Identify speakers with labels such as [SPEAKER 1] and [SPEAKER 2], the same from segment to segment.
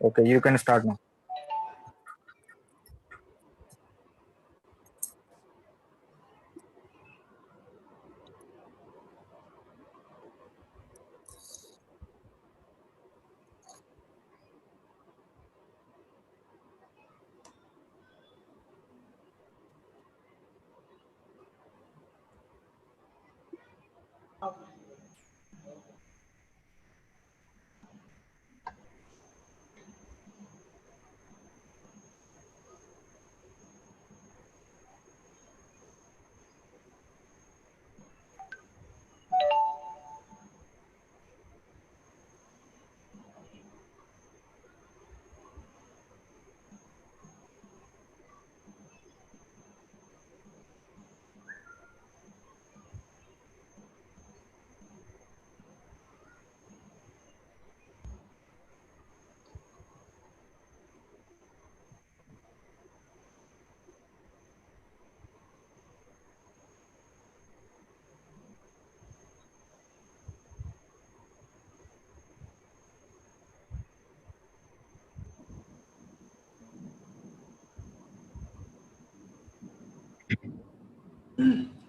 [SPEAKER 1] Okay, you can start now.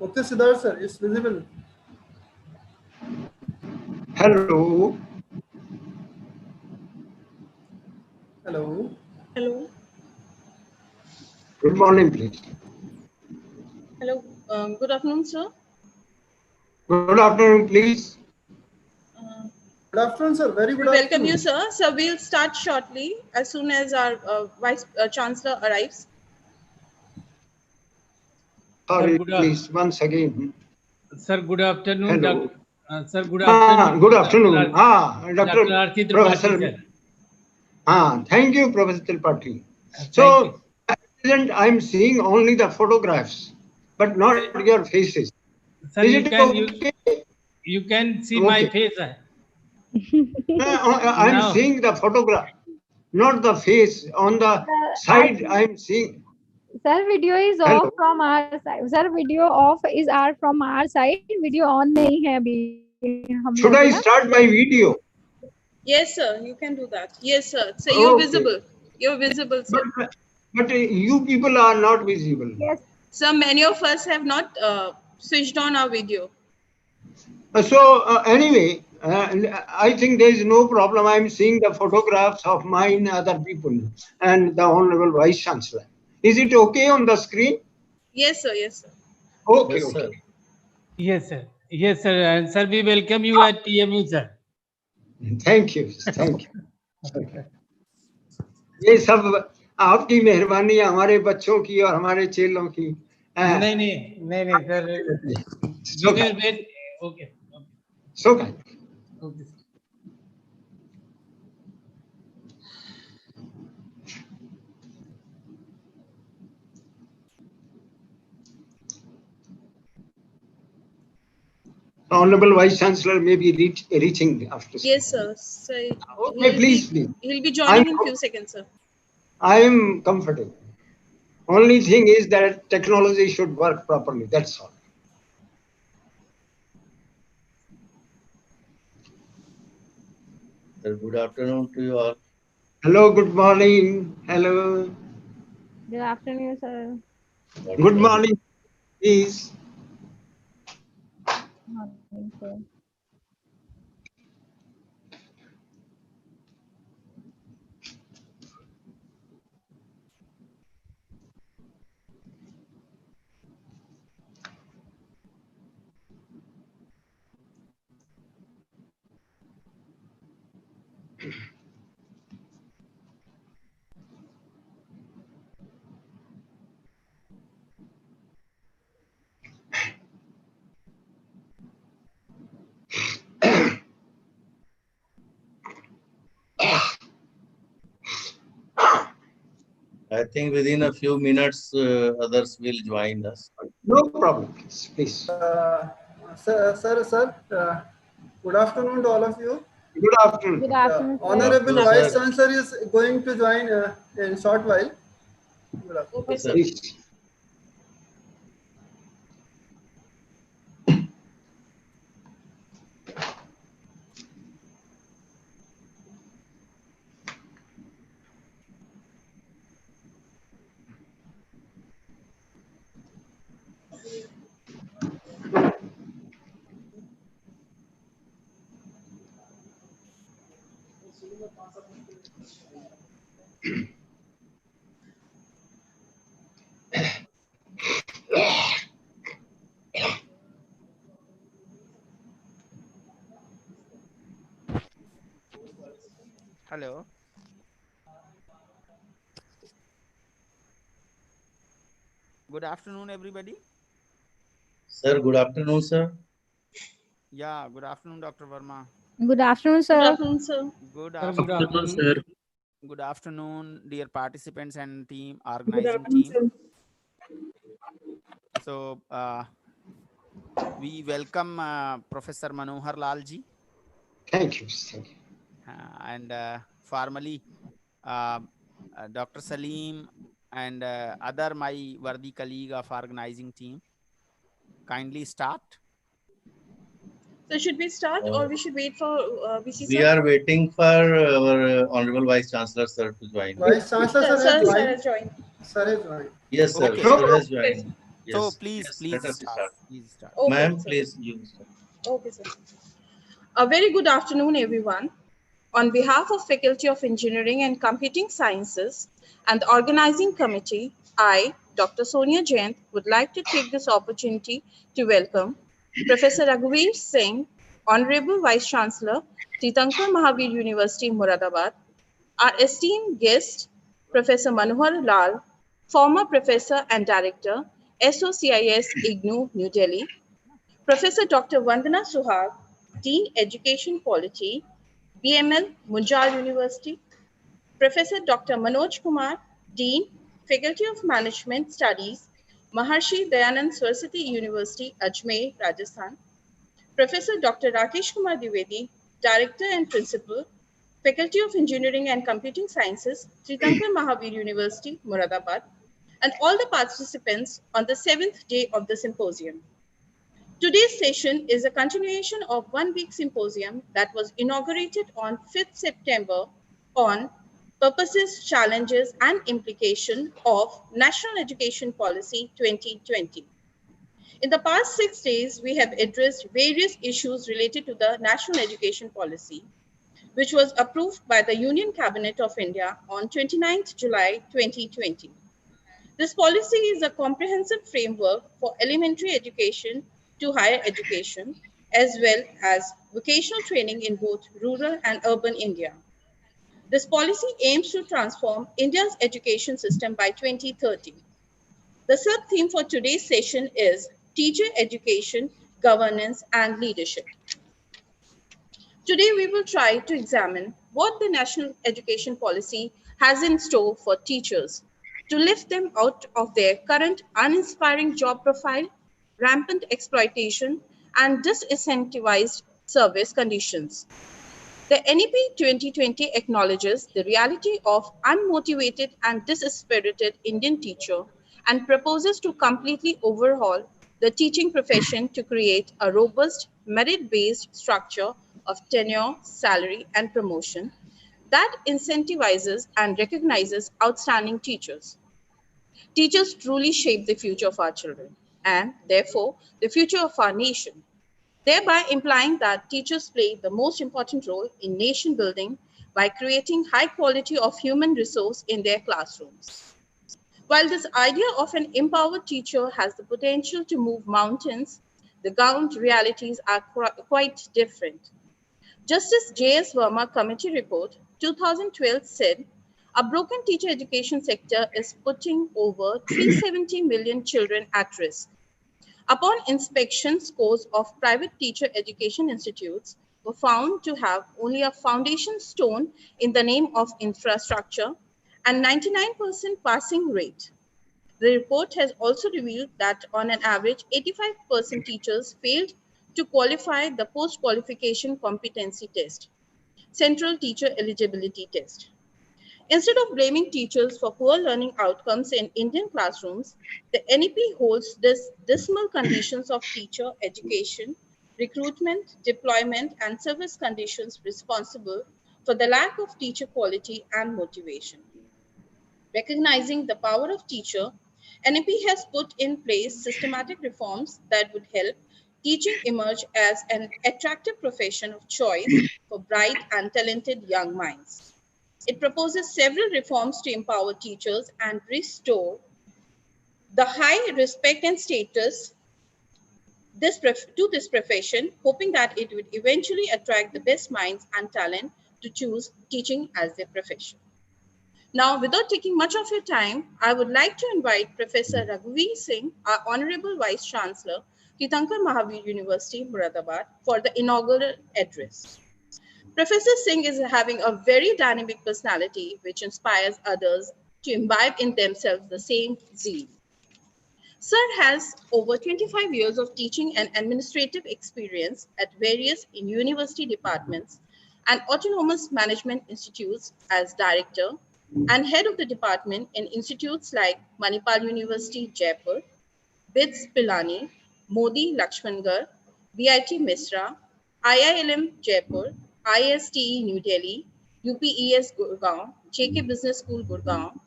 [SPEAKER 2] Okay, Siddharth sir, it's visible.
[SPEAKER 3] Hello.
[SPEAKER 2] Hello.
[SPEAKER 4] Hello.
[SPEAKER 3] Good morning, please.
[SPEAKER 4] Hello. Good afternoon, sir.
[SPEAKER 3] Good afternoon, please.
[SPEAKER 2] Good afternoon, sir. Very
[SPEAKER 4] We
[SPEAKER 2] good
[SPEAKER 4] welcome
[SPEAKER 2] afternoon.
[SPEAKER 4] you, sir. So we'll start shortly as soon as our Vice Chancellor arrives.
[SPEAKER 3] Sorry,
[SPEAKER 5] Sir,
[SPEAKER 3] please, once again.
[SPEAKER 5] Sir, good afternoon.
[SPEAKER 3] Hello.
[SPEAKER 5] Sir, good afternoon.
[SPEAKER 3] Good afternoon.
[SPEAKER 5] Dr.
[SPEAKER 3] Dr.
[SPEAKER 5] Arti Tripathi,
[SPEAKER 3] Professor.
[SPEAKER 5] sir.
[SPEAKER 3] Thank you, Professor Tripathi.
[SPEAKER 5] Thank
[SPEAKER 3] So,
[SPEAKER 5] you.
[SPEAKER 3] at present, I'm seeing only the photographs, but not your faces.
[SPEAKER 5] Sir,
[SPEAKER 3] Is
[SPEAKER 5] you
[SPEAKER 3] it
[SPEAKER 5] can
[SPEAKER 3] okay?
[SPEAKER 5] you can see my
[SPEAKER 3] Okay.
[SPEAKER 5] face.
[SPEAKER 3] I'm
[SPEAKER 5] Now.
[SPEAKER 3] seeing the photograph, not the face. On the side, I'm seeing.
[SPEAKER 6] Sir, video is
[SPEAKER 3] Hello.
[SPEAKER 6] off from our side. Sir, video off is our from our side. Video on नहीं है अभी हम
[SPEAKER 3] Should
[SPEAKER 6] लोग
[SPEAKER 3] I
[SPEAKER 6] के ना.
[SPEAKER 3] start my video?
[SPEAKER 4] Yes, sir. You can do that. Yes, sir. So you're
[SPEAKER 3] Okay.
[SPEAKER 4] visible. You're visible, sir.
[SPEAKER 3] But you people are not visible.
[SPEAKER 6] Yes.
[SPEAKER 4] So many of us have not switched on our video.
[SPEAKER 3] Anyway, I think there is no problem. I'm seeing the photographs of mine, other people, and the Honorable Vice Chancellor. Is it okay on the screen?
[SPEAKER 4] Yes, sir. Yes, sir.
[SPEAKER 3] Okay,
[SPEAKER 5] Yes,
[SPEAKER 3] okay.
[SPEAKER 5] sir. Yes, sir. Yes, sir. And sir, we welcome you at TMU, sir.
[SPEAKER 3] Thank you. Thank you. ये सब आपकी मेहरबानी है, हमारे बच्चों की और हमारे चेलों की.
[SPEAKER 5] नहीं, sir.
[SPEAKER 3] So
[SPEAKER 5] We will
[SPEAKER 3] kind.
[SPEAKER 5] wait. Okay.
[SPEAKER 3] So kind.
[SPEAKER 5] Okay.
[SPEAKER 3] Honorable Vice Chancellor may be reaching after.
[SPEAKER 4] Yes, sir. So
[SPEAKER 3] Okay, please.
[SPEAKER 4] He'll be joining in few seconds, sir.
[SPEAKER 3] I am comfortable. Only thing is that technology should work properly. That's all.
[SPEAKER 7] Sir, good afternoon to you all.
[SPEAKER 3] Hello, good morning. Hello.
[SPEAKER 6] Good afternoon, sir.
[SPEAKER 3] Good morning, please.
[SPEAKER 6] Morning, sir.
[SPEAKER 7] I think within a few minutes, others will join us.
[SPEAKER 3] No problem, please.
[SPEAKER 2] Sir, good afternoon to all of you.
[SPEAKER 3] Good afternoon.
[SPEAKER 6] Good afternoon, sir.
[SPEAKER 2] Honorable
[SPEAKER 7] Good
[SPEAKER 2] Vice
[SPEAKER 7] afternoon,
[SPEAKER 2] Chancellor is going to join in short while. Good afternoon.
[SPEAKER 4] Okay, sir.
[SPEAKER 3] Please.
[SPEAKER 1] Hello. Good afternoon, everybody.
[SPEAKER 7] Sir, good afternoon, sir.
[SPEAKER 1] Yeah, good afternoon, Dr. Verma.
[SPEAKER 6] Good afternoon,
[SPEAKER 4] Good
[SPEAKER 6] sir.
[SPEAKER 4] afternoon, sir.
[SPEAKER 1] Good
[SPEAKER 5] Sir, good
[SPEAKER 1] afternoon.
[SPEAKER 5] afternoon.
[SPEAKER 1] Good afternoon, dear participants and team,
[SPEAKER 4] Good
[SPEAKER 1] organizing
[SPEAKER 4] afternoon,
[SPEAKER 1] team.
[SPEAKER 4] sir.
[SPEAKER 1] So, we welcome Professor Manohar Lalji
[SPEAKER 3] Thank you. Thank you.
[SPEAKER 1] and formally Dr. Salim and other my worthy colleague of organizing team. Kindly start.
[SPEAKER 4] So should we start or we should wait for VC
[SPEAKER 7] We
[SPEAKER 4] sir?
[SPEAKER 7] are waiting for our Honorable Vice Chancellor, sir, to join.
[SPEAKER 2] Vice Chancellor
[SPEAKER 4] Sir,
[SPEAKER 2] sir has
[SPEAKER 4] sir
[SPEAKER 2] joined.
[SPEAKER 4] has joined.
[SPEAKER 2] Sir has joined.
[SPEAKER 7] Yes, sir.
[SPEAKER 1] Okay.
[SPEAKER 7] Sir has
[SPEAKER 4] Okay.
[SPEAKER 7] joined.
[SPEAKER 1] So
[SPEAKER 7] Yes.
[SPEAKER 1] please,
[SPEAKER 7] Yes.
[SPEAKER 1] please
[SPEAKER 7] Let us
[SPEAKER 1] start.
[SPEAKER 7] start.
[SPEAKER 1] Please start.
[SPEAKER 4] Okay,
[SPEAKER 7] Ma'am,
[SPEAKER 4] sir.
[SPEAKER 7] please, you start.
[SPEAKER 4] Okay, sir. A very good afternoon, everyone. On behalf of Faculty of Engineering and Computing Sciences and the Organizing Committee, I, Dr. Sonia Jain, would like to take this opportunity to welcome Professor Raghuveer Singh, Honorable Vice Chancellor, Teerthanker Mahaveer University, Moradabad, our esteemed guest, Professor Manohar Lal, former Professor and Director, SOCIS IGNOU, New Delhi, Professor Dr. Vandana Suhag, Dean Education Quality, BML, Munjar University, Professor Dr. Manoj Kumar, Dean, Faculty of Management Studies, Maharshi Dayanand Saraswati University, Ajmer, Rajasthan, Professor Dr. Rakesh Kumar Dwivedi, Director and Principal, Faculty of Engineering and Computing Sciences, Teerthanker Mahaveer University, Moradabad, and all the participants on the 7th day of the symposium. Today's session is a continuation of one-week symposium that was inaugurated on 5th September on Purposes, Challenges and Implication of National Education Policy 2020. In the past 6 days, we have addressed various issues related to the National Education Policy, which was approved by the Union Cabinet of India on 29th July 2020. This policy is a comprehensive framework for elementary education to higher education, as well as vocational training in both rural and urban India. This policy aims to transform India's education system by 2030. The sub-theme for today's session is Teacher Education, Governance and Leadership. Today, we will try to examine what the National Education Policy has in store for teachers to lift them out of their current uninspiring job profile, rampant exploitation, and disincentivized service conditions. The NEP 2020 acknowledges the reality of unmotivated and dispirited Indian teacher and proposes to completely overhaul the teaching profession to create a robust, merit-based structure of tenure, salary, and promotion that incentivizes and recognizes outstanding teachers. Teachers truly shape the future of our children and, therefore, the future of our nation, thereby implying that teachers play the most important role in nation building by creating high quality of human resource in their classrooms. While this idea of an empowered teacher has the potential to move mountains, the ground realities are quite different. Justice J.S. Verma Committee Report 2012 said, a broken teacher education sector is putting over 370 million children at risk. Upon inspection, scores of private teacher education institutes were found to have only a foundation stone in the name of infrastructure and 99% passing rate. The report has also revealed that on an average, 85% teachers failed to qualify the post-qualification competency test, Central Teacher Eligibility Test. Instead of blaming teachers for poor learning outcomes in Indian classrooms, the NEP holds this dismal conditions of teacher education, recruitment, deployment, and service conditions responsible for the lack of teacher quality and motivation. Recognizing the power of teacher, NEP has put in place systematic reforms that would help teaching emerge as an attractive profession of choice for bright and talented young minds. It proposes several reforms to empower teachers and restore the high respect and status to this profession, hoping that it would eventually attract the best minds and talent to choose teaching as their profession. Now, without taking much of your time, I would like to invite Professor Raghuveer Singh, our Honorable Vice Chancellor, Teerthanker Mahaveer University, Moradabad, for the inaugural address. Professor Singh is having a very dynamic personality which inspires others to imbibe in themselves the same zeal. Sir has over 25 years of teaching and administrative experience at various university departments and autonomous management institutes as director and head of the department in institutes like Manipal University, Jaipur, BITS Pilani, Modi Lakshmangarh, BIT Misra, IILM Jaipur, ISTE New Delhi, UPES Gurgaon, JK Business School Gurgaon.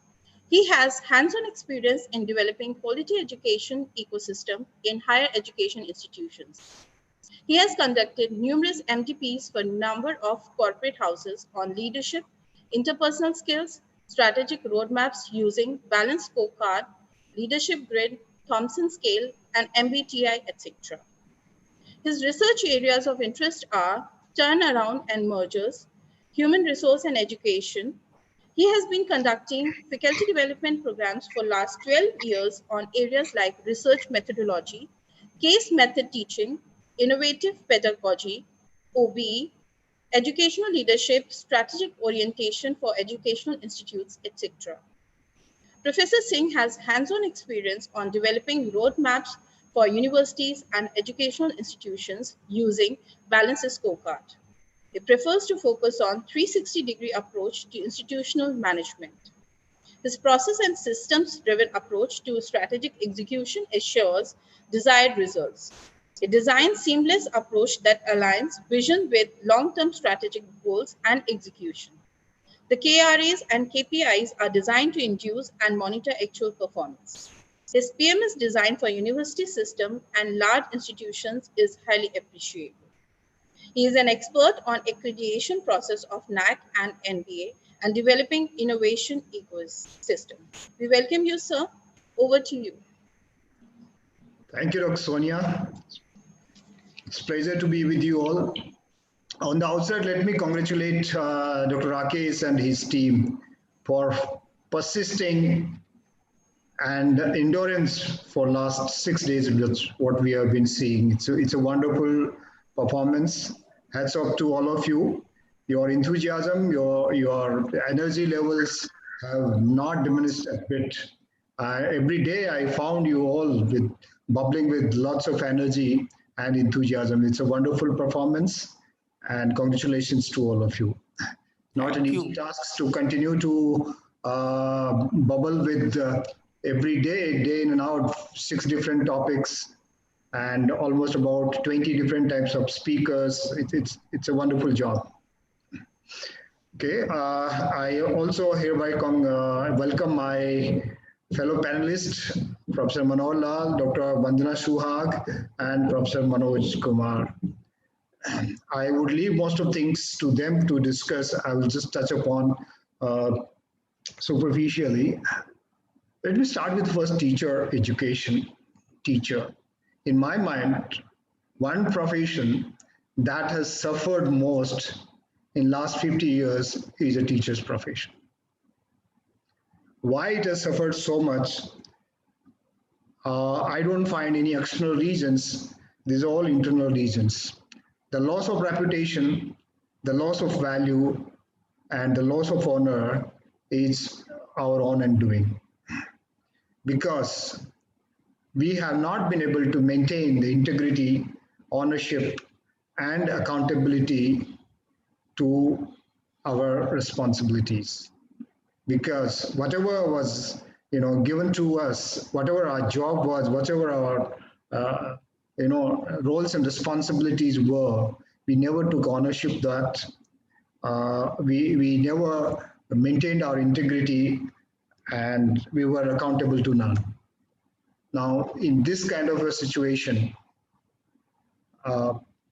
[SPEAKER 4] He has hands-on experience in developing quality education ecosystem in higher education institutions. He has conducted numerous MTPs for a number of corporate houses on leadership, interpersonal skills, strategic roadmaps using balanced scorecard, leadership grid, Thompson scale, and MBTI, etc. His research areas of interest are turnaround and mergers, human resource and education. He has been conducting faculty development programs for last 12 years on areas like research methodology, case method teaching, innovative pedagogy, OBE, educational leadership, strategic orientation for educational institutes, etc. Professor Singh has hands-on experience on developing roadmaps for universities and educational institutions using balanced scorecard. He prefers to focus on 360-degree approach to institutional management. His process and systems-driven approach to strategic execution assures desired results. It designs seamless approach that aligns vision with long-term strategic goals and execution. The KRAs and KPIs are designed to induce and monitor actual performance. His PM is designed for university system and large institutions is highly appreciated. He is an expert on accreditation process of NAC and NBA and developing innovation ecosystem. We welcome you, sir. Over to you.
[SPEAKER 8] Thank you, Dr. Sonia. It's a pleasure to be with you all. On the outset, let me congratulate Dr. Rakesh and his team for persisting and endurance for last 6 days. That's what we have been seeing. It's a wonderful performance. Hats off to all of you. Your enthusiasm, your energy levels have not diminished a bit. Every day I found you all bubbling with lots of energy and enthusiasm. It's a wonderful performance. And congratulations to all of you. Not an easy task to continue to bubble with every day, day in and out, 6 different topics and almost about 20 different types of speakers. It's a wonderful job. Okay, I also hereby welcome my fellow panelists, Professor Manohar Lal, Dr. Vandana Suhag, and Professor Manoj Kumar. I would leave most of things to them to discuss. I will just touch upon superficially. Let me start with first teacher education. Teacher. In my mind, one profession that has suffered most in last 50 years is a teacher's profession. Why it has suffered so much? I don't find any external reasons. These are all internal reasons. The loss of reputation, the loss of value, and the loss of honor is our own undoing. Because we have not been able to maintain the integrity, ownership, and accountability to our responsibilities. Because whatever was given to us, whatever our job was, whatever our roles and responsibilities were, we never took ownership that. We never maintained our integrity, and we were accountable to none. Now, in this kind of a situation,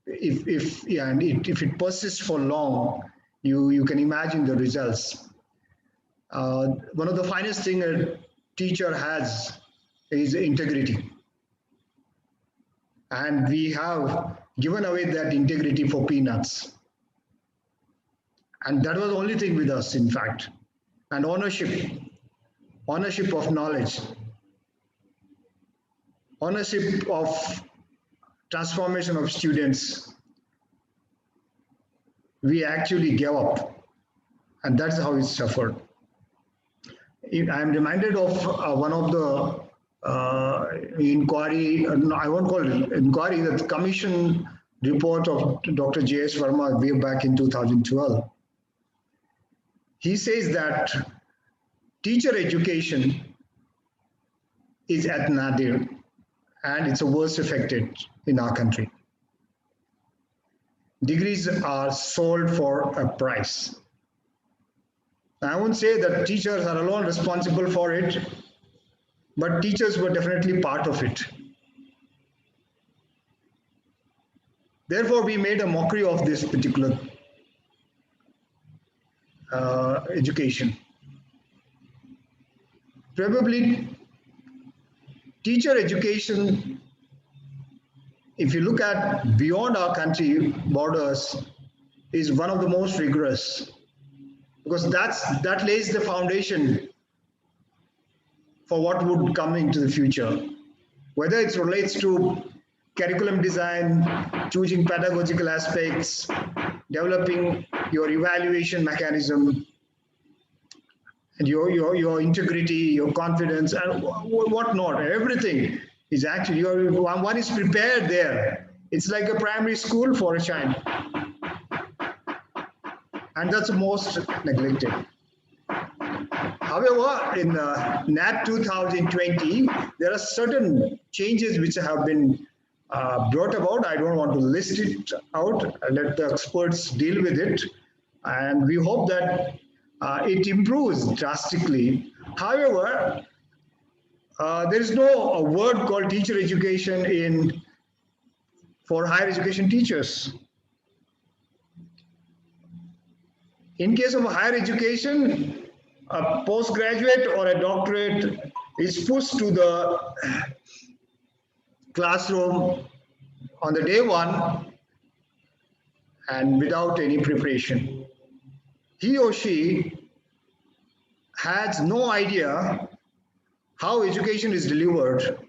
[SPEAKER 8] if it persists for long, You can imagine the results. One of the finest thing a teacher has is integrity. And we have given away that integrity for peanuts. And that was the only thing with us, in fact. And ownership of knowledge, ownership of transformation of students, we actually gave up. And that's how it suffered. I'm reminded of one of the inquiry, I won't call it inquiry, the commission report of Dr. J.S. Verma way back in 2012. He says that teacher education is at nadir and it's a worst affected in our country. Degrees are sold for a price. I won't say that teachers are alone responsible for it, but teachers were definitely part of it. Therefore, we made a mockery of this particular education. Probably teacher education, if you look at beyond our country borders, is one of the most rigorous, because that lays the foundation for what would come into the future. Whether it relates to curriculum design, choosing pedagogical aspects, developing your evaluation mechanism, and your integrity, your confidence, and whatnot, everything is actually, one is prepared there. It's like a primary school for a child. And that's most neglected. However, in NEP 2020, there are certain changes which have been brought about. I don't want to list it out. I'll let the experts deal with it. And we hope that it improves drastically. However, there is no word called teacher education for higher education teachers. In case of higher education, a postgraduate or a doctorate is pushed to the classroom on the day one and without any preparation. He or she has no idea how education is delivered.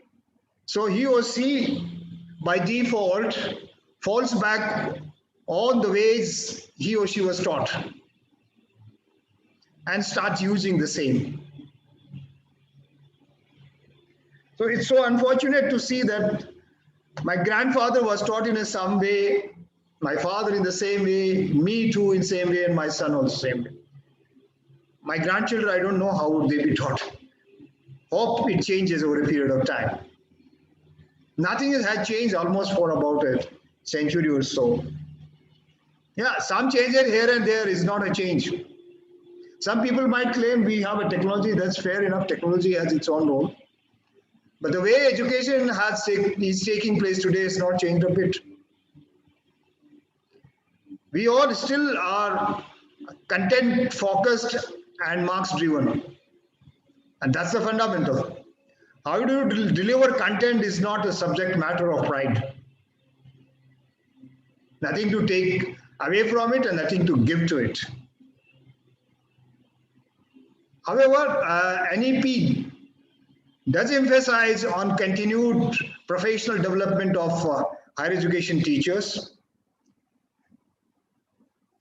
[SPEAKER 8] So he or she, by default, falls back on the ways he or she was taught and starts using the same. So it's so unfortunate to see that my grandfather was taught in some way, my father in the same way, me too in the same way, and my son also the same way. My grandchildren, I don't know how would they be taught. Hope it changes over a period of time. Nothing has changed almost for about a century or so. Yeah, some changes here and there is not a change. Some people might claim we have a technology, that's fair enough, technology has its own role. But the way education is taking place today is not changed a bit. We all still are content focused and marks driven. And that's the fundamental. How do you deliver content is not a subject matter of pride. Nothing to take away from it and nothing to give to it. However, NEP does emphasize on continued professional development of higher education teachers.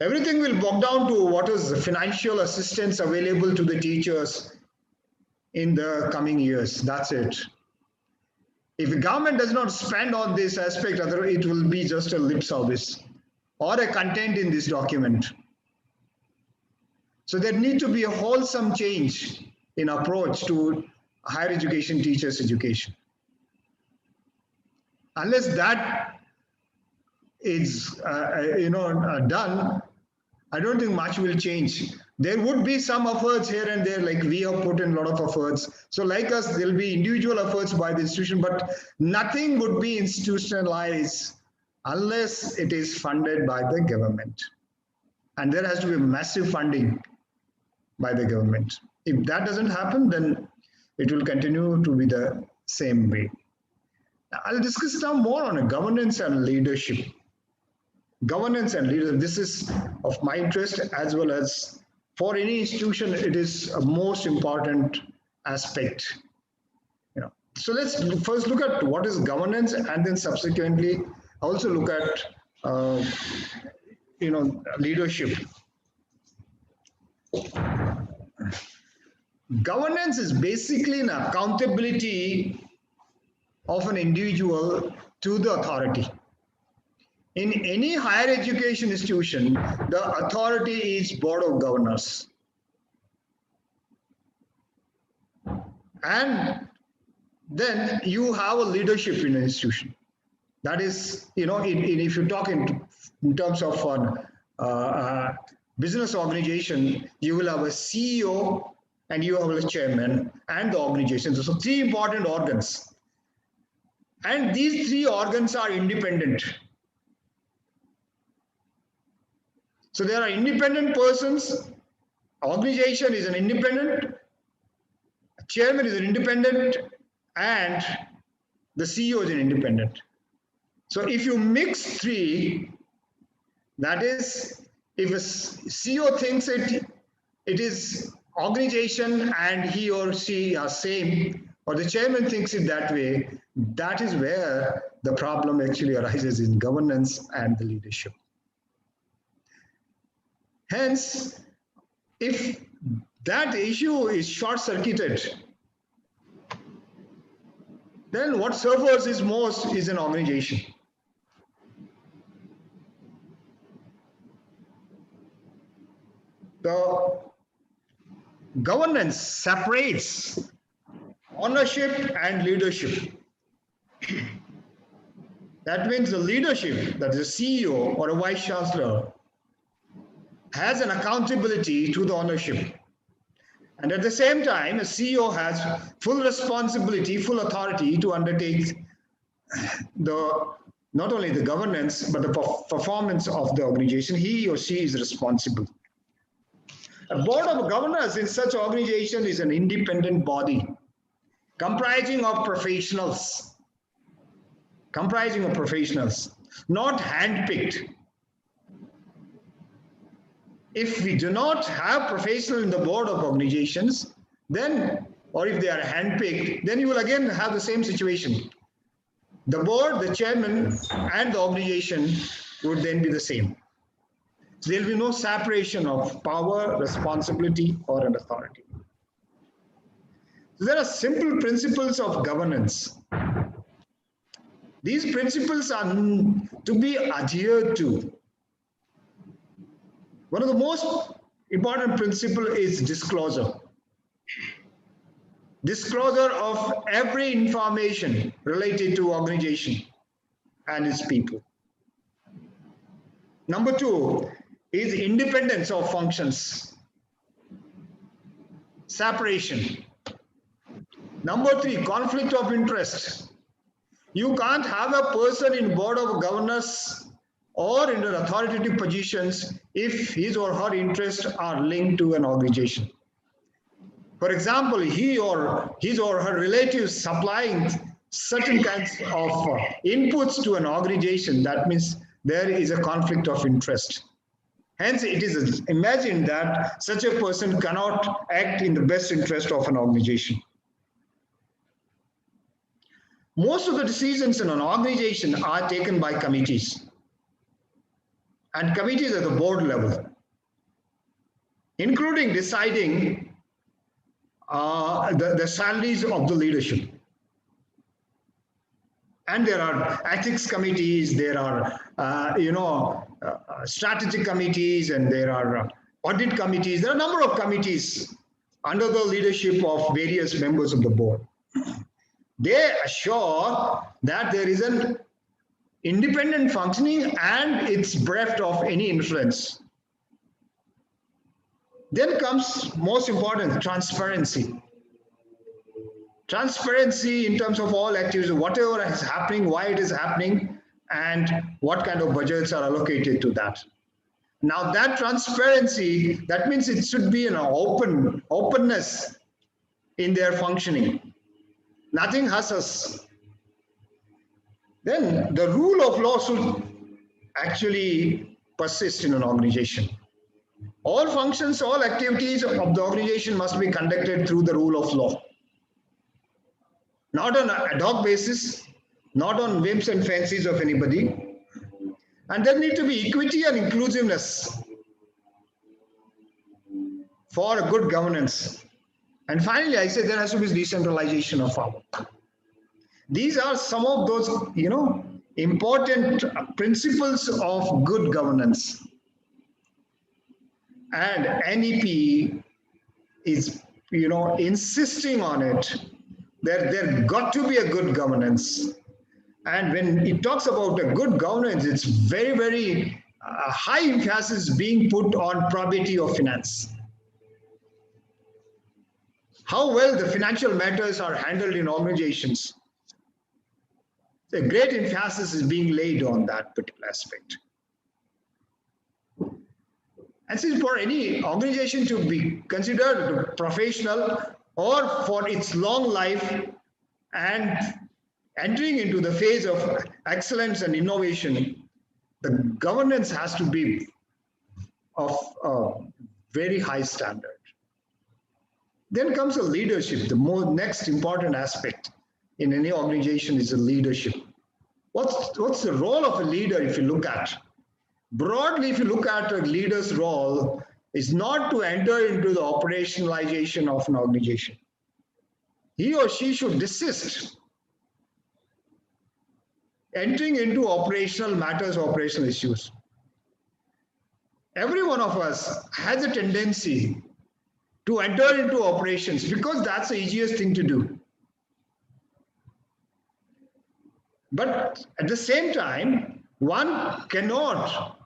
[SPEAKER 8] Everything will boil down to what is the financial assistance available to the teachers in the coming years. That's it. If the government does not spend on this aspect, it will be just a lip service or a content in this document. So there needs to be a wholesome change in approach to higher education teachers' education. Unless that is done, I don't think much will change. There would be some efforts here and there, like we have put in a lot of efforts. So like us, there will be individual efforts by the institution, but nothing would be institutionalized unless it is funded by the government. And there has to be massive funding by the government. If that doesn't happen, then it will continue to be the same way. I'll discuss now more on governance and leadership. Governance and leadership, this is of my interest, as well as for any institution, it is a most important aspect. So let's first look at what is governance, and then subsequently also look at leadership. Governance is basically an accountability of an individual to the authority. In any higher education institution, the authority is Board of Governors. And then you have a leadership in an institution. That is, if you talk in terms of business organization, you will have a CEO and you have a chairman and the organization. So three important organs. And these three organs are independent. So there are independent persons, organization is an independent, chairman is an independent, and the CEO is an independent. So if you mix three, that is, if a CEO thinks it is organization and he or she are same, or the chairman thinks it that way, that is where the problem actually arises in governance and the leadership. Hence, if that issue is short-circuited, then what suffers is most is an organization. The governance separates ownership and leadership. That means the leadership, that is a CEO or a vice chancellor, has an accountability to the ownership. And at the same time, a CEO has full responsibility, full authority to undertake not only the governance, but the performance of the organization. He or she is responsible. A board of governors in such organization is an independent body comprising of professionals, not handpicked. If we do not have professionals in the board of organizations, then, or if they are handpicked, then you will again have the same situation. The board, the chairman, and the organization would then be the same. So there will be no separation of power, responsibility, or an authority. So there are simple principles of governance. These principles are to be adhered to. One of the most important principles is disclosure. Disclosure of every information related to organization and its people. Number two is independence of functions. Separation. Number three, conflict of interest. You can't have a person in board of governors or in authoritative positions if his or her interests are linked to an organization. For example, his or her relatives supplying certain kinds of inputs to an organization, that means there is a conflict of interest. Hence, it is imagined that such a person cannot act in the best interest of an organization. Most of the decisions in an organization are taken by committees. And committees at the board level, including deciding the salaries of the leadership. And there are ethics committees, there are strategic committees, and there are audit committees. There are a number of committees under the leadership of various members of the board. They assure that there is an independent functioning and its breadth of any influence. Then comes most important, transparency. Transparency in terms of all activities, whatever is happening, why it is happening, and what kind of budgets are allocated to that. Now that transparency, that means it should be an openness in their functioning. Nothing hushes. Then the rule of law should actually persist in an organization. All functions, all activities of the organization must be conducted through the rule of law. Not on an ad hoc basis, not on whims and fancies of anybody. And there need to be equity and inclusiveness for a good governance. And finally, I say there has to be decentralization of power. These are some of those, important principles of good governance. And NEP is, insisting on it. There got to be a good governance. And when it talks about a good governance, it's very, very high emphasis being put on probity of finance. How well the financial matters are handled in organizations. A great emphasis is being laid on that particular aspect. And since for any organization to be considered professional or for its long life and entering into the phase of excellence and innovation, the governance has to be of a very high standard. Then comes the leadership. The next important aspect in any organization is the leadership. What's the role of a leader if you look at? Broadly, if you look at a leader's role, is not to enter into the operationalization of an organization. He or she should desist entering into operational matters, operational issues. Every one of us has a tendency to enter into operations because that's the easiest thing to do. But at the same time, one cannot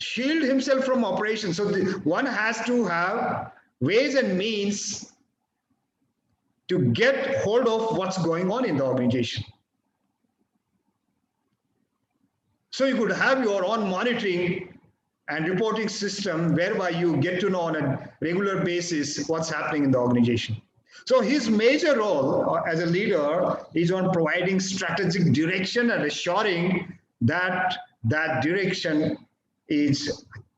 [SPEAKER 8] shield himself from operations. So one has to have ways and means to get hold of what's going on in the organization. So you could have your own monitoring and reporting system whereby you get to know on a regular basis what's happening in the organization. So his major role as a leader is on providing strategic direction and assuring that that direction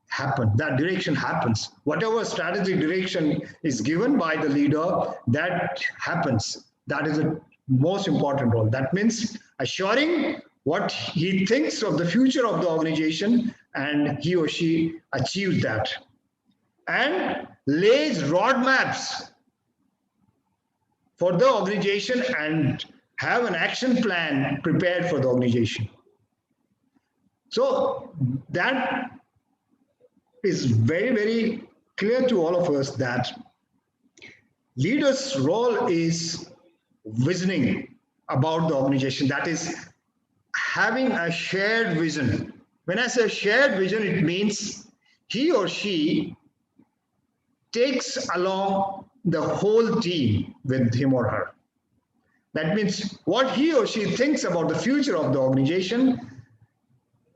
[SPEAKER 8] happens. Whatever strategic direction is given by the leader, that happens. That is the most important role. That means assuring what he thinks of the future of the organization, and he or she achieves that. And lays roadmaps for the organization and have an action plan prepared for the organization. So that is very, very clear to all of us that leaders' role is visioning about the organization. That is having a shared vision. When I say shared vision, it means he or she takes along the whole team with him or her. That means what he or she thinks about the future of the organization,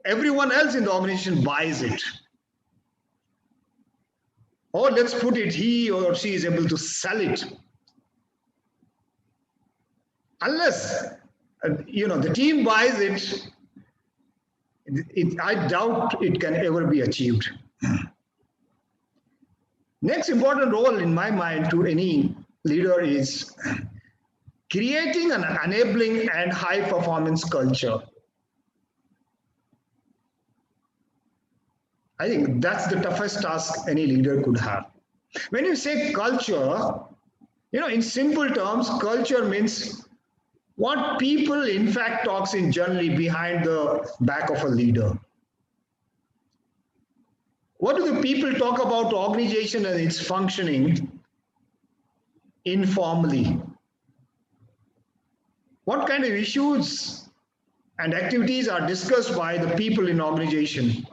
[SPEAKER 8] everyone else in the organization buys it. Or let's put it, he or she is able to sell it. Unless the team buys it, I doubt it can ever be achieved. Next important role in my mind to any leader is creating an enabling and high performance culture. I think that's the toughest task any leader could have. When you say culture, in simple terms, culture means what people in fact talks in generally behind the back of a leader. What do the people talk about the organization and its functioning informally? What kind of issues and activities are discussed by the people in organization?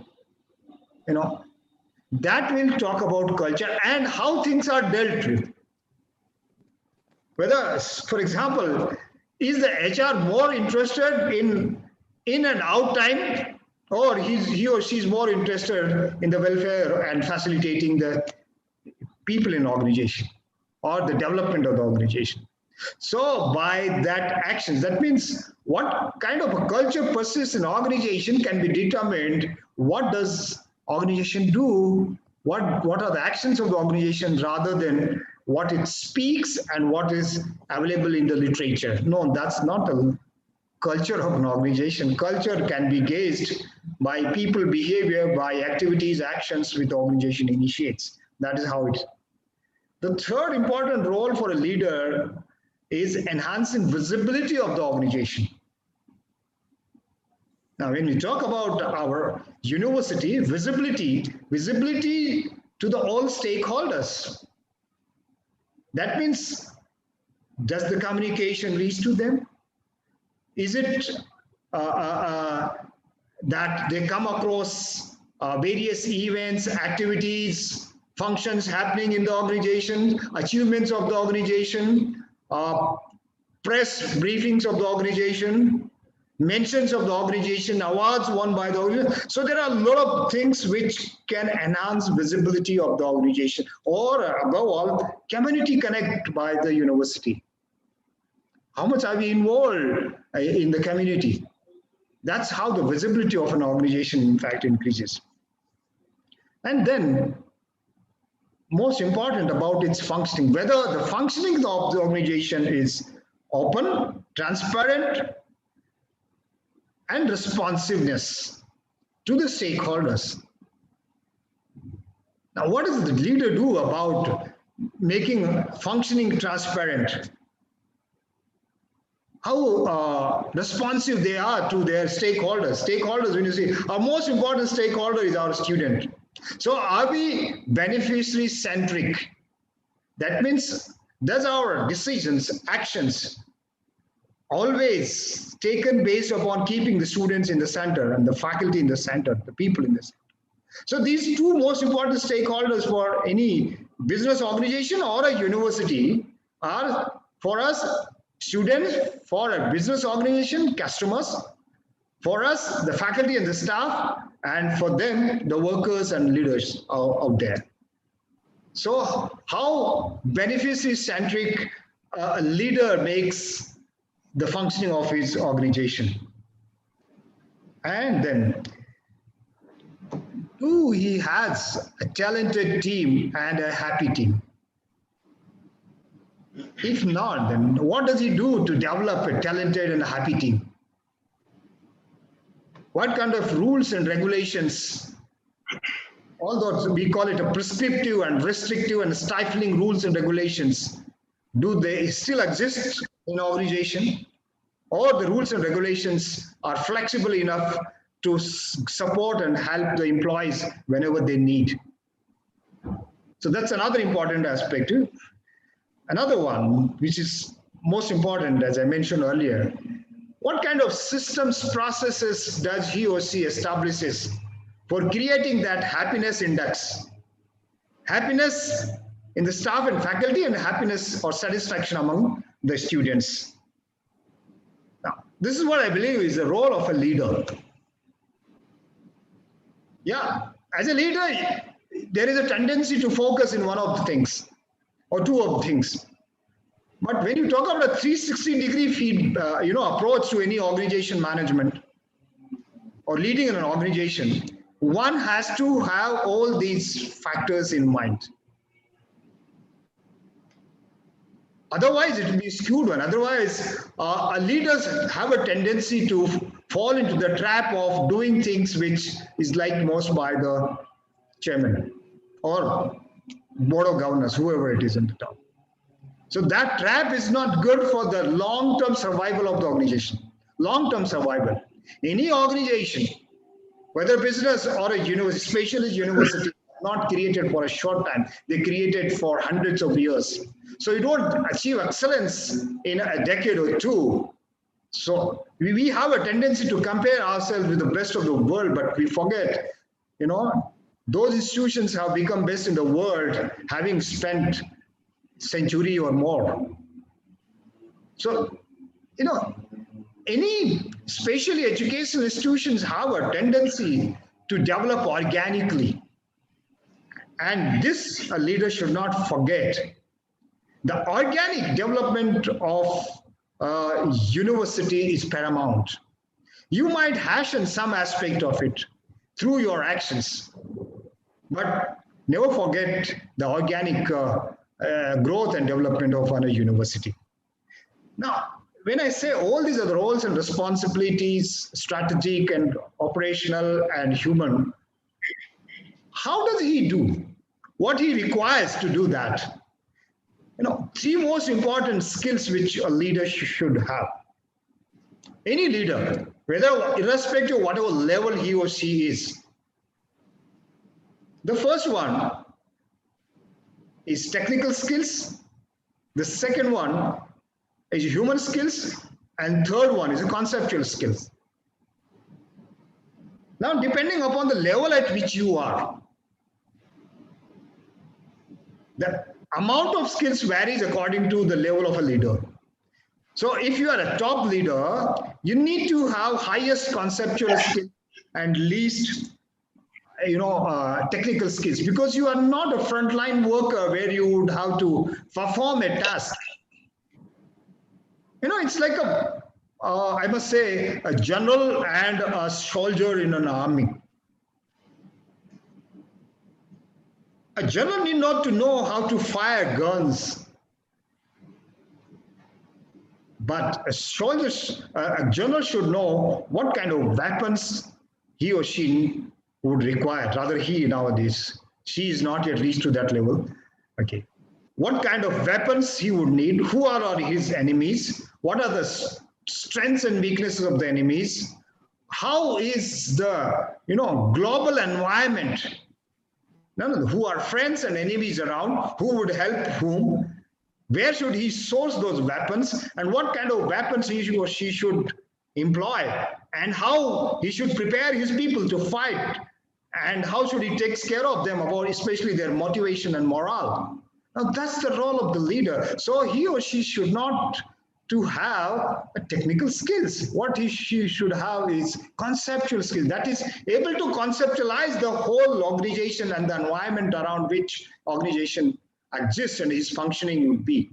[SPEAKER 8] That will talk about culture and how things are dealt with. Whether, for example, is the HR more interested in and out time, or he or she is more interested in the welfare and facilitating the people in organization or the development of the organization. So by that actions, that means what kind of a culture persists in organization can be determined. What does organization do? What are the actions of the organization rather than what it speaks and what is available in the literature? No, that's not a culture of an organization. Culture can be gauged by people behavior, by activities, actions which the organization initiates. That is how it. The third important role for a leader is enhancing visibility of the organization. Now, when we talk about our university, visibility to the all stakeholders. That means, does the communication reach to them? Is it that they come across various events, activities, functions happening in the organization, achievements of the organization, press briefings of the organization, mentions of the organization, awards won by the organization. So there are a lot of things which can enhance visibility of the organization, or above all, community connect by the university. How much are we involved in the community? That's how the visibility of an organization, in fact, increases. And then, most important about its functioning, whether the functioning of the organization is open, transparent, and responsiveness to the stakeholders. Now, what does the leader do about making functioning transparent? How responsive they are to their stakeholders. Stakeholders, when you see, our most important stakeholder is our student. So are we beneficiary centric? That means, does our decisions, actions, always taken based upon keeping the students in the center and the faculty in the center, the people in the center? So these two most important stakeholders for any business organization or a university are, for us, students, for a business organization, customers, for us, the faculty and the staff, and for them, the workers and leaders out there. So how beneficiary-centric a leader makes the functioning of his organization. And then, he has a talented team and a happy team? If not, then what does he do to develop a talented and happy team? What kind of rules and regulations, although we call it a prescriptive and restrictive and stifling rules and regulations, do they still exist in organization? Or the rules and regulations are flexible enough to support and help the employees whenever they need? So that's another important aspect too. Another one, which is most important, as I mentioned earlier, what kind of systems, processes does he or she establishes for creating that happiness index? Happiness in the staff and faculty, and happiness or satisfaction among the students. Now, this is what I believe is the role of a leader. Yeah, as a leader, there is a tendency to focus in one of the things or two of the things. But when you talk about a 360-degree approach to any organization management or leading in an organization, one has to have all these factors in mind. Otherwise, it will be skewed one. Otherwise, leaders have a tendency to fall into the trap of doing things which is liked most by the chairman or board of governors, whoever it is in the top. So that trap is not good for the long-term survival of the organization. Long-term survival. Any organization, whether business or a university, specialist university, not created for a short time. They created for hundreds of years. So you don't achieve excellence in a decade or two. So we have a tendency to compare ourselves with the best of the world, but we forget, those institutions have become best in the world, having spent century or more. So, any specially educational institutions have a tendency to develop organically. And this a leader should not forget. The organic development of university is paramount. You might hash in some aspect of it through your actions, but never forget the organic growth and development of a university. Now, when I say all these are the roles and responsibilities, strategic and operational and human, how does he do what he requires to do that? Three most important skills which a leader should have. Any leader, whether irrespective of whatever level he or she is. The first one is technical skills. The second one is human skills. And third one is conceptual skills. Now, depending upon the level at which you are, the amount of skills varies according to the level of a leader. So if you are a top leader, you need to have highest conceptual skills and least technical skills, because you are not a frontline worker where you would have to perform a task. It's like I must say, a general and a soldier in an army. A general need not to know how to fire guns, but a general should know what kind of weapons he or she would require. Rather, he nowadays, she is not yet reached to that level. Okay, what kind of weapons he would need? Who are his enemies? What are the strengths and weaknesses of the enemies? How is the global environment? Who are friends and enemies around? Who would help whom? Where should he source those weapons? And what kind of weapons he or she should employ? And how he should prepare his people to fight? And how should he take care of them, about especially their motivation and morale? Now, that's the role of the leader. So he or she should not to have technical skills. What she should have is conceptual skills. That is able to conceptualize the whole organization and the environment around which organization exists and is functioning would be.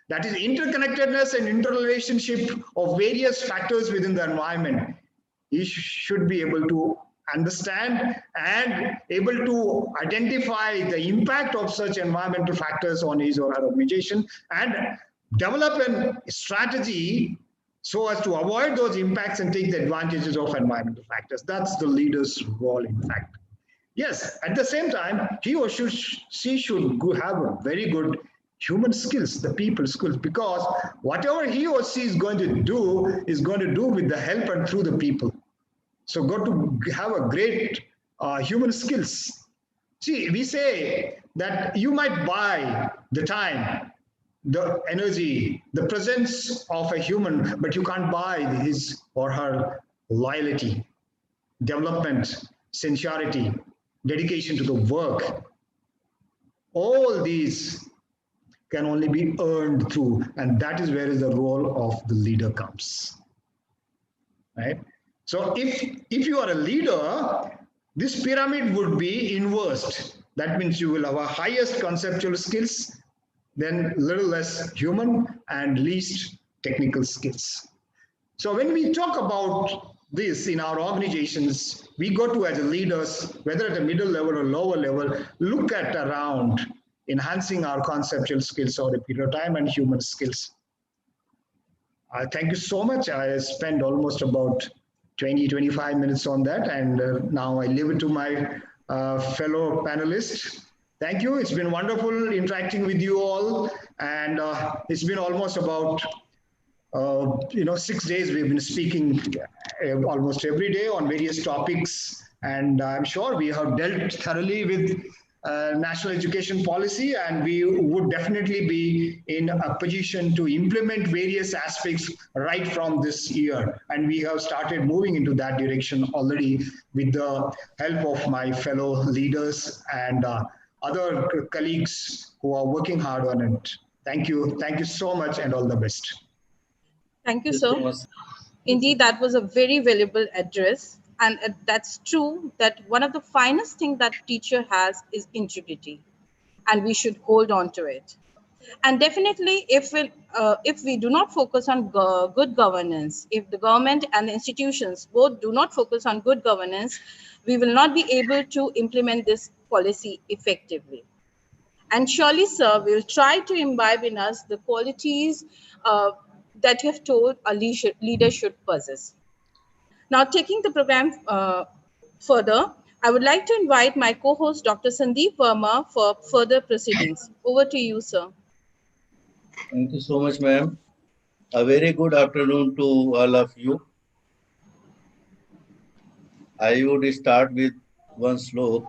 [SPEAKER 8] That is interconnectedness and interrelationship of various factors within the environment. He should be able to understand and able to identify the impact of such environmental factors on his or her organization and develop a strategy so as to avoid those impacts and take the advantages of environmental factors. That's the leader's role, in fact. Yes, at the same time, he or she should have a very good human skills, the people skills, because whatever he or she is going to do with the help and through the people. So got to have a great human skills. See, we say that you might buy the time, the energy, the presence of a human, but you can't buy his or her loyalty, development, sincerity, dedication to the work. All these can only be earned through, and that is where the role of the leader comes, right? So if you are a leader, this pyramid would be inversed. That means you will have a highest conceptual skills, then little less human and least technical skills. So when we talk about this in our organizations, we go to, as leaders, whether at a middle level or lower level, look at around enhancing our conceptual skills over a period of time and human skills. Thank you so much. I spent almost about 20-25 minutes on that, and now I leave it to my fellow panelists. Thank you. It's been wonderful interacting with you all, and it's been almost about 6 days we've been speaking almost every day on various topics, and I'm sure we have dealt thoroughly with national education policy, and we would definitely be in a position to implement various aspects right from this year. And we have started moving into that direction already with the help of my fellow leaders and other colleagues who are working hard on it. Thank you. Thank you so much, and all the best.
[SPEAKER 4] Thank you, sir. Indeed, that was a very valuable address. And that's true that one of the finest things that teacher has is integrity. And we should hold on to it. And definitely, if we do not focus on good governance, if the government and the institutions both do not focus on good governance, we will not be able to implement this policy effectively. And surely, sir, we'll try to imbibe in us the qualities that you have told a leader should possess. Now, taking the program further, I would like to invite my co-host, Dr. Sandeep Verma, for further proceedings. Over to you, sir.
[SPEAKER 7] Thank you so much, ma'am. A very good afternoon to all of you. I would start with one slok.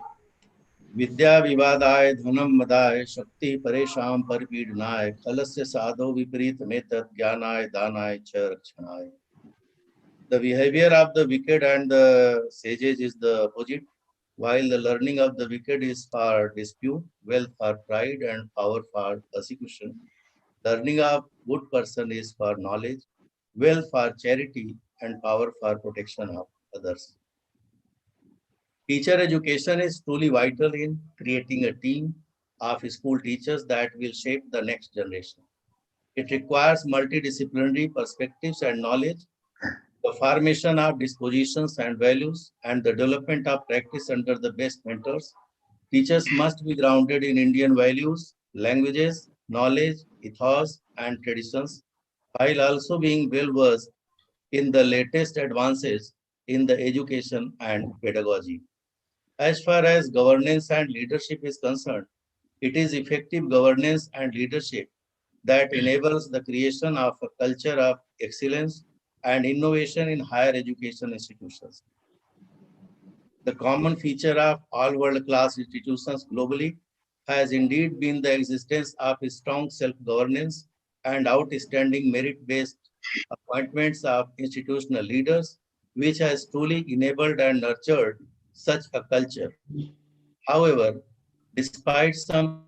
[SPEAKER 7] विद्या विवादाय धनम मदाय शक्ति परेशान परिपीडनाय खलस्य साधो विपरीत में तत् ज्ञानाय दानाय च रक्षणाय. The behavior of the wicked and the sages is the opposite. While the learning of the wicked is for dispute, wealth for pride, and power for persecution, learning of good person is for knowledge, wealth for charity, and power for protection of others. Teacher education is truly vital in creating a team of school teachers that will shape the next generation. It requires multidisciplinary perspectives and knowledge, the formation of dispositions and values, and the development of practice under the best mentors. Teachers must be grounded in Indian values, languages, knowledge, ethos, and traditions, while also being well versed in the latest advances in the education and pedagogy. As far as governance and leadership is concerned, it is effective governance and leadership that enables the creation of a culture of excellence and innovation in higher education institutions. The common feature of all world-class institutions globally has indeed been the existence of strong self-governance and outstanding merit-based appointments of institutional leaders, which has truly enabled and nurtured such a culture. However, despite some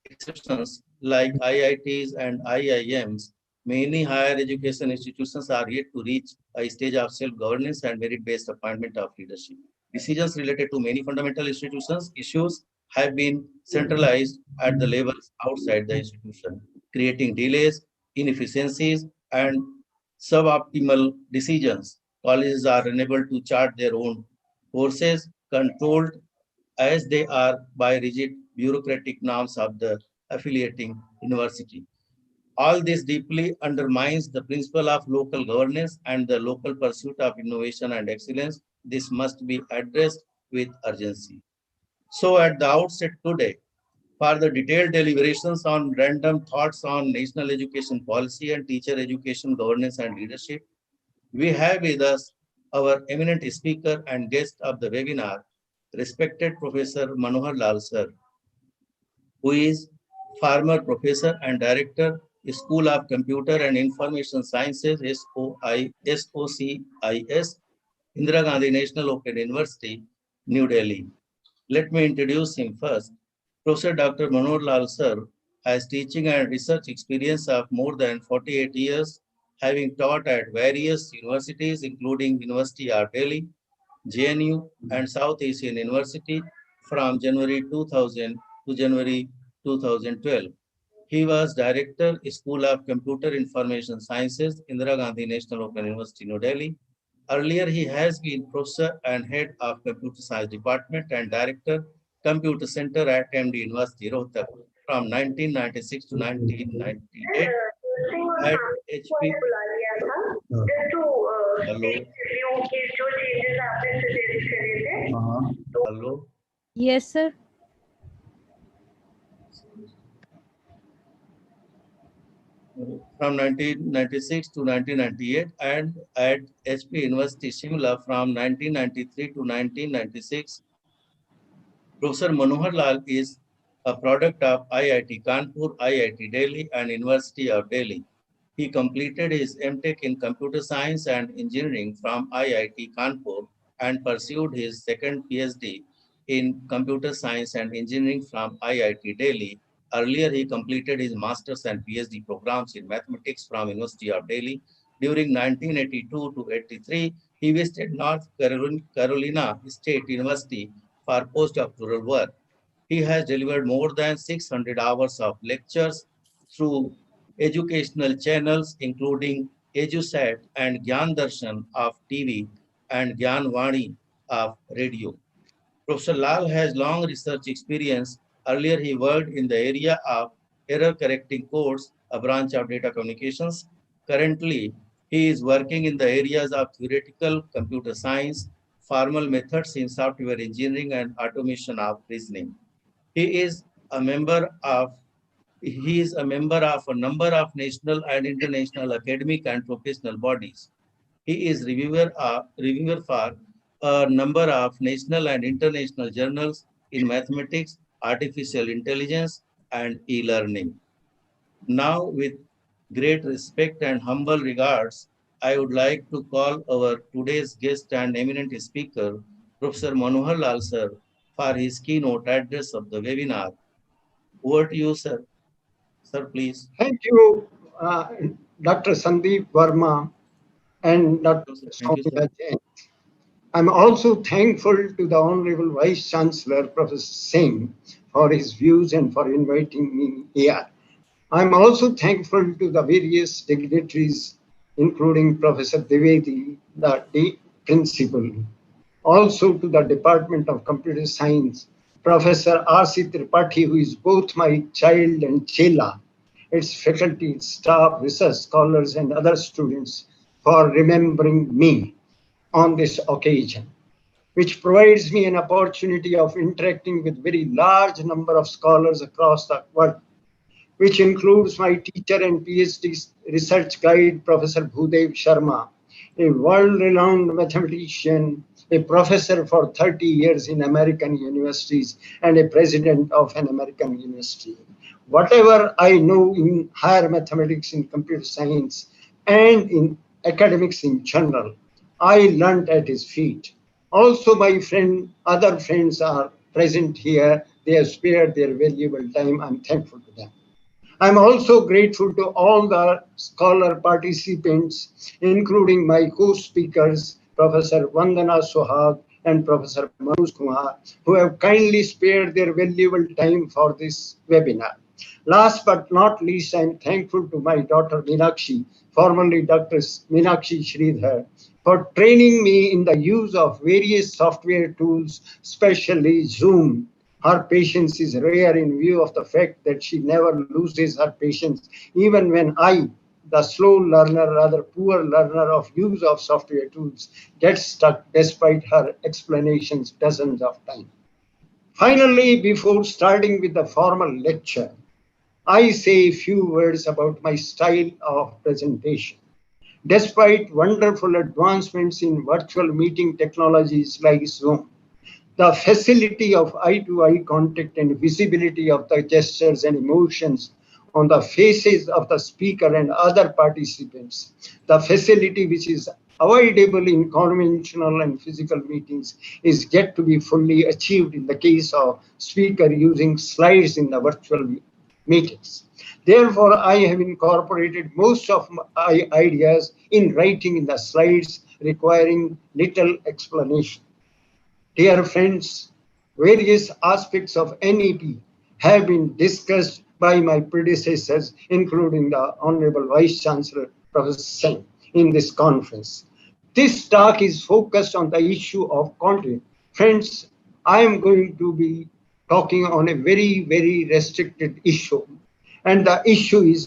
[SPEAKER 7] exceptions like IITs and IIMs, many higher education institutions are yet to reach a stage of self-governance and merit-based appointment of leadership. Decisions related to many fundamental institutions issues have been centralized at the levels outside the institution, creating delays, inefficiencies, and suboptimal decisions. Colleges are unable to chart their own courses, controlled as they are by rigid bureaucratic norms of the affiliating university. All this deeply undermines the principle of local governance and the local pursuit of innovation and excellence. This must be addressed with urgency. So at the outset today, for the detailed deliberations on random thoughts on national education policy and teacher education governance and leadership, we have with us our eminent speaker and guest of the webinar, respected Professor Manohar Lal sir, who is former professor and director, School of Computer and Information Sciences, SOCIS, Indira Gandhi National Open University, New Delhi. Let me introduce him first. Professor Dr. Manohar Lal sir has teaching and research experience of more than 48 years, having taught at various universities, including University of Delhi, JNU, and South Asian University from January 2000 to January 2012. He was Director, School of Computer Information Sciences, Indira Gandhi National Open University, New Delhi. Earlier, he has been Professor and Head of Computer Science Department and Director, Computer Center at MD University, Rohtak from 1996 to 1998 at HP. Hello. Hello.
[SPEAKER 6] Yes, sir.
[SPEAKER 7] From 1996 to 1998 and at HP University Shimla from 1993 to 1996. Professor Manohar Lal is a product of IIT Kanpur, IIT Delhi and University of Delhi. He completed his MTech in Computer Science and Engineering from IIT Kanpur and pursued his second PhD in Computer Science and Engineering from IIT Delhi. Earlier, he completed his master's and PhD programs in mathematics from University of Delhi. During 1982 to 83, he visited North Carolina State University for postdoctoral work. He has delivered more than 600 hours of lectures through educational channels, including EduSat and Gyan Darshan of TV and Gyan Vani of radio. Professor Lal has long research experience. Earlier, he worked in the area of error correcting codes, a branch of data communications. Currently, he is working in the areas of theoretical computer science, formal methods in software engineering, and automation of reasoning. He is a member of he is a member of a number of national and international academic and professional bodies. He is reviewer for a number of national and international journals in mathematics, artificial intelligence, and e-learning. Now, with great respect and humble regards, I would like to call our today's guest and eminent speaker, Professor Manohar Lal sir, for his keynote address of the webinar. Over to you, sir. Sir, please.
[SPEAKER 3] Thank you, Dr. Sandeep Verma and Dr.
[SPEAKER 7] Thank you, sir.
[SPEAKER 3] Soumya Jain. I'm also thankful to the Honorable Vice Chancellor, Professor Singh, for his views and for inviting me here. I'm also thankful to the various dignitaries, including Professor Dwivedi, the principal, also to the Department of Computer Science, Professor R.C. Tripathi, who is both my child and chela, its faculty, staff, research scholars, and other students for remembering me on this occasion, which provides me an opportunity of interacting with very large number of scholars across the world, which includes my teacher and PhD research guide, Professor Bhudev Sharma, a world-renowned mathematician, a professor for 30 years in American universities, and a president of an American university. Whatever I know in higher mathematics, in computer science, and in academics in general, I learned at his feet. Also, my other friends are present here. They have spared their valuable time. I'm thankful to them. I'm also grateful to all the scholar participants, including my co-speakers, Professor Vandana Sohag and Professor Manoj Kumar, who have kindly spared their valuable time for this webinar. Last but not least, I'm thankful to my daughter Meenakshi, formerly Dr. Meenakshi Sridhar, for training me in the use of various software tools, especially Zoom. Her patience is rare in view of the fact that she never loses her patience, even when I, the slow learner, rather poor learner of use of software tools, get stuck despite her explanations dozens of times. Finally, before starting with the formal lecture, I say a few words about my style of presentation. Despite wonderful advancements in virtual meeting technologies like Zoom, the facility of eye-to-eye contact and visibility of the gestures and emotions on the faces of the speaker and other participants, the facility which is avoidable in conventional and physical meetings, is yet to be fully achieved in the case of speaker using slides in the virtual meetings. Therefore, I have incorporated most of my ideas in writing in the slides, requiring little explanation. Dear friends, various aspects of NEP have been discussed by my predecessors, including the Honorable Vice Chancellor, Professor Singh, in this conference. This talk is focused on the issue of content. Friends, I am going to be talking on a very, very restricted issue. And the issue is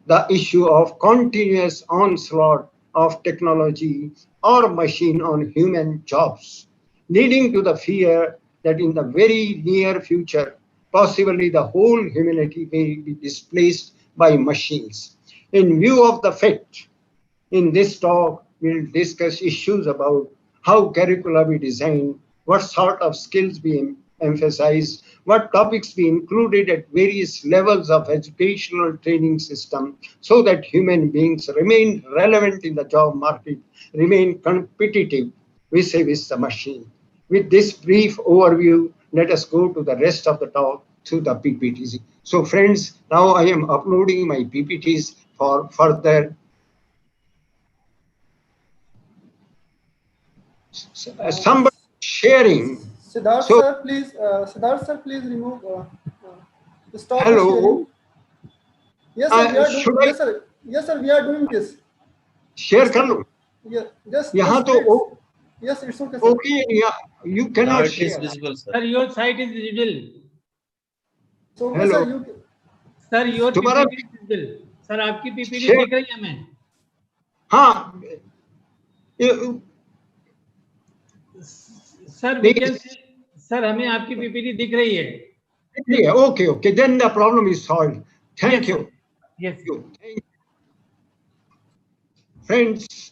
[SPEAKER 3] the issue of continuous onslaught of technology or machine on human jobs, leading to the fear that in the very near future, possibly the whole humanity may be displaced by machines. In view of the fact, in this talk, we'll discuss issues about how curricula be designed, what sort of skills be emphasized, what topics be included at various levels of educational training system so that human beings remain relevant in the job market, remain competitive vis-a-vis the machine. With this brief overview, let us go to the rest of the talk through the PPTs. So friends, now I am uploading my PPTs for further Somebody sharing.
[SPEAKER 2] Siddharth
[SPEAKER 3] So,
[SPEAKER 2] sir, please remove. Stop the sharing.
[SPEAKER 3] hello.
[SPEAKER 2] Yes, sir. We are doing.
[SPEAKER 3] Should I
[SPEAKER 2] Yes, sir. Yes, sir. We are doing this.
[SPEAKER 3] share कर
[SPEAKER 2] Stop.
[SPEAKER 3] लूं?
[SPEAKER 2] Yeah.
[SPEAKER 3] यहाँ
[SPEAKER 2] Just
[SPEAKER 3] तो
[SPEAKER 2] wait. Yes, it's okay, sir.
[SPEAKER 3] okay, you
[SPEAKER 7] Now
[SPEAKER 3] cannot
[SPEAKER 7] it is
[SPEAKER 3] share.
[SPEAKER 7] visible, sir.
[SPEAKER 5] Sir, your site is visible.
[SPEAKER 2] So okay,
[SPEAKER 3] Hello.
[SPEAKER 2] sir. You.
[SPEAKER 5] Sir your
[SPEAKER 3] तुम्हारा
[SPEAKER 5] PPT visible sir आपकी PPT
[SPEAKER 3] share.
[SPEAKER 5] दिख रही है हमें
[SPEAKER 3] हाँ,
[SPEAKER 5] sir we can sir हमें आपकी PPT दिख रही है
[SPEAKER 3] okay, then the problem is solved. Thank you.
[SPEAKER 5] Yes
[SPEAKER 3] Friends,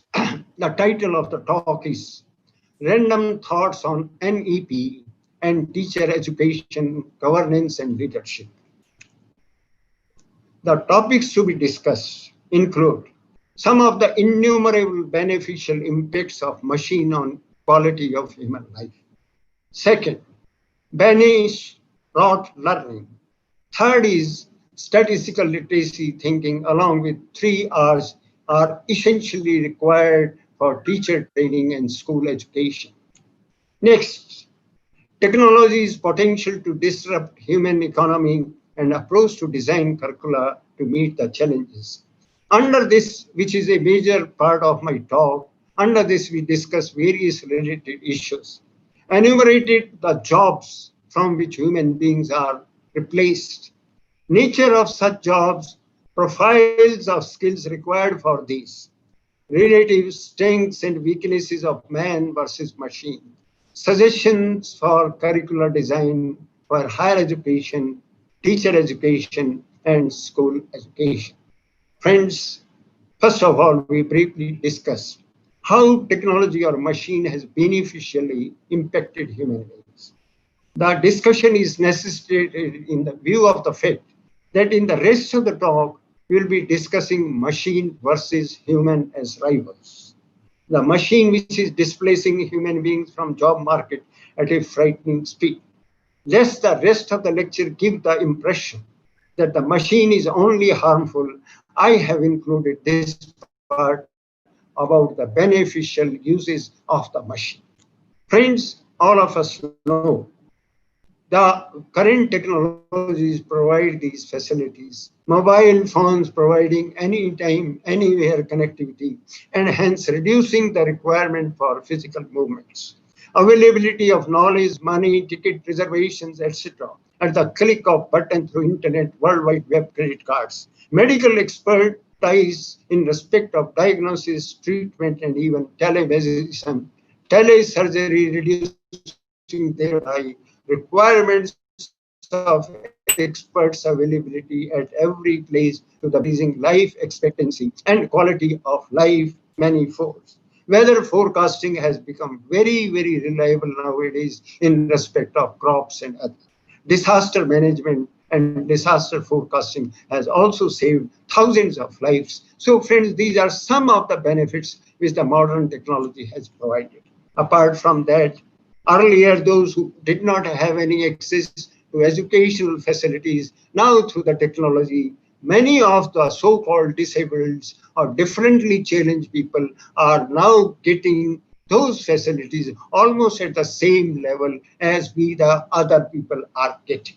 [SPEAKER 3] the title of the talk is Random Thoughts on NEP and Teacher Education, Governance and Leadership. The topics to be discussed include some of the innumerable beneficial impacts of machine on quality of human life. Second, banish rote learning. Third is statistical literacy thinking along with 3 R's are essentially required for teacher training and school education. Next, technology's potential to disrupt human economy and approach to design curricula to meet the challenges. Under this, which is a major part of my talk, under this we discuss various related issues. Enumerated the jobs from which human beings are replaced, nature of such jobs, profiles of skills required for these, relative strengths and weaknesses of man versus machine, suggestions for curricular design for higher education, teacher education, and school education. Friends, first of all, we briefly discussed how technology or machine has beneficially impacted human beings. The discussion is necessitated in the view of the fact that in the rest of the talk, we'll be discussing machine versus human as rivals. The machine which is displacing human beings from job market at a frightening speed. Lest the rest of the lecture give the impression that the machine is only harmful, I have included this part about the beneficial uses of the machine. Friends, all of us know the current technologies provide these facilities. Mobile phones providing anytime, anywhere connectivity, and hence reducing the requirement for physical movements. Availability of knowledge, money, ticket reservations, etc. at the click of button through internet, World Wide Web, credit cards. Medical expertise in respect of diagnosis, treatment, and even telemedicine, telesurgery, reducing thereby requirements of experts' availability at every place to the increasing life expectancy and quality of life manifolds. Weather forecasting has become very reliable nowadays in respect of crops and others. Disaster management and disaster forecasting has also saved thousands of lives. So friends, these are some of the benefits which the modern technology has provided. Apart from that, earlier, those who did not have any access to educational facilities, now through the technology, many of the so-called disabled or differently challenged people are now getting those facilities almost at the same level as we, the other people, are getting.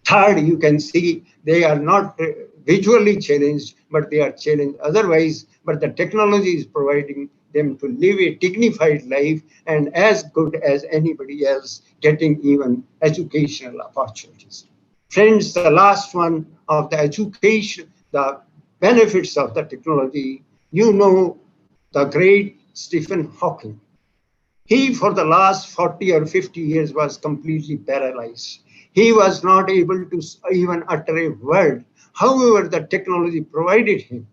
[SPEAKER 3] Third, you can see they are not visually challenged, but they are challenged otherwise. But the technology is providing them to live a dignified life and as good as anybody else, getting even educational opportunities. Friends, the last one of the education, the benefits of the technology, you know the great Stephen Hawking. He, for the last 40 or 50 years, was completely paralyzed. He was not able to even utter a word. However, the technology provided him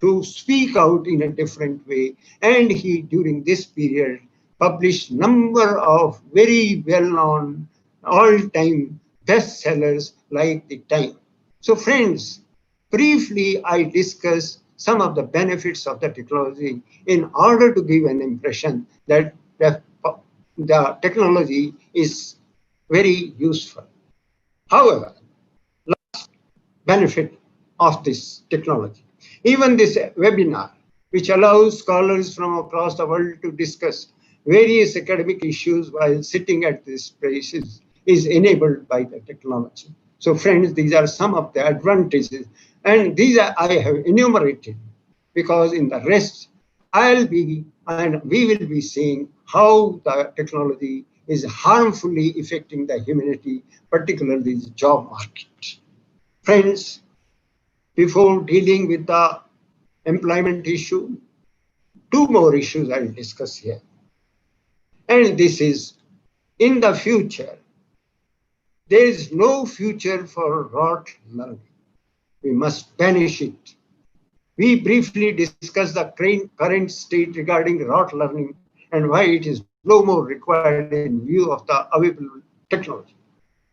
[SPEAKER 3] to speak out in a different way. And he, during this period, published number of very well-known, all-time bestsellers like The Time. So friends, briefly, I discuss some of the benefits of the technology in order to give an impression that the technology is very useful. However, last benefit of this technology, even this webinar, which allows scholars from across the world to discuss various academic issues while sitting at these places is enabled by the technology. So friends, these are some of the advantages, and these are, I have enumerated, because in the rest I'll be and we will be seeing how the technology is harmfully affecting the humanity, particularly the job market. Friends, before dealing with the employment issue, two more issues I will discuss here. And this is, in the future, there is no future for rote learning. We must banish it. We briefly discussed the current state regarding rote learning and why it is no more required in view of the available technology.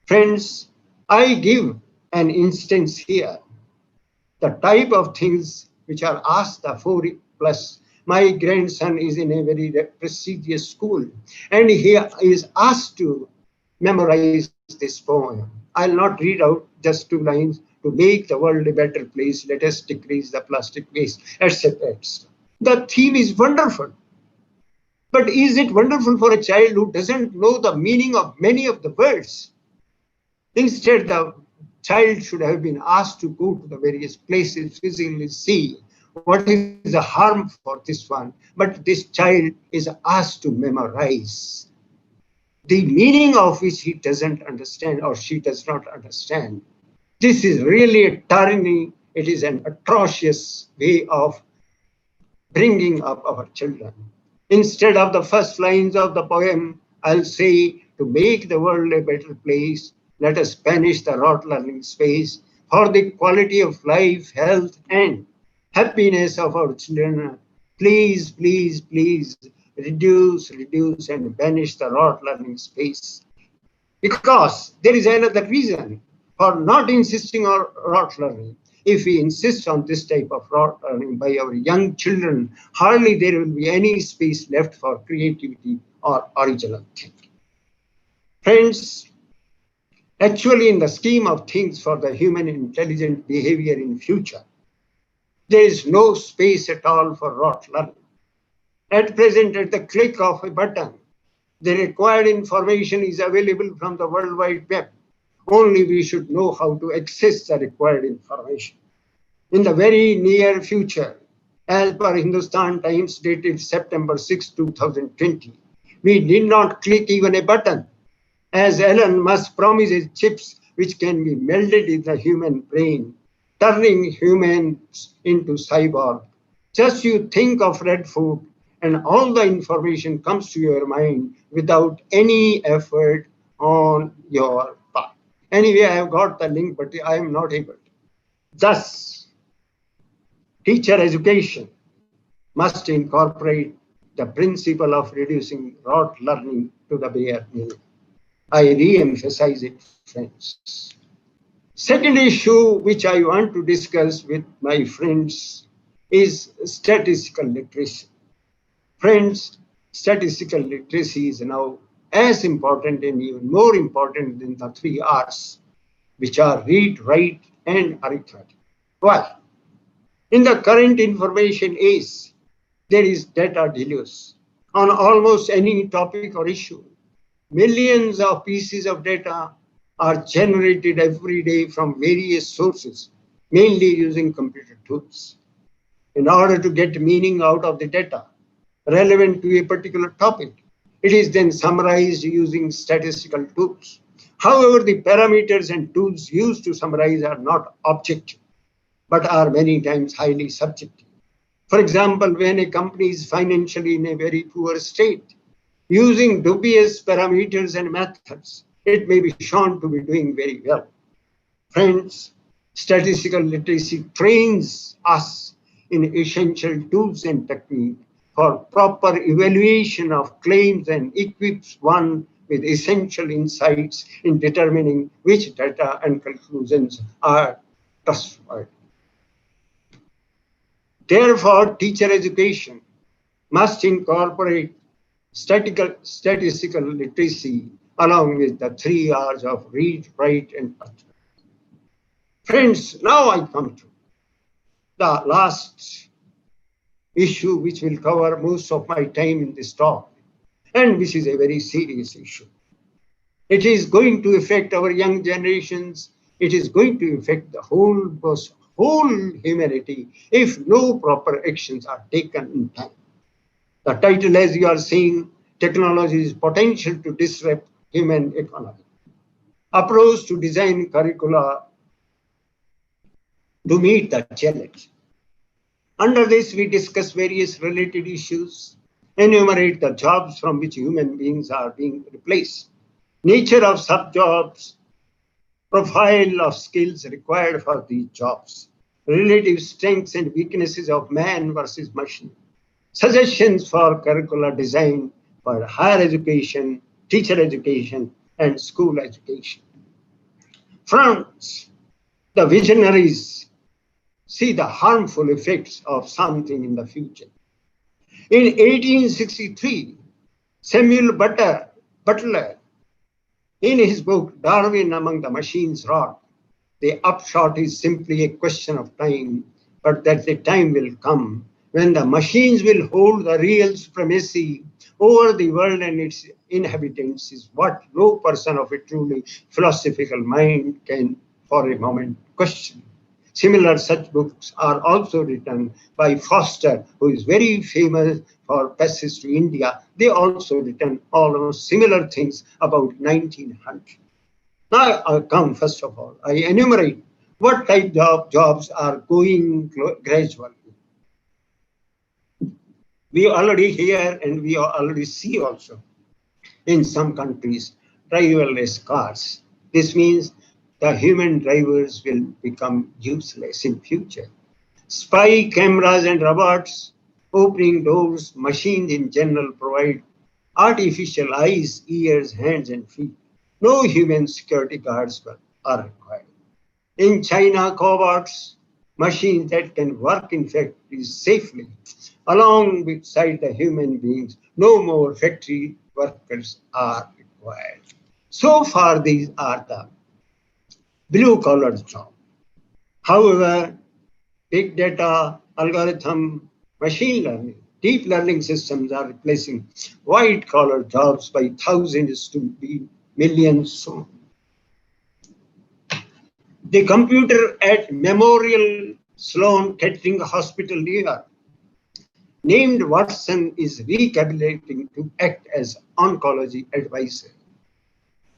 [SPEAKER 3] Friends, I give an instance here. The type of things which are asked the 4+. My grandson is in a very prestigious school, and he is asked to memorize this poem. I'll not read out just 2 lines. To make the world a better place, let us decrease the plastic waste, etc. The theme is wonderful. But is it wonderful for a child who doesn't know the meaning of many of the words? Instead, the child should have been asked to go to the various places, physically see what is the harm for this one. But this child is asked to memorize the meaning of which he doesn't understand or she does not understand. This is really a tyranny. It is an atrocious way of bringing up our children. Instead of the first lines of the poem, I'll say, to make the world a better place, let us banish the rote learning space for the quality of life, health, and happiness of our children. Please, please, please reduce, and banish the rote learning space. Because there is another reason for not insisting on rote learning. If we insist on this type of rote learning by our young children, hardly there will be any space left for creativity or original thinking. Friends, actually in the scheme of things for the human intelligent behavior in future, there is no space at all for rote learning. At present, at the click of a button, the required information is available from the World Wide Web. Only we should know how to access the required information. In the very near future, as per Hindustan Times dated September 6, 2020, we did not click even a button, as Elon Musk promises chips which can be melded in the human brain, turning humans into cyborg. Just you think of red food and all the information comes to your mind without any effort on your part. Anyway, I have got the link, but I am not able to. Thus, teacher education must incorporate the principle of reducing rote learning to the bare minimum. I re-emphasize it, friends. Second issue which I want to discuss with my friends is statistical literacy. Friends, statistical literacy is now as important and even more important than the 3 R's, which are read, write, and arithmetic. Why? In the current information age, there is data deluge on almost any topic or issue. Millions of pieces of data are generated every day from various sources, mainly using computer tools. In order to get meaning out of the data relevant to a particular topic, it is then summarized using statistical tools. However, the parameters and tools used to summarize are not objective, but are many times highly subjective. For example, when a company is financially in a very poor state, using dubious parameters and methods, it may be shown to be doing very well. Friends, statistical literacy trains us in essential tools and techniques for proper evaluation of claims and equips one with essential insights in determining which data and conclusions are trustworthy. Therefore, teacher education must incorporate statistical literacy along with the 3 R's of read, write, and arithmetic. Friends, now I come to the last issue which will cover most of my time in this talk, and this is a very serious issue. It is going to affect our young generations. It is going to affect the whole humanity if no proper actions are taken in time. The title, as you are seeing, Technology's Potential to Disrupt Human Economy. Approach to design curricula to meet the challenge. Under this, we discuss various related issues, enumerate the jobs from which human beings are being replaced, nature of sub-jobs, profile of skills required for these jobs, relative strengths and weaknesses of man versus machine, suggestions for curricular design for higher education, teacher education, and school education. France, the visionaries see the harmful effects of something in the future. In 1863, Samuel Butler, in his book Darwin Among the Machines, wrote, "The upshot is simply a question of time, but that the time will come when the machines will hold the real supremacy over the world and its inhabitants is what no person of a truly philosophical mind can for a moment question." Similar such books are also written by Foster, who is very famous for Passage to India. They also written almost similar things about 1900. Now I come first of all, I enumerate what type of jobs are going gradually. We already hear and we already see also in some countries driverless cars. This means the human drivers will become useless in future. Spy cameras and robots, opening doors, machines in general provide artificial eyes, ears, hands, and feet. No human security guards are required. In China, cobots, machines that can work in factories safely, alongside the human beings, no more factory workers are required. So far, these are the blue-collar jobs. However, big data, algorithm, machine learning, deep learning systems are replacing white-collar jobs by thousands to be millions soon. The computer at Memorial Sloan Kettering Hospital, New York, named Watson, is recalibrating to act as oncology advisor.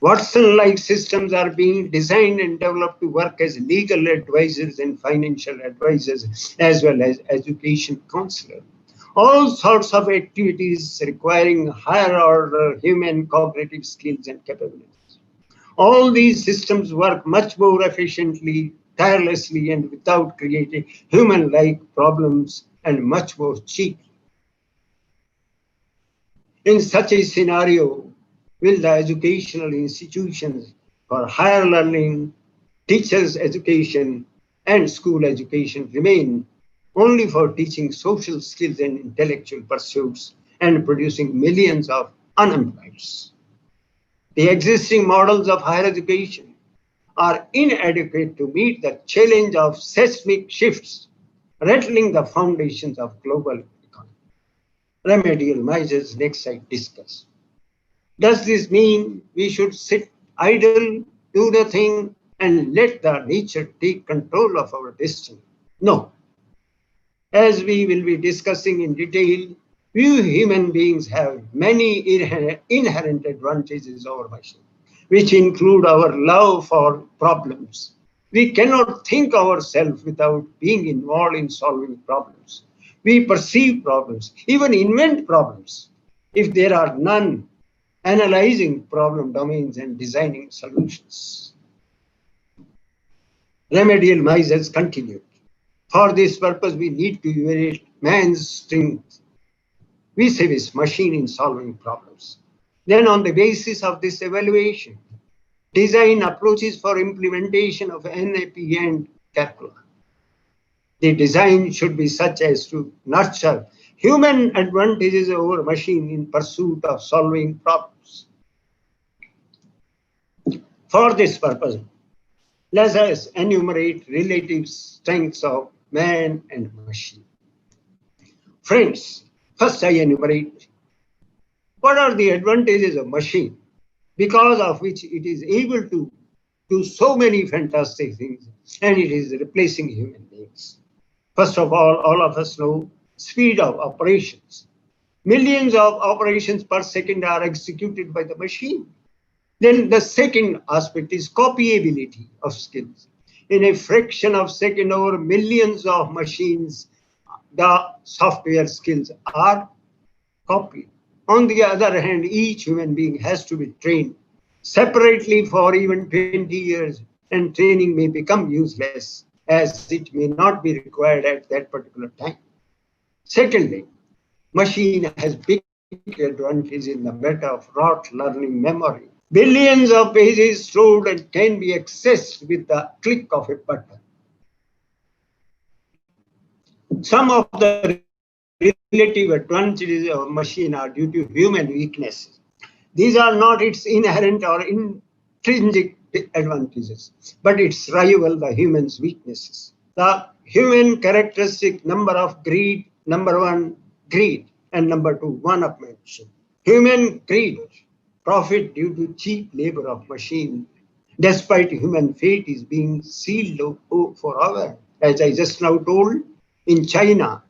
[SPEAKER 3] Watson-like systems are being designed and developed to work as legal advisors and financial advisors, as well as education counselors. All sorts of activities requiring higher order human cognitive skills and capabilities. All these systems work much more efficiently, tirelessly, and without creating human-like problems, and much more cheap. In such a scenario, will the educational institutions for higher learning, teachers' education, and school education remain only for teaching social skills and intellectual pursuits and producing millions of unemployed? The existing models of higher education are inadequate to meet the challenge of seismic shifts, rattling the foundations of global economy. Remedial measures next I discuss. Does this mean we should sit idle, do nothing, and let the nature take control of our destiny? No. As we will be discussing in detail, we human beings have many inherent advantages over machines, which include our love for problems. We cannot think ourselves without being involved in solving problems. We perceive problems, even invent problems. If there are none, analyzing problem domains and designing solutions. Remedial measures continue. For this purpose, we need to evaluate man's strength vis-a-vis machine in solving problems. Then on the basis of this evaluation, design approaches for implementation of NEP and curricula. The design should be such as to nurture human advantages over machine in pursuit of solving problems. For this purpose, let us enumerate relative strengths of man and machine. Friends, first I enumerate What are the advantages of machine, because of which it is able to do so many fantastic things, and it is replacing human beings? First of all of us know speed of operations. Millions of operations per second are executed by the machine. Then the second aspect is copyability of skills. In a fraction of a second, over millions of machines, the software skills are copied. On the other hand, each human being has to be trained separately for even 20 years, and training may become useless as it may not be required at that particular time. Secondly, machine has big advantage in the matter of rote learning memory. Billions of pages stored and can be accessed with the click of a button. Some of the relative advantages of machine are due to human weaknesses. These are not its inherent or intrinsic advantages, but its rival the human's weaknesses. The human characteristic number of greed, number one, greed, and number two, one-upmanship. Human greed, profit due to cheap labor of machine, despite human fate is being sealed forever. As I just now told, in China,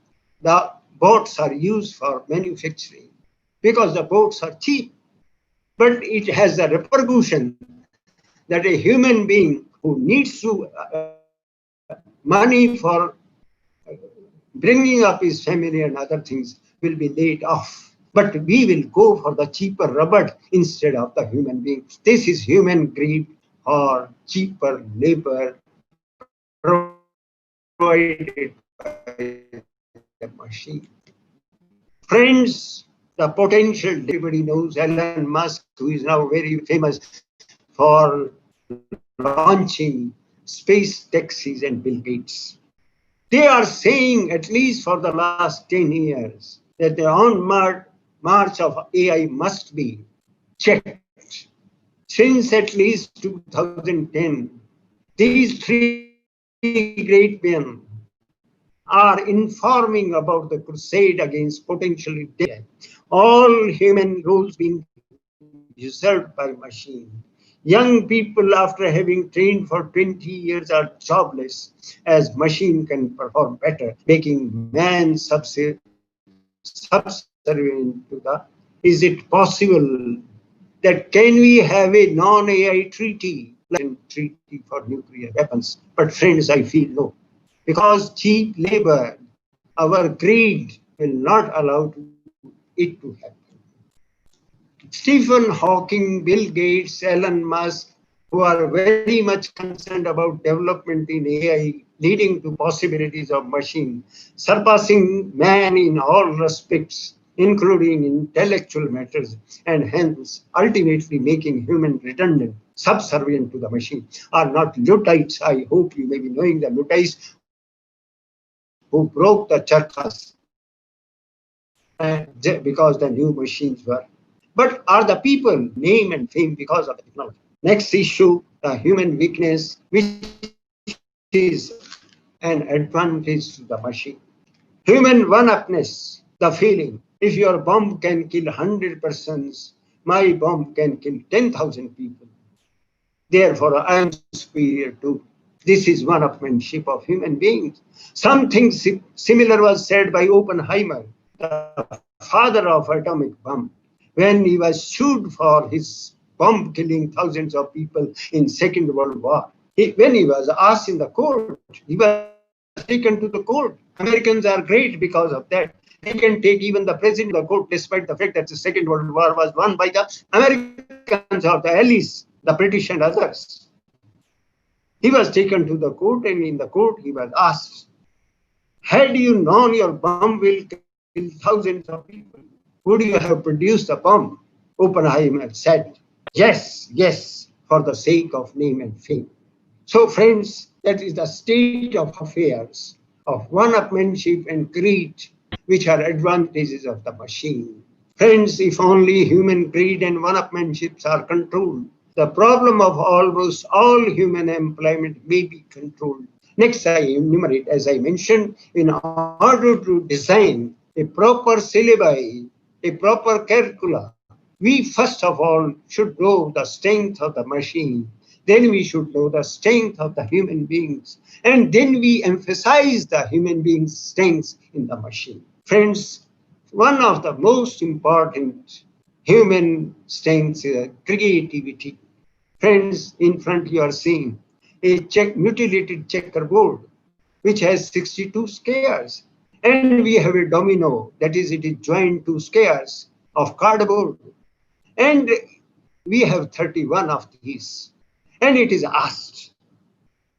[SPEAKER 3] the boats are used for manufacturing because the boats are cheap. But it has the repercussion that a human being who needs to money for bringing up his family and other things will be laid off. But we will go for the cheaper rubber instead of the human being. This is human greed or cheaper labor provided by the machine. Friends, the potential, everybody knows Elon Musk, who is now very famous for launching space taxis, and Bill Gates. They are saying, at least for the last 10 years, that the march of AI must be checked. Since at least 2010, these three great men are informing about the crusade against potentially dead AI. All human roles being usurped by machine. Young people, after having trained for 20 years, are jobless, as machine can perform better, making man subservient to the. Is it possible that can we have a non-AI treaty, like a treaty for nuclear weapons? But friends, I feel no, because cheap labor, our greed will not allow it to happen. Stephen Hawking, Bill Gates, Elon Musk, who are very much concerned about development in AI, leading to possibilities of machine, surpassing man in all respects, including intellectual matters, and hence ultimately making human redundant, subservient to the machine, are not Luddites. I hope you may be knowing the Luddites who broke the charkhas because the new machines were. But are the people name and fame because of the technology? Next issue, the human weakness, which is an advantage to the machine. Human one-upness, the feeling, if your bomb can kill 100 persons, my bomb can kill 10,000 people. Therefore, I am superior too. This is one-upmanship of human beings. Something similar was said by Oppenheimer, the father of atomic bomb, when he was sued for his bomb killing thousands of people in Second World War. When he was asked in the court, he was taken to the court. Americans are great because of that. They can take even the president to the court, despite the fact that the Second World War was won by the Americans or the Allies, the British and others. He was taken to the court, and in the court he was asked, had you known your bomb will kill thousands of people, would you have produced a bomb? Oppenheimer said, yes, for the sake of name and fame. So friends, that is the state of affairs of one-upmanship and greed, which are advantages of the machine. Friends, if only human greed and one-upmanships are controlled, the problem of almost all human employment may be controlled. Next, I enumerate, as I mentioned, in order to design a proper syllabi, a proper curricula, We first of all should know the strength of the machine. Then we should know the strength of the human beings. And then we emphasize the human being's strengths in the machine. Friends, one of the most important human strengths is creativity. Friends, in front you are seeing a mutilated checkerboard which has 62 squares. And we have a domino, that is, it is joined to squares of cardboard. And we have 31 of these. And it is asked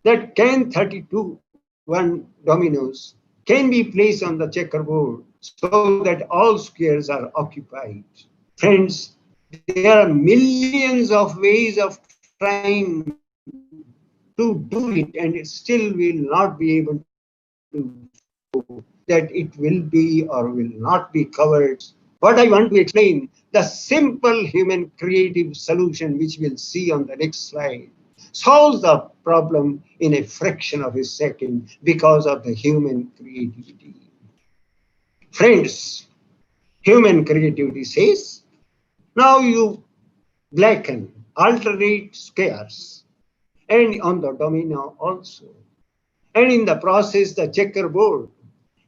[SPEAKER 3] that can 32 one dominoes can be placed on the checkerboard so that all squares are occupied. Friends, there are millions of ways of trying to do it, and it still will not be able to show that it will be or will not be covered. What I want to explain, the simple human creative solution, which we'll see on the next slide, solves the problem in a fraction of a second because of the human creativity. Friends, human creativity says, now you blacken, alternate squares, and on the domino also. And in the process, the checkerboard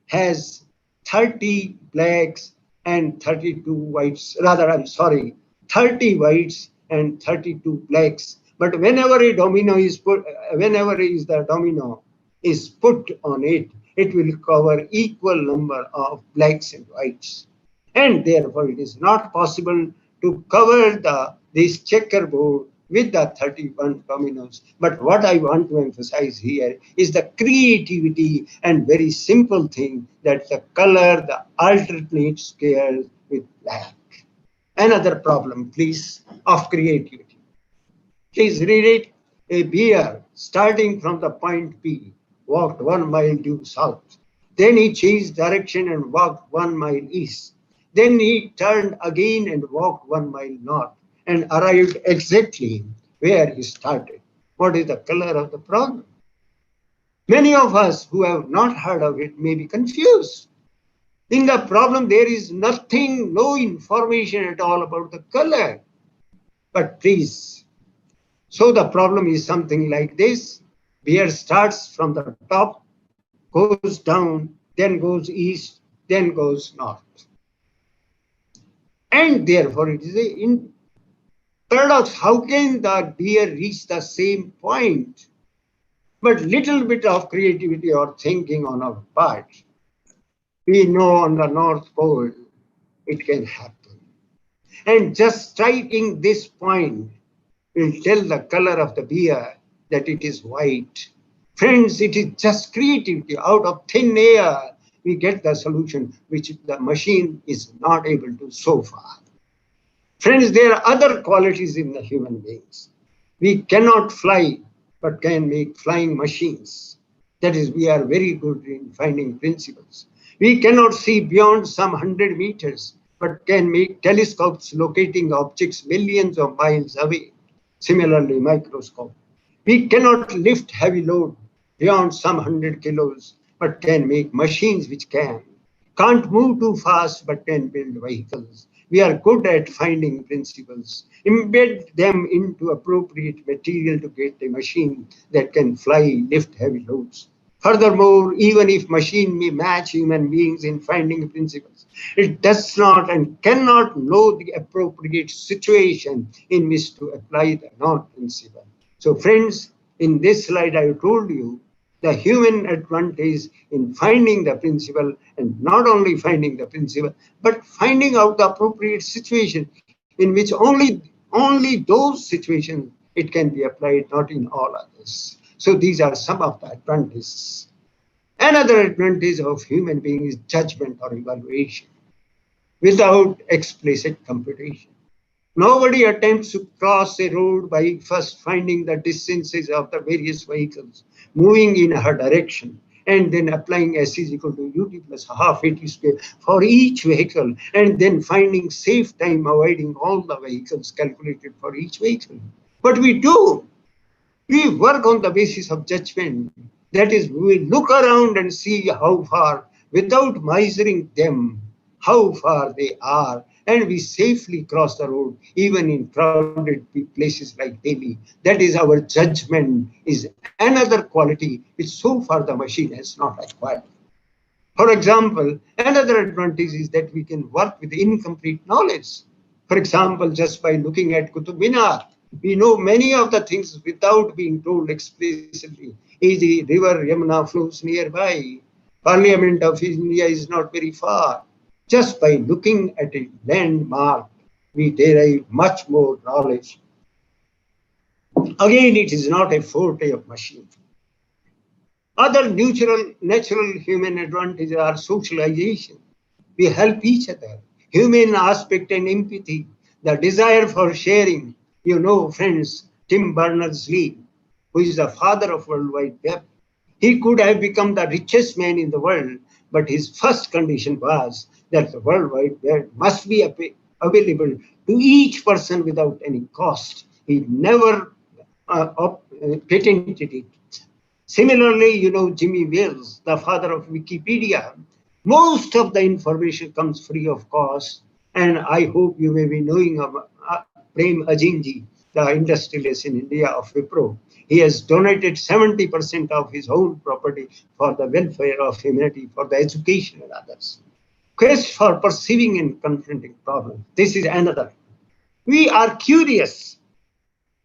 [SPEAKER 3] has 30 blacks and 32 whites, rather, I'm sorry, 30 whites and 32 blacks. But whenever a domino is put, whenever is the domino is put on it, it will cover equal number of blacks and whites. And therefore, it is not possible to cover this checkerboard with the 31 dominoes. But what I want to emphasize here is the creativity and very simple thing that the color, the alternate squares with black. Another problem, please, of creativity. Please read it. A bear starting from the point B walked 1 mile due south. Then he changed direction and walked 1 mile east. Then he turned again and walked 1 mile north and arrived exactly where he started. What is the color of the problem? Many of us who have not heard of it may be confused. In the problem, there is nothing, no information at all about the color. But please, so the problem is something like this. Bear starts from the top, goes down, then goes east, then goes north. And therefore, it is a paradox. How can the deer reach the same point? But little bit of creativity or thinking on our part, we know on the North Pole, it can happen. And just striking this point will tell the color of the beer that it is white. Friends, it is just creativity. Out of thin air, we get the solution which the machine is not able to so far. Friends, there are other qualities in the human beings. We cannot fly, but can make flying machines. That is, we are very good in finding principles. We cannot see beyond some 100 meters, but can make telescopes locating objects millions of miles away. Similarly, microscope. We cannot lift heavy load beyond some 100 kilos, but can make machines which can. Can't move too fast, but can build vehicles. We are good at finding principles, embed them into appropriate material to get a machine that can fly, lift heavy loads. Furthermore, even if machine may match human beings in finding principles, it does not and cannot know the appropriate situation in which to apply the non-principle. So friends, in this slide I told you the human advantage in finding the principle, and not only finding the principle, but finding out the appropriate situation in which only those situations it can be applied, not in all others. So these are some of the advantages. Another advantage of human being is judgment or evaluation without explicit computation. Nobody attempts to cross a road by first finding the distances of the various vehicles moving in her direction and then applying S is equal to ut plus half at square for each vehicle, and then finding safe time avoiding all the vehicles calculated for each vehicle. But we do. We work on the basis of judgment. That is, we look around and see how far, without measuring them, how far they are, and we safely cross the road, even in crowded places like Delhi. That is our judgment, is another quality which so far the machine has not acquired. For example, another advantage is that we can work with incomplete knowledge. For example, just by looking at Qutub Minar, we know many of the things without being told explicitly. Is the river Yamuna flows nearby? Parliament of India is not very far. Just by looking at a landmark, we derive much more knowledge. Again, it is not a forte of machine. Other natural human advantages are socialization. We help each other. Human aspect and empathy, the desire for sharing. You know, friends, Tim Berners-Lee, who is the father of World Wide Web, he could have become the richest man in the world, but his first condition was that the World Wide Web must be available to each person without any cost. He never patented it. Similarly, you know, Jimmy Wales, the father of Wikipedia, most of the information comes free of cost. And I hope you may be knowing of Prem Ajinji, the industrialist in India of Wipro. He has donated 70% of his own property for the welfare of humanity, for the education and others. Quest for perceiving and confronting problems. This is another. We are curious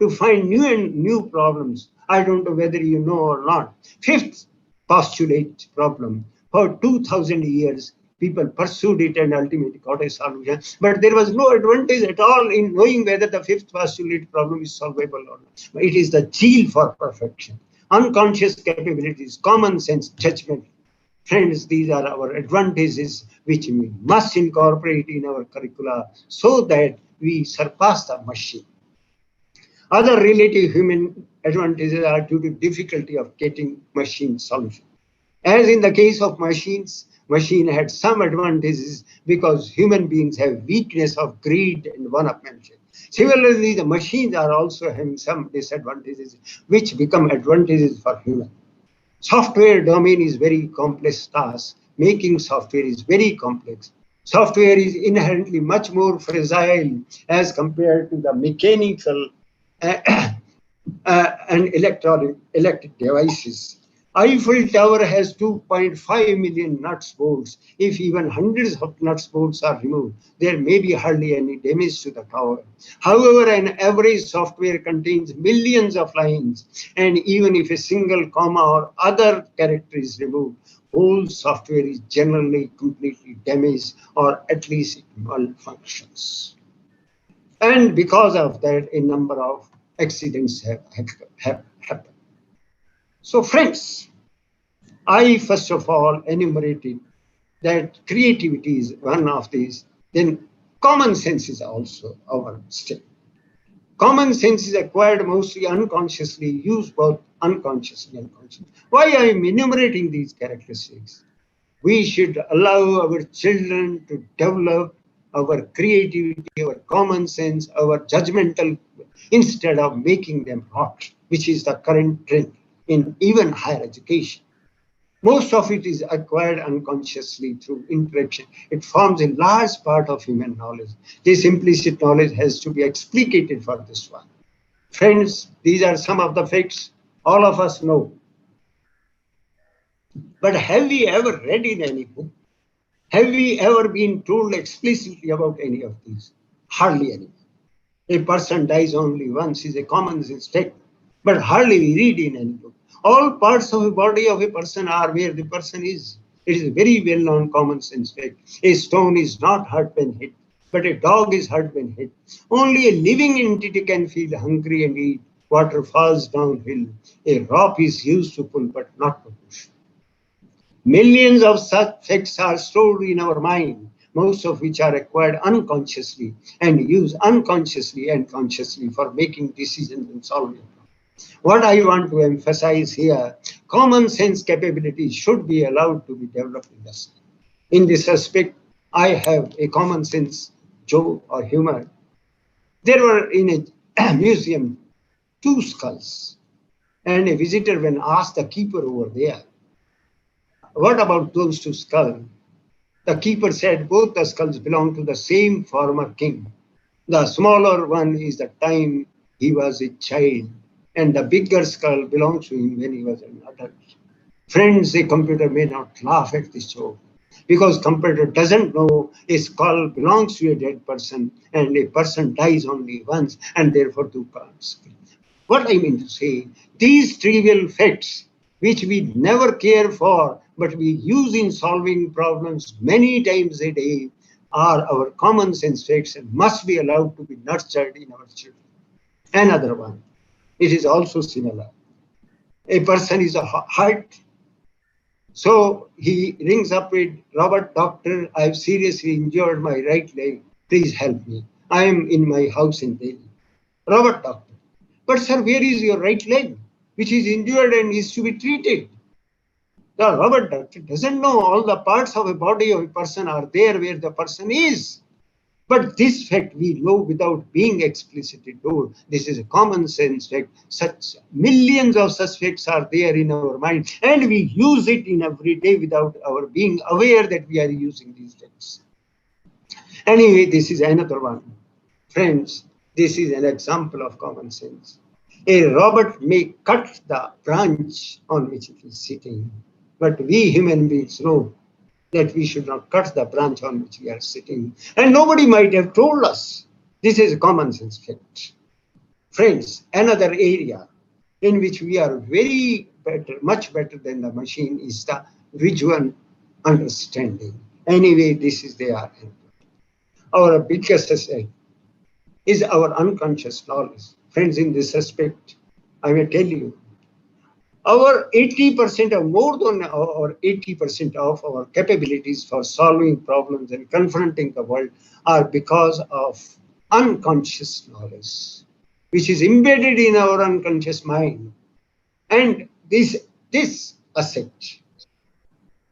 [SPEAKER 3] to find new problems. I don't know whether you know or not. Fifth postulate problem. For 2000 years, people pursued it and ultimately got a solution. But there was no advantage at all in knowing whether the fifth postulate problem is solvable or not. It is the zeal for perfection, unconscious capabilities, common sense, judgment. Friends, these are our advantages which we must incorporate in our curricula so that we surpass the machine. Other relative human advantages are due to difficulty of getting machine solution. As in the case of machines, machine had some advantages because human beings have weakness of greed and one-upmanship. Similarly, the machines are also having some disadvantages which become advantages for human. Software domain is very complex task. Making software is very complex. Software is inherently much more fragile as compared to the mechanical and electric devices. Eiffel Tower has 2.5 million nuts bolts. If even hundreds of nuts bolts are removed, there may be hardly any damage to the tower. However, an average software contains millions of lines, and even if a single comma or other character is removed, whole software is generally completely damaged, or at least it malfunctions. And because of that, a number of accidents have happened. So friends, I first of all enumerated that creativity is one of these. Then common sense is also our step. Common sense is acquired mostly unconsciously, used both unconsciously and consciously. Why I am enumerating these characteristics? We should allow our children to develop our creativity, our common sense, our judgmental, instead of making them rot, which is the current trend in even higher education. Most of it is acquired unconsciously through interaction. It forms a large part of human knowledge. This implicit knowledge has to be explicated for this one. Friends, these are some of the facts all of us know. But have we ever read in any book? Have we ever been told explicitly about any of these? Hardly any. A person dies only once is a common sense fact, but hardly we read in any book. All parts of the body of a person are where the person is. It is a very well-known common sense fact. A stone is not hurt when hit, but a dog is hurt when hit. Only a living entity can feel hungry and eat. Water falls downhill. A rope is used to pull, but not to push. Millions of such facts are stored in our mind, most of which are acquired unconsciously and used unconsciously and consciously for making decisions and solving problems. What I want to emphasize here, common sense capabilities should be allowed to be developed in us. In this aspect, I have a common sense joke or humor. There were in a museum 2 skulls, and a visitor, when asked the keeper over there, what about those 2 skulls? The keeper said both the skulls belong to the same former king. The smaller one is the time he was a child, and the bigger skull belongs to him when he was an adult. Friends, a computer may not laugh at this joke because computer doesn't know a skull belongs to a dead person and a person dies only once and therefore two parts. What I mean to say, these trivial facts which we never care for but we use in solving problems many times a day are our common sense facts and must be allowed to be nurtured in our children. Another one, it is also similar. A person is hurt, so he rings up with Robert, doctor, I've seriously injured my right leg. Please help me. I am in my house in Delhi. Robert, doctor. But sir, where is your right leg, which is injured and is to be treated? The Robert doctor doesn't know all the parts of a body of a person are there where the person is. But this fact we know without being explicitly told. This is a common sense fact. Such millions of such facts are there in our mind, and we use it in every day without our being aware that we are using these facts. Anyway, this is another one. Friends, this is an example of common sense. A robot may cut the branch on which it is sitting, but we human beings know that we should not cut the branch on which we are sitting. And nobody might have told us. This is a common sense fact. Friends, another area in which we are very better, much better than the machine is the visual understanding. Anyway, this is there. Our biggest asset is our unconscious knowledge. Friends, in this respect, I will tell you, our 80% or more than our 80% of our capabilities for solving problems and confronting the world are because of unconscious knowledge, which is embedded in our unconscious mind. And this asset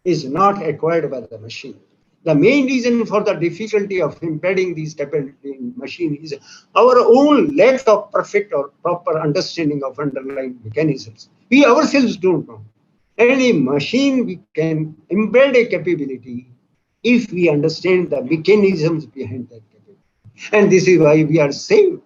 [SPEAKER 3] is not acquired by the machine. The main reason for the difficulty of embedding these capabilities in machine is our own lack of perfect or proper understanding of underlying mechanisms. We ourselves don't know. And a machine, we can embed a capability if we understand the mechanisms behind that capability. And this is why we are saved.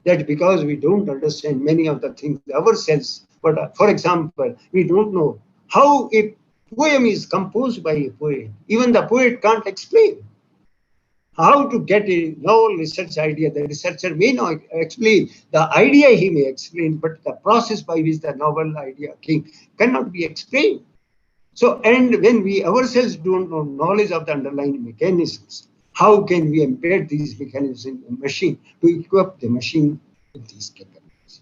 [SPEAKER 3] That because we don't understand many of the things ourselves, but for example, we don't know how a poem is composed by a poet. Even the poet can't explain how to get a novel research idea. The researcher may not explain. The idea he may explain, but the process by which the novel idea came cannot be explained. So, and when we ourselves don't know knowledge of the underlying mechanisms, how can we embed these mechanisms in the machine to equip the machine with these capabilities?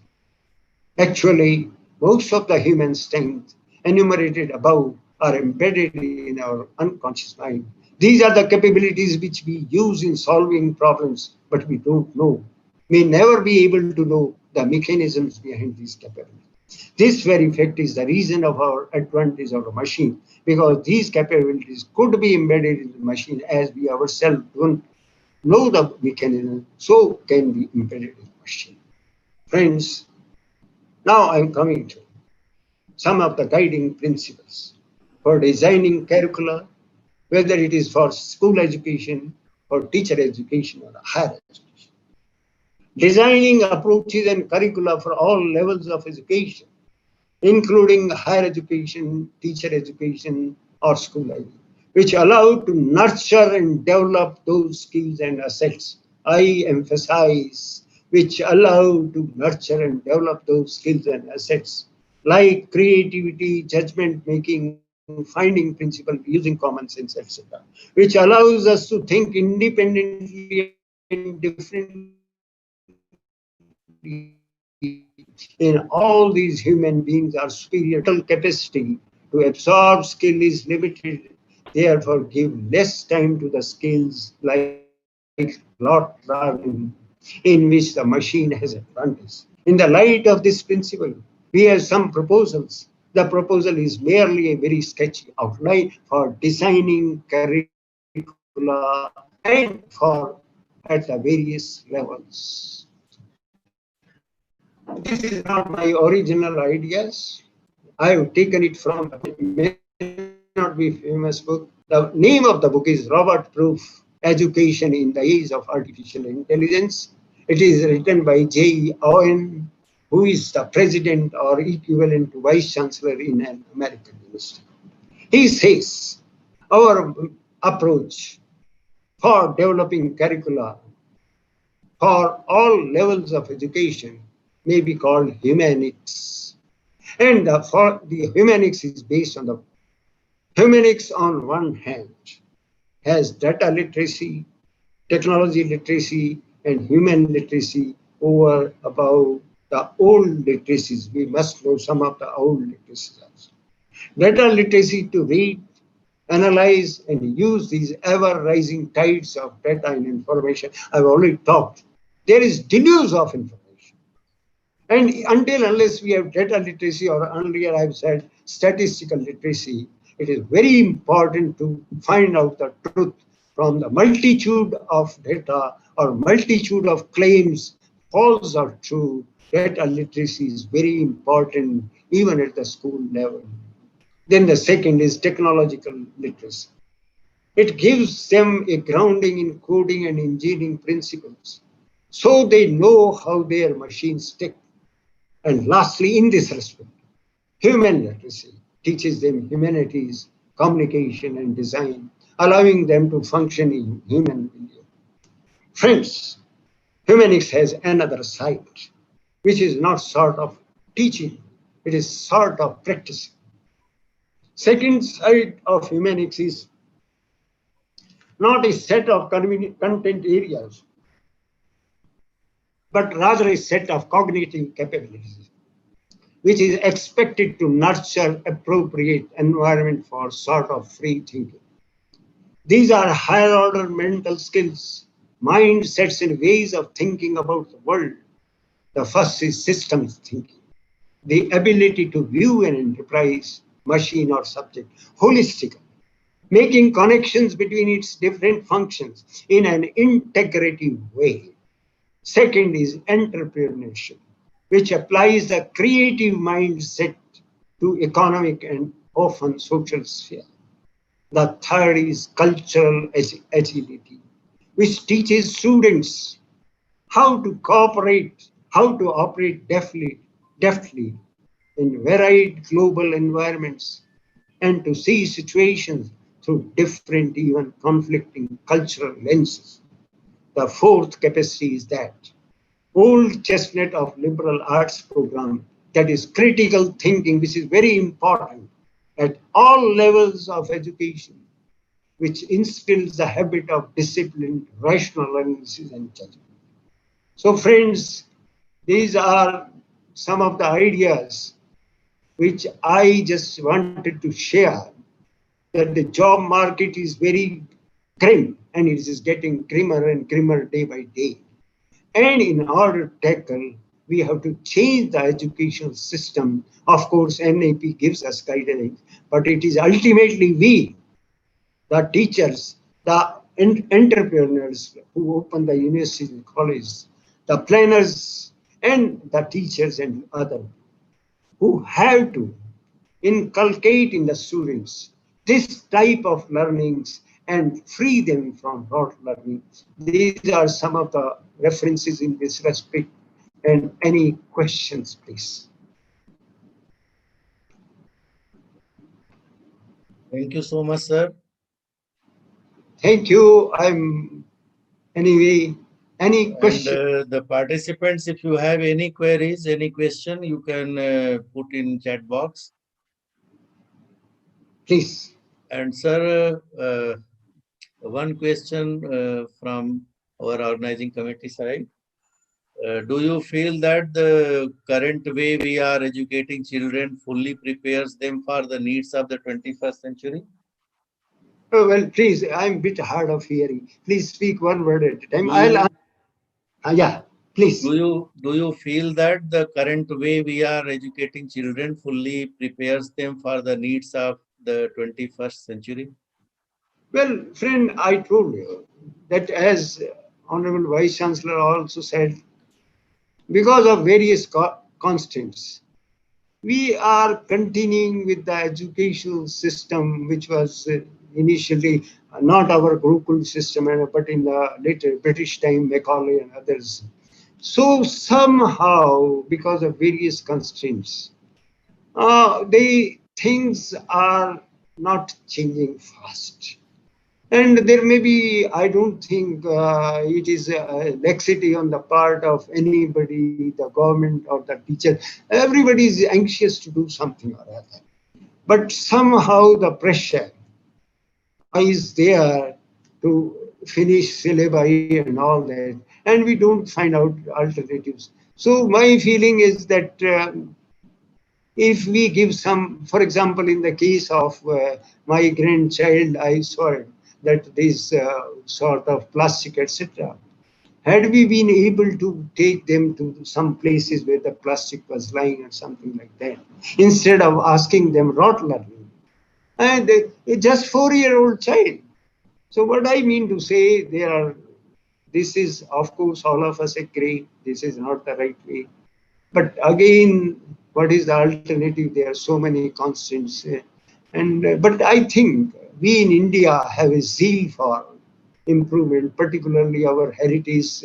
[SPEAKER 3] Actually, most of the human strength enumerated above are embedded in our unconscious mind. These are the capabilities which we use in solving problems, but we don't know, may never be able to know the mechanisms behind these capabilities. This very fact is the reason of our advantage of a machine, because these capabilities could be embedded in the machine as we ourselves don't know the mechanism, so can be embedded in the machine. Friends, now I'm coming to some of the guiding principles for designing curricula, whether it is for school education, or teacher education, or higher education. Designing approaches and curricula for all levels of education, including higher education, teacher education, or school education, which allow to nurture and develop those skills and assets. I emphasize, which allow to nurture and develop those skills and assets, like creativity, judgment making, finding principle, using common sense, etc., which allows us to think independently and differently. In all these human beings are superior. Capacity to absorb skill is limited, therefore give less time to the skills like lot learning, in which the machine has advantage. In the light of this principle, we have some proposals. The proposal is merely a very sketchy outline for designing curricula and for at the various levels. This is not my original ideas. I have taken it from, may not not be famous book. The name of the book is Robert Proof, Education in the Age of Artificial Intelligence. It is written by J.E. Owen, who is the president or equivalent to vice chancellor in an American university. He says, our approach for developing curricula for all levels of education may be called humanics. And for the humanics is based on the humanics on one hand has data literacy, technology literacy, and human literacy over above the old literacies. We must know some of the old literacies also. Data literacy to read, analyze, and use these ever-rising tides of data and information. I've already talked. There is deluge of information. And unless we have data literacy, or earlier I've said statistical literacy, it is very important to find out the truth from the multitude of data or multitude of claims, false or true. Data literacy is very important even at the school level. Then the second is technological literacy. It gives them a grounding in coding and engineering principles, so they know how their machines tick. And lastly, in this respect, human literacy teaches them humanities, communication, and design, allowing them to function in human milieu. Friends, humanics has another side, which is not sort of teaching, it is sort of practicing. Second side of humanics is not a set of content areas, but rather a set of cognitive capabilities, which is expected to nurture appropriate environment for sort of free thinking. These are higher order mental skills, mindsets and ways of thinking about the world. The first is systems thinking, the ability to view an enterprise, machine or subject holistically, making connections between its different functions in an integrative way. Second is entrepreneurship, which applies the creative mindset to economic and often social sphere. The third is cultural agility, which teaches students how to cooperate, how to operate deftly in varied global environments, and to see situations through different, even conflicting cultural lenses. The fourth capacity is that old chestnut of liberal arts program, that is critical thinking, which is very important at all levels of education, which instills the habit of disciplined, rational analysis and judgment. So friends, these are some of the ideas which I just wanted to share, that the job market is very grim and it is getting grimmer and grimmer day by day. And in order to tackle, we have to change the educational system. Of course, NEP gives us guidelines, but it is ultimately we, the teachers, the entrepreneurs who open the university and colleges, the planners and the teachers and others, who have to inculcate in the students this type of learnings and free them from rote learning. These are some of the references in this respect. And any questions, please?
[SPEAKER 7] Thank you so much, sir.
[SPEAKER 3] Thank you. Anyway, any question?
[SPEAKER 7] And the participants, if you have any queries, any question, you can put in chat box.
[SPEAKER 3] Please.
[SPEAKER 7] And sir, one question from our organizing committee side. Do you feel that the current way we are educating children fully prepares them for the needs of the 21st century?
[SPEAKER 3] Oh, well, please, I'm a bit hard of hearing. Please speak one word at a time. Yeah, please.
[SPEAKER 7] Do you feel that the current way we are educating children fully prepares them for the needs of the 21st century?
[SPEAKER 3] Well, friend, I told you that, as Honorable Vice Chancellor also said, because of various constants, We are continuing with the educational system, which was initially not our Gurukul system, but in the later British time, Macaulay and others. So somehow, because of various constraints, they things are not changing fast. And there may be, I don't think it is a laxity on the part of anybody, the government or the teacher. Everybody is anxious to do something or other. But somehow the pressure is there to finish syllabi and all that, and we don't find out alternatives. So my feeling is that if we give some, for example, in the case of my grandchild, I saw it, that this sort of plastic, etc. Had we been able to take them to some places where the plastic was lying or something like that, instead of asking them rote learning, and just 4-year-old child. So what I mean to say, there are. This is, of course, all of us agree. This is not the right way. But again, what is the alternative? There are so many constants. But I think we in India have a zeal for improvement, particularly our heritage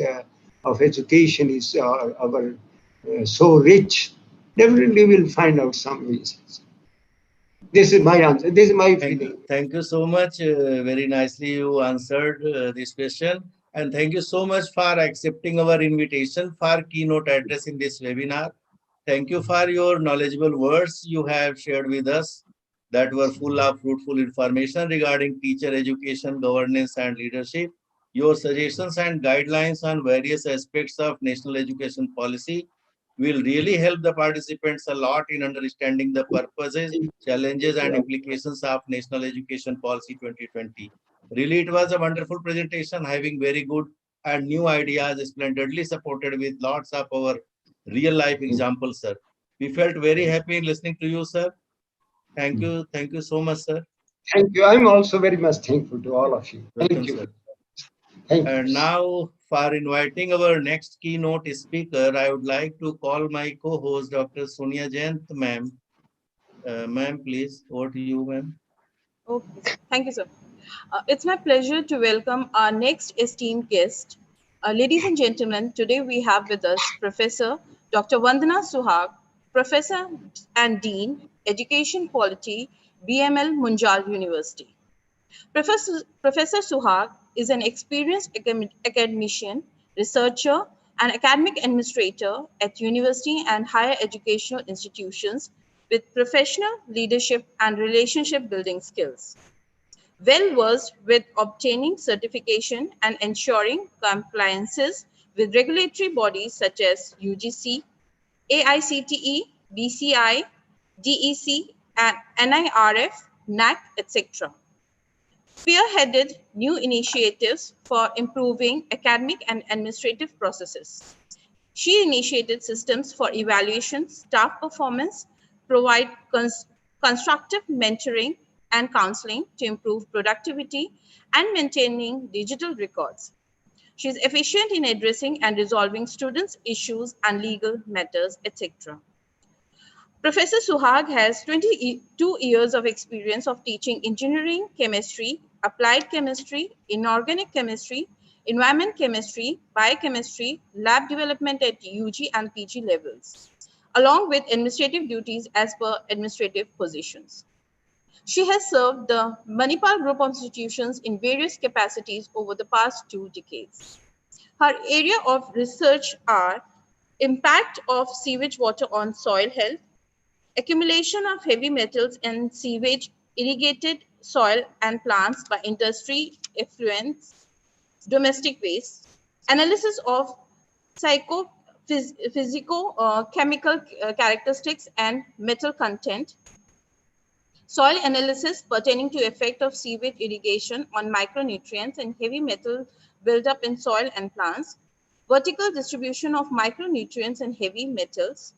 [SPEAKER 3] of education is our so rich. Definitely we'll find out some ways. This is my answer. This is my feeling.
[SPEAKER 7] Thank you so much. Very nicely you answered this question. And thank you so much for accepting our invitation for keynote address in this webinar. Thank you for your knowledgeable words you have shared with us that were full of fruitful information regarding teacher education, governance, and leadership. Your suggestions and guidelines on various aspects of national education policy will really help the participants a lot in understanding the purposes, challenges, and implications of National Education Policy 2020. Really, it was a wonderful presentation, having very good and new ideas, splendidly supported with lots of our real life examples, sir. We felt very happy in listening to you, sir. Thank you. Thank you so much, sir.
[SPEAKER 3] Thank you. I'm also very much thankful to all of you.
[SPEAKER 7] Welcome,
[SPEAKER 3] Thank you.
[SPEAKER 7] sir.
[SPEAKER 3] Thank you.
[SPEAKER 7] And now, for inviting our next keynote speaker, I would like to call my co-host, Dr. Sonia Jain, ma'am. Ma'am, please, over to you, ma'am.
[SPEAKER 4] Okay, thank you, sir. It's my pleasure to welcome our next esteemed guest. Ladies and gentlemen, today we have with us Professor Dr. Vandana Suhag, Professor and Dean, Education Quality, BML Munjal University. Professor Suhag is an experienced academician, researcher, and academic administrator at university and higher educational institutions with professional leadership and relationship building skills. Well versed with obtaining certification and ensuring compliances with regulatory bodies such as UGC, AICTE, BCI, DEC, and NIRF, NAC, etc. Spearheaded new initiatives for improving academic and administrative processes. She initiated systems for evaluation, staff performance, provide constructive mentoring and counseling to improve productivity and maintaining digital records. She is efficient in addressing and resolving students' issues and legal matters, etc. Professor Suhag has 22 years of experience of teaching engineering, chemistry, applied chemistry, inorganic chemistry, environment chemistry, biochemistry, lab development at UG and PG levels, along with administrative duties as per administrative positions. She has served the Manipal Group of institutions in various capacities over the past 2 decades. Her area of research are impact of sewage water on soil health, accumulation of heavy metals in sewage, irrigated soil and plants by industry effluents, domestic waste, analysis of physico-chemical characteristics and metal content, soil analysis pertaining to effect of sewage irrigation on micronutrients and heavy metal buildup in soil and plants, vertical distribution of micronutrients and heavy metals,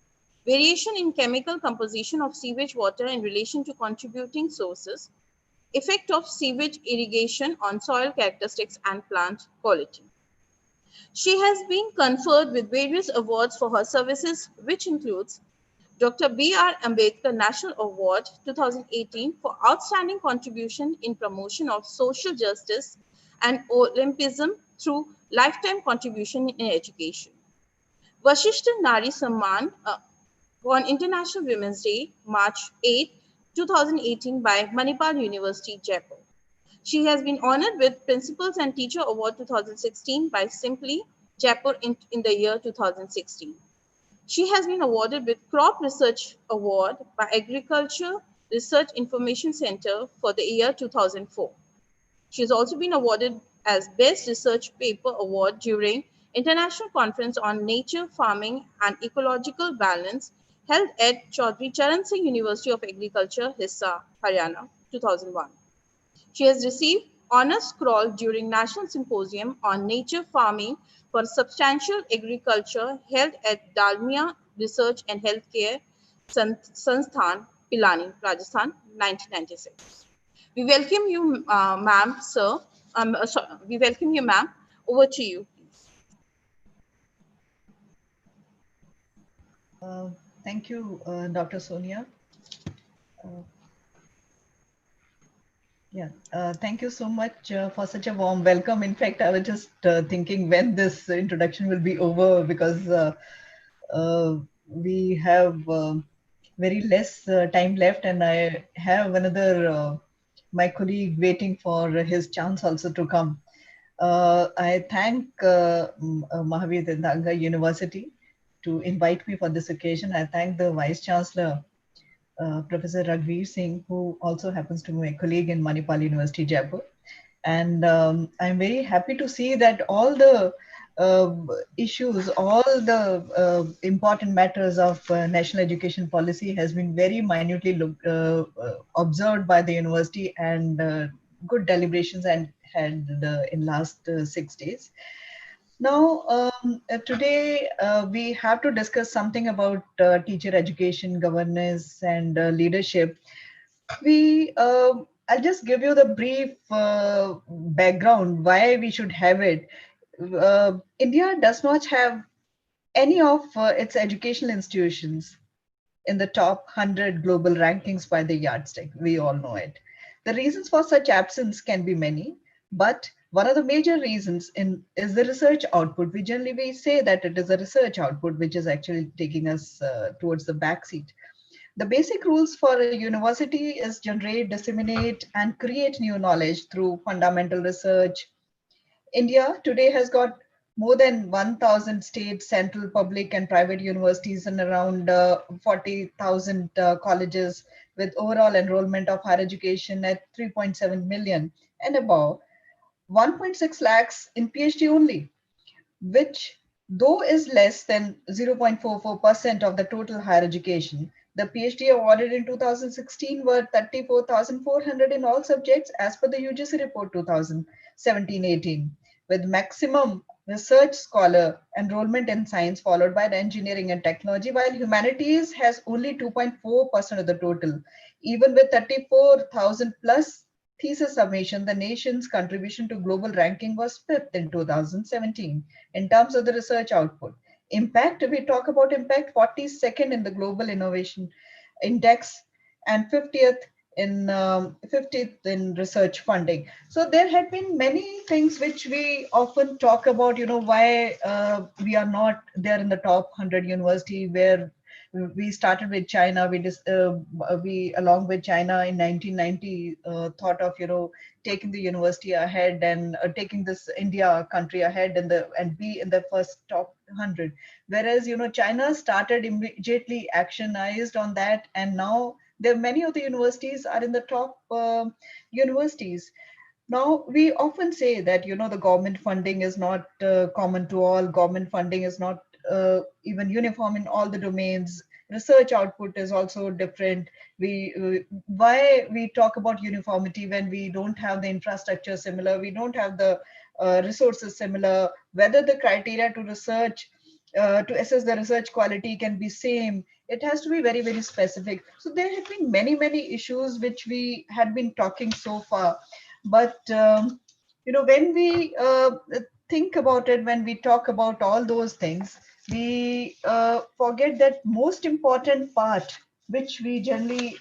[SPEAKER 4] variation in chemical composition of sewage water in relation to contributing sources, effect of sewage irrigation on soil characteristics and plant quality. She has been conferred with various awards for her services, which includes Dr. B.R. Ambedkar National Award 2018 for outstanding contribution in promotion of social justice and Olympism through lifetime contribution in education. Vasishta Nari Samman on International Women's Day, March 8, 2018 by Manipal University, Jaipur. She has been honored with Principals and Teacher Award 2016 by Simply Jaipur in the year 2016. She has been awarded with Crop Research Award by Agriculture Research Information Center for the year 2004. She has also been awarded as Best Research Paper Award during International Conference on Nature, Farming and Ecological Balance held at Chaudhry Charan Singh University of Agriculture, Hisar, Haryana, 2001. She has received Honours Scroll during National Symposium on Nature Farming for Substantial Agriculture held at Dalmia Research and Healthcare Sansthan, Pilani, Rajasthan, 1996. We welcome you, ma'am, sir. We welcome you, ma'am. Over to you, please.
[SPEAKER 9] Thank you, Dr. Sonia. Thank you so much for such a warm welcome. In fact, I was just thinking when this introduction will be over because we have very less time left, and I have another my colleague waiting for his chance also to come. I thank Mahaveer Teerthanker University to invite me for this occasion. I thank the Vice Chancellor, Professor Raghuveer Singh, who also happens to be my colleague in Manipal University, Jaipur. And I'm very happy to see that all the issues, all the important matters of national education policy has been very minutely observed by the university, and good deliberations and had in last 6 days. Now, today we have to discuss something about teacher education, governance, and leadership. I'll just give you the brief background why we should have it. India does not have any of its educational institutions in the top 100 global rankings by the yardstick. We all know it. The reasons for such absence can be many, but one of the major reasons is the research output. We say that it is a research output which is actually taking us towards the backseat. The basic rules for a university is generate, disseminate, and create new knowledge through fundamental research. India today has got more than 1,000 state, central, public, and private universities and around 40,000 colleges, with overall enrollment of higher education at 3.7 million and above, 1.6 lakhs in PhD only, which though is less than 0.44% of the total higher education. The PhD awarded in 2016 were 34,400 in all subjects as per the UGC report 2017-18, with maximum research scholar enrollment in science followed by the engineering and technology, while humanities has only 2.4% of the total. Even with 34,000 plus thesis submission, the nation's contribution to global ranking was 5th in 2017 in terms of the research output. Impact, we talk about impact, 42nd in the global innovation index and 50th in 50th in research funding. So there have been many things which we often talk about, why we are not there in the top 100 university, where we started with China. We along with China in 1990 thought of taking the university ahead and taking this India country ahead and be in the first top 100. Whereas China started immediately actionized on that, and now there many of the universities are in the top universities. Now, we often say that, the government funding is not common to all. Government funding is not even uniform in all the domains. Research output is also different. Why we talk about uniformity when we don't have the infrastructure similar, we don't have the resources similar, whether the criteria to research, to assess the research quality can be same. It has to be very, very specific. So there have been many, many issues which we had been talking so far. But, when we think about it, when we talk about all those things, we forget that most important part, which we generally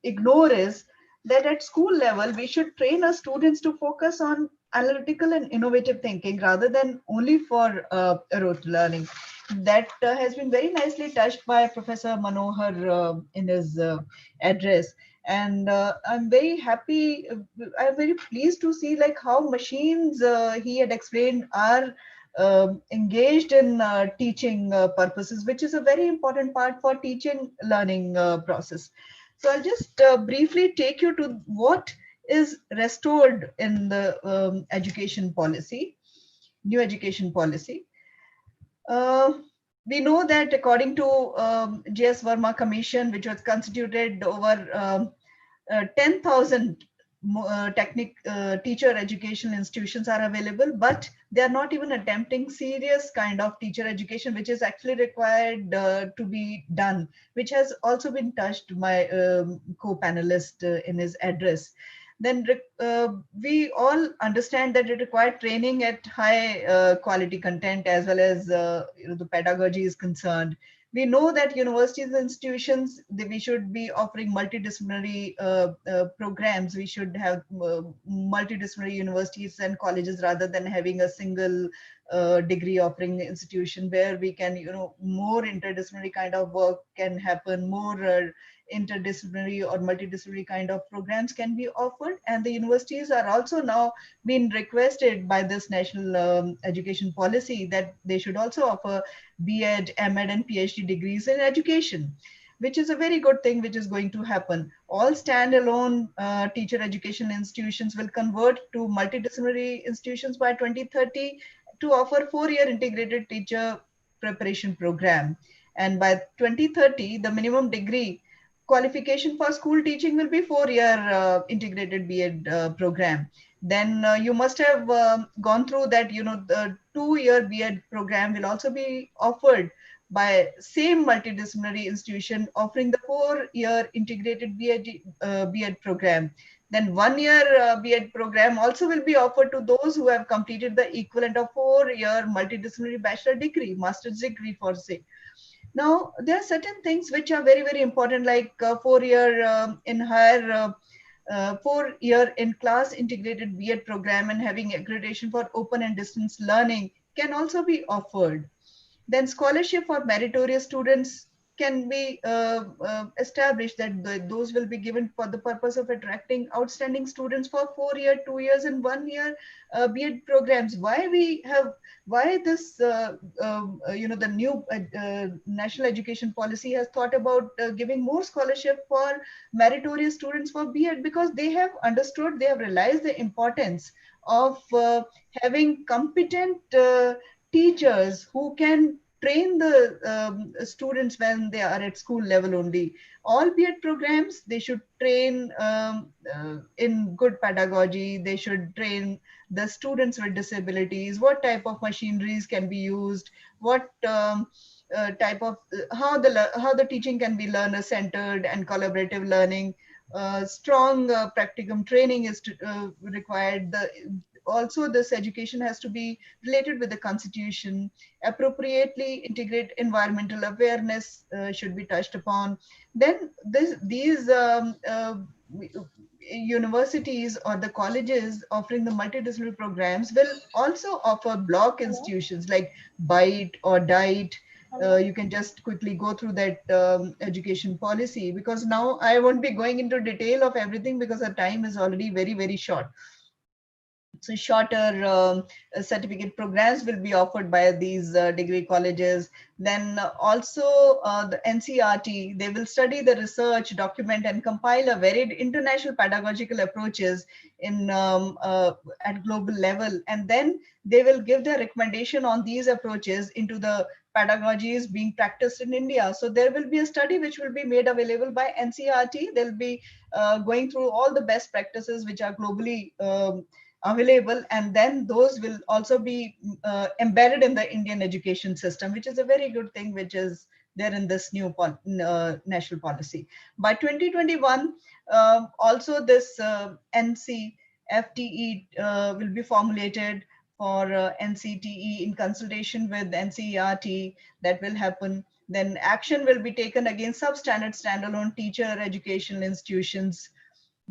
[SPEAKER 9] ignore, is that at school level, we should train our students to focus on analytical and innovative thinking rather than only for rote learning. That has been very nicely touched by Professor Manohar in his address. And I'm very happy, I'm very pleased to see like how machines he had explained are engaged in teaching purposes, which is a very important part for teaching learning process. So I'll just briefly take you to what is restored in the education policy, new education policy. Uh, we know that according to J.S. Verma Commission, which was constituted over 10,000 teacher education institutions are available, but they are not even attempting serious kind of teacher education, which is actually required to be done, which has also been touched by co-panelist in his address. Then we all understand that it required training at high quality content as well as the pedagogy is concerned. We know that universities and institutions, we should be offering multidisciplinary programs. We should have multidisciplinary universities and colleges rather than having a single degree offering institution where we can, more interdisciplinary kind of work can happen, more interdisciplinary or multidisciplinary kind of programs can be offered. And the universities are also now being requested by this national education policy that they should also offer B.Ed, M.Ed and PhD degrees in education, which is a very good thing, which is going to happen. All standalone teacher education institutions will convert to multidisciplinary institutions by 2030 to offer 4-year integrated teacher preparation program. And by 2030, the minimum degree qualification for school teaching will be 4-year integrated B.Ed program. Then you must have gone through that, the 2-year B.Ed program will also be offered by same multidisciplinary institution offering the 4-year integrated B.Ed program. Then 1-year B.Ed program also will be offered to those who have completed the equivalent of 4-year multidisciplinary bachelor degree, master's degree for say. Now, there are certain things which are very, very important, like 4-year in higher 4-year in class integrated B.Ed program and having accreditation for open and distance learning can also be offered. Then scholarship for meritorious students can be established, that those will be given for the purpose of attracting outstanding students for 4-year, 2 years and 1-year B.Ed programs. Why this, the new national education policy has thought about giving more scholarship for meritorious students for B.Ed, because they have understood, they have realized the importance of having competent teachers who can train the students when they are at school level only. All B.Ed programs, they should train in good pedagogy. They should train the students with disabilities, what type of machineries can be used, what type of, how the teaching can be learner centered and collaborative learning. Strong practicum training is required. Also, this education has to be related with the constitution. Appropriately integrate environmental awareness should be touched upon. Then these universities or the colleges offering the multidisciplinary programs will also offer block institutions like BITE or DITE. You can just quickly go through that education policy, because now I won't be going into detail of everything because the time is already very, very short. So shorter certificate programs will be offered by these degree colleges. Then also the NCRT, they will study the research, document and compile a varied international pedagogical approaches in at global level. And then they will give their recommendation on these approaches into the pedagogies being practiced in India. So there will be a study which will be made available by NCRT. They'll be going through all the best practices which are globally available, and then those will also be embedded in the Indian education system, which is a very good thing, which is there in this new national policy. By 2021, also this NC FTE will be formulated for NCTE in consultation with NCERT. That will happen. Then action will be taken against substandard standalone teacher educational institutions.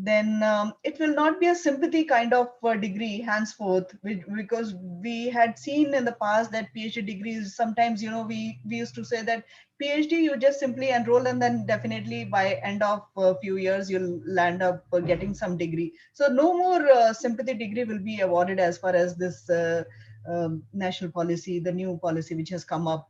[SPEAKER 9] Then it will not be a sympathy kind of degree henceforth, because we had seen in the past that PhD degrees sometimes, we used to say that PhD you just simply enroll and then definitely by end of a few years you'll land up getting some degree. So no more sympathy degree will be awarded as far as this national policy, the new policy which has come up.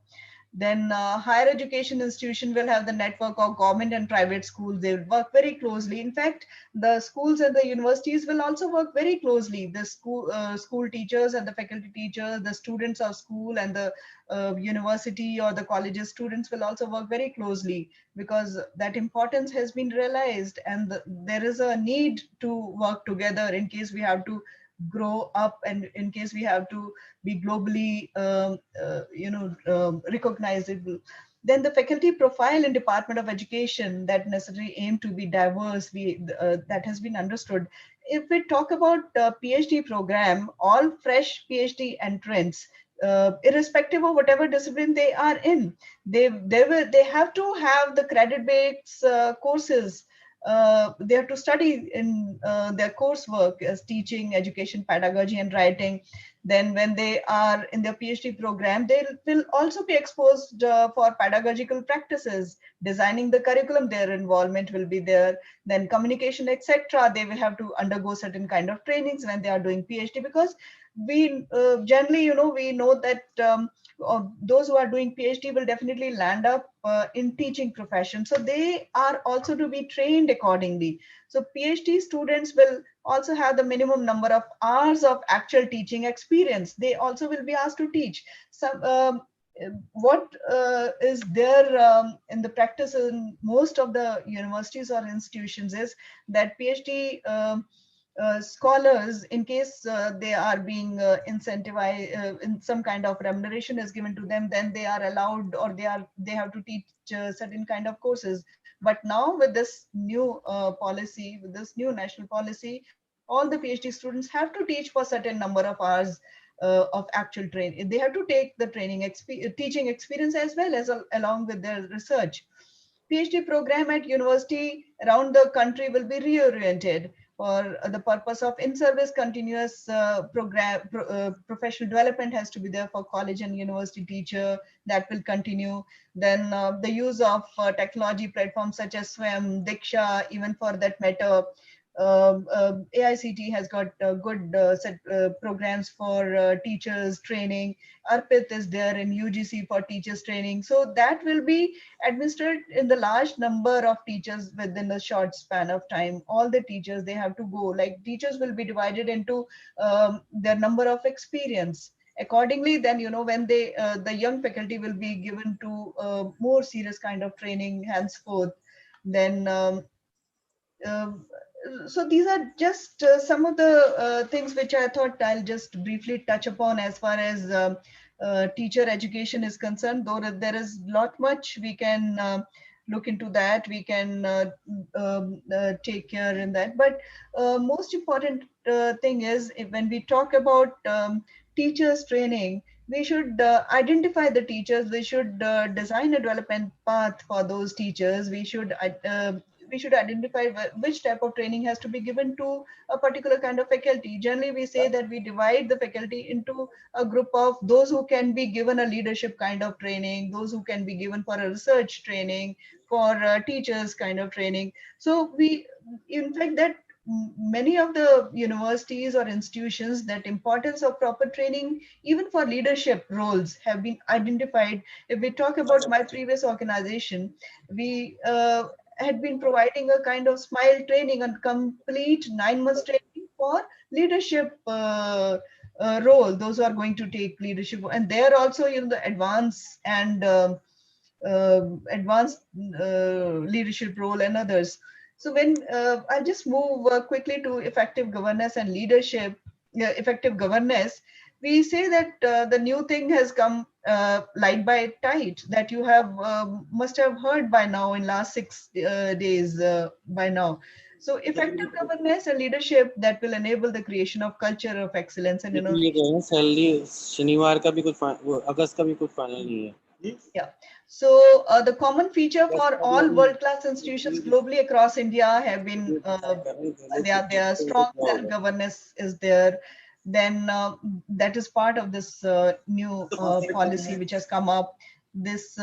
[SPEAKER 9] Then higher education institution will have the network of government and private schools. They will work very closely. In fact, the schools and the universities will also work very closely. The school teachers and the faculty teachers, the students of school and the university or the colleges students will also work very closely, because that importance has been realized, and there is a need to work together in case we have to grow up and in case we have to be globally recognizable. Then the faculty profile in Department of Education, that necessarily aim to be diverse, that has been understood. If we talk about PhD program, all fresh PhD entrants, irrespective of whatever discipline they are in, they have to have the credit-based courses. They have to study in their coursework as teaching, education, pedagogy, and writing. Then when they are in their PhD program, they will also be exposed for pedagogical practices, designing the curriculum, their involvement will be there. Then communication, etc. They will have to undergo certain kind of trainings when they are doing PhD, because we generally, we know that those who are doing PhD will definitely land up in teaching profession. So they are also to be trained accordingly. So PhD students will also have the minimum number of hours of actual teaching experience. They also will be asked to teach. Some what is there in the practice in most of the universities or institutions is that PhD scholars, in case they are being incentivized, in some kind of remuneration is given to them, then they are allowed, or they have to teach certain kind of courses. But now with this new policy, with this new national policy, all the PhD students have to teach for certain number of hours of actual training. They have to take the teaching experience as well as along with their research. PhD program at university around the country will be reoriented for the purpose of in-service continuous professional development has to be there for college and university teacher. That will continue. Then the use of technology platforms such as SWAYAM, Diksha, even for that matter, AICT has got good set programs for teachers training. ARPIT is there in UGC for teachers training. So that will be administered in the large number of teachers within a short span of time. All the teachers, they have to go, like teachers will be divided into their number of experience. Accordingly, then, when they, the young faculty will be given to more serious kind of training henceforth. Then um, so these are just some of the things which I thought I'll just briefly touch upon as far as teacher education is concerned, though there is not much we can look into that. We can take care in that. But most important thing is, when we talk about teachers training, we should identify the teachers. We should design a development path for those teachers. We should identify which type of training has to be given to a particular kind of faculty. Generally, we say that we divide the faculty into a group of those who can be given a leadership kind of training, those who can be given for a research training, for teachers kind of training. So in fact, that many of the universities or institutions, that importance of proper training even for leadership roles have been identified. If we talk about my previous organization, we had been providing a kind of smile training and complete 9 months training for leadership role, those who are going to take leadership. And there also, the advanced and advanced leadership role and others. So when I'll just move quickly to effective governance and leadership, effective governance, we say that the new thing has come light by tight, that you have must have heard by now in last 6 days by now. So effective governance and leadership that will enable the creation of culture of excellence and innovation.
[SPEAKER 10] Salary शनिवार का भी कुछ अगस्त का भी कुछ final नहीं है.
[SPEAKER 9] Yeah. So the common feature for all world-class institutions globally across India have been their strong self-governance is there. Then that is part of this new policy which has come up. This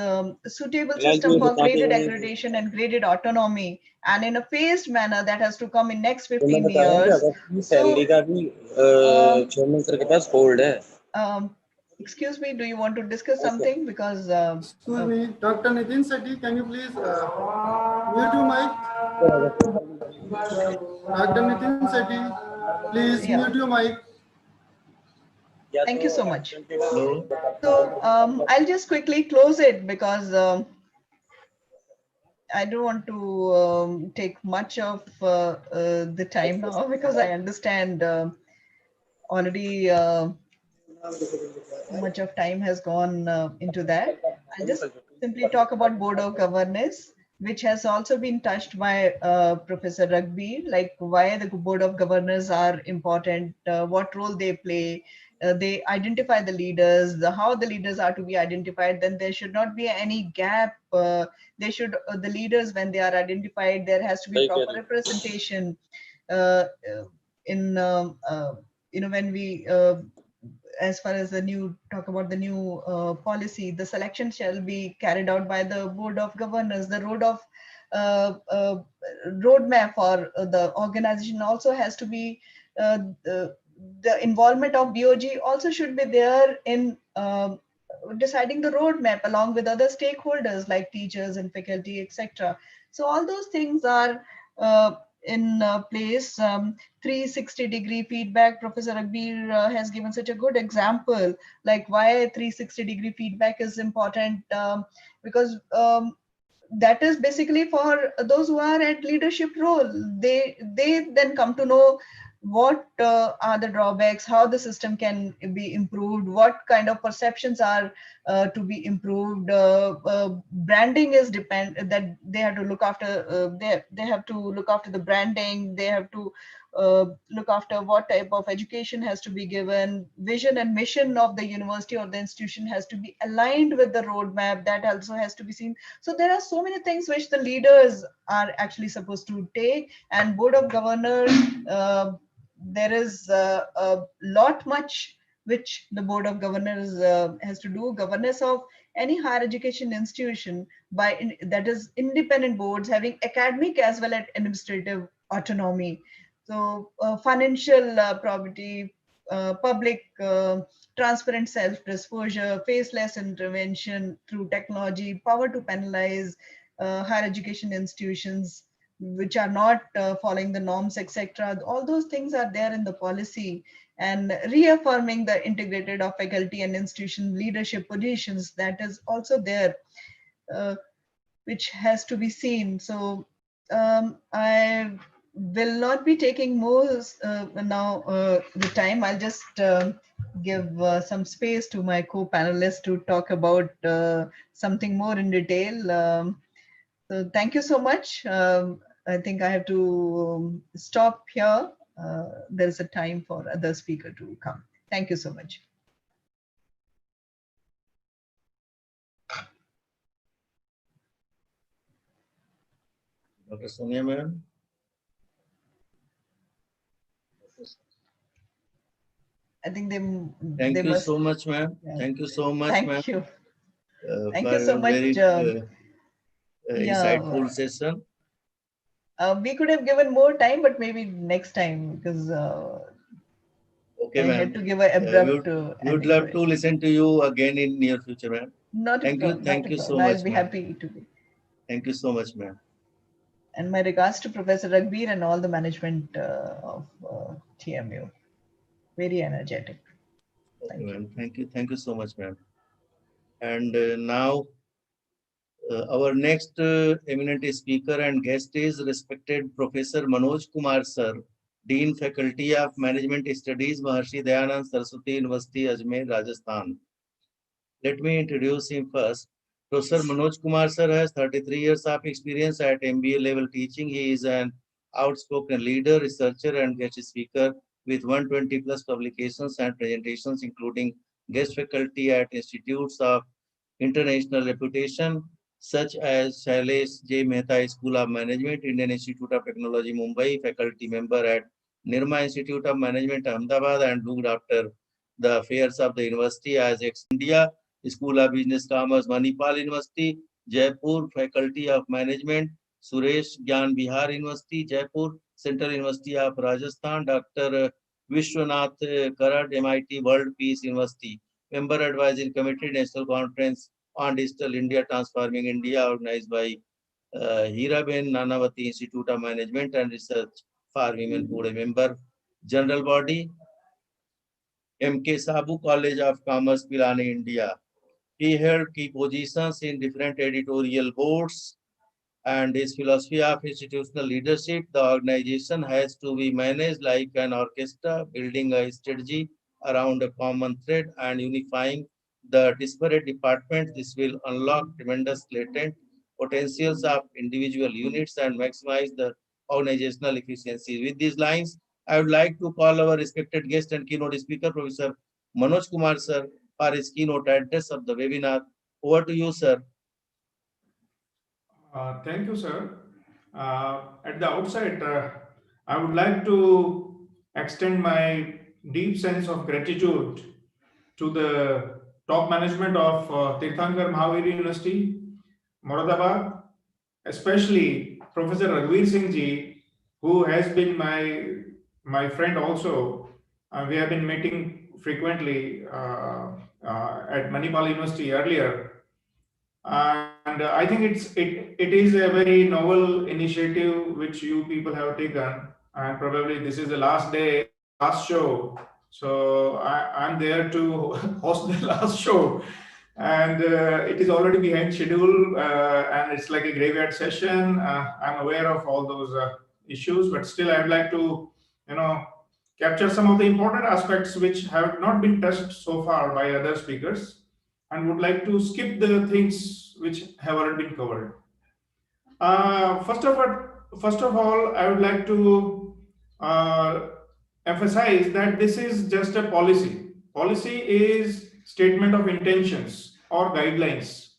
[SPEAKER 9] suitable system for graded accreditation and graded autonomy, and in a phased manner that has to come in next 15 years.
[SPEAKER 10] Salary का भी chairman sir के पास hold है.
[SPEAKER 9] Excuse me, do you want to discuss something? Because
[SPEAKER 2] excuse me, Dr. Nitin Sethi, can you please mute your mic? Dr. Nitin Sethi, please mute your mic.
[SPEAKER 9] Thank you so much.
[SPEAKER 7] Hello.
[SPEAKER 9] So I'll just quickly close it because I don't want to take much of the time now because I understand already much of time has gone into that. I'll just simply talk about Board of Governors, which has also been touched by Professor Raghbir, like why the Board of Governors are important, what role they play. They identify the leaders, how the leaders are to be identified. Then there should not be any gap. They should the leaders, when they are identified, there has to be proper representation in when we as far as the new talk about the new policy, the selection shall be carried out by the Board of Governors. The roadmap for the organization also has to be the involvement of BOG also should be there in deciding the roadmap along with other stakeholders like teachers and faculty, etc. So all those things are in place. 360-degree feedback. Professor Raghbir has given such a good example, like why 360-degree feedback is important, because that is basically for those who are at leadership role. They then come to know what are the drawbacks, how the system can be improved, what kind of perceptions are to be improved. Branding is that they have to look after. They have to look after the branding. They have to look after what type of education has to be given. Vision and mission of the university or the institution has to be aligned with the roadmap. That also has to be seen. So there are so many things which the leaders are actually supposed to take, and Board of Governors. There is a lot much which the Board of Governors has to do. Governance of any higher education institution that is independent boards having academic as well as administrative autonomy. So financial probity, public transparent self-disclosure, faceless intervention through technology, power to penalize higher education institutions which are not following the norms, etc. All those things are there in the policy, and reaffirming the integrated of faculty and institution leadership positions, that is also there, which has to be seen. So I will not be taking more now the time. I'll just give some space to my co-panelists to talk about something more in detail. So thank you so much. I think I have to stop here. There's a time for other speaker to come. Thank you so much.
[SPEAKER 7] Dr. Sonia, ma'am.
[SPEAKER 9] I think
[SPEAKER 7] Thank you
[SPEAKER 9] must,
[SPEAKER 7] so much, ma'am.
[SPEAKER 9] Yeah.
[SPEAKER 7] Thank you so much, ma'am.
[SPEAKER 9] Thank you. Thank you so much.
[SPEAKER 7] Very insightful session.
[SPEAKER 9] We could have given more time, but maybe next time, because
[SPEAKER 7] okay,
[SPEAKER 9] I had to give an abrupt.
[SPEAKER 7] We would love to listen to you again in near future, ma'am.
[SPEAKER 9] Thank you so much. I'll be happy to be.
[SPEAKER 7] Thank you so much, ma'am.
[SPEAKER 9] And my regards to Professor Raghbir and all the management of TMU. Very energetic.
[SPEAKER 7] Thank you. Thank you so much, ma'am. And now our next eminent speaker and guest is respected Professor Manoj Kumar Sir, Dean Faculty of Management Studies, Maharshi Dayanand Saraswati University, Ajmer, Rajasthan. Let me introduce him first. Professor Manoj Kumar Sir has 33 years of experience at MBA level teaching. He is an outspoken leader, researcher, and guest speaker with 120 plus publications and presentations, including guest faculty at institutes of international reputation, such as Shailesh J. Mehta School of Management, Indian Institute of Technology, Mumbai, faculty member at Nirma Institute of Management, Ahmedabad, and looked after the affairs of the university as ex-India School of Business Commerce, Manipal University, Jaipur, Faculty of Management, Suresh Gyan Bihar University, Jaipur, Central University of Rajasthan, Dr. Vishwanath Karad, MIT World Peace University, Member Advisory Committee, National Conference on Digital India, Transforming India, organized by Hiraben Nanavati Institute of Management and Research for Women, Board Member, General Body, MK Sabu College of Commerce, Pilani, India. He held key positions in different editorial boards, and his philosophy of institutional leadership, the organization has to be managed like an orchestra, building a strategy around a common thread and unifying the disparate departments. This will unlock tremendous latent potentials of individual units and maximize the organizational efficiency. With these lines, I would like to call our respected guest and keynote speaker, Professor Manoj Kumar sir, for his keynote address of the webinar. Over to you, sir.
[SPEAKER 11] Thank you, sir. At the outset, I would like to extend my deep sense of gratitude to the top management of Teerthanker Mahaveer University, Moradabad, especially Professor Raghuveer Singh ji, who has been my friend also. We have been meeting frequently at Manipal University earlier. And I think it is a very novel initiative which you people have taken, and probably this is the last day, last show. So I'm there to host the last show, and it is already behind schedule, and it's like a graveyard session. I'm aware of all those issues, but still I'd like to, capture some of the important aspects which have not been touched so far by other speakers, and would like to skip the things which have already been covered. First of all, I would like to emphasize that this is just a policy. Policy is statement of intentions or guidelines.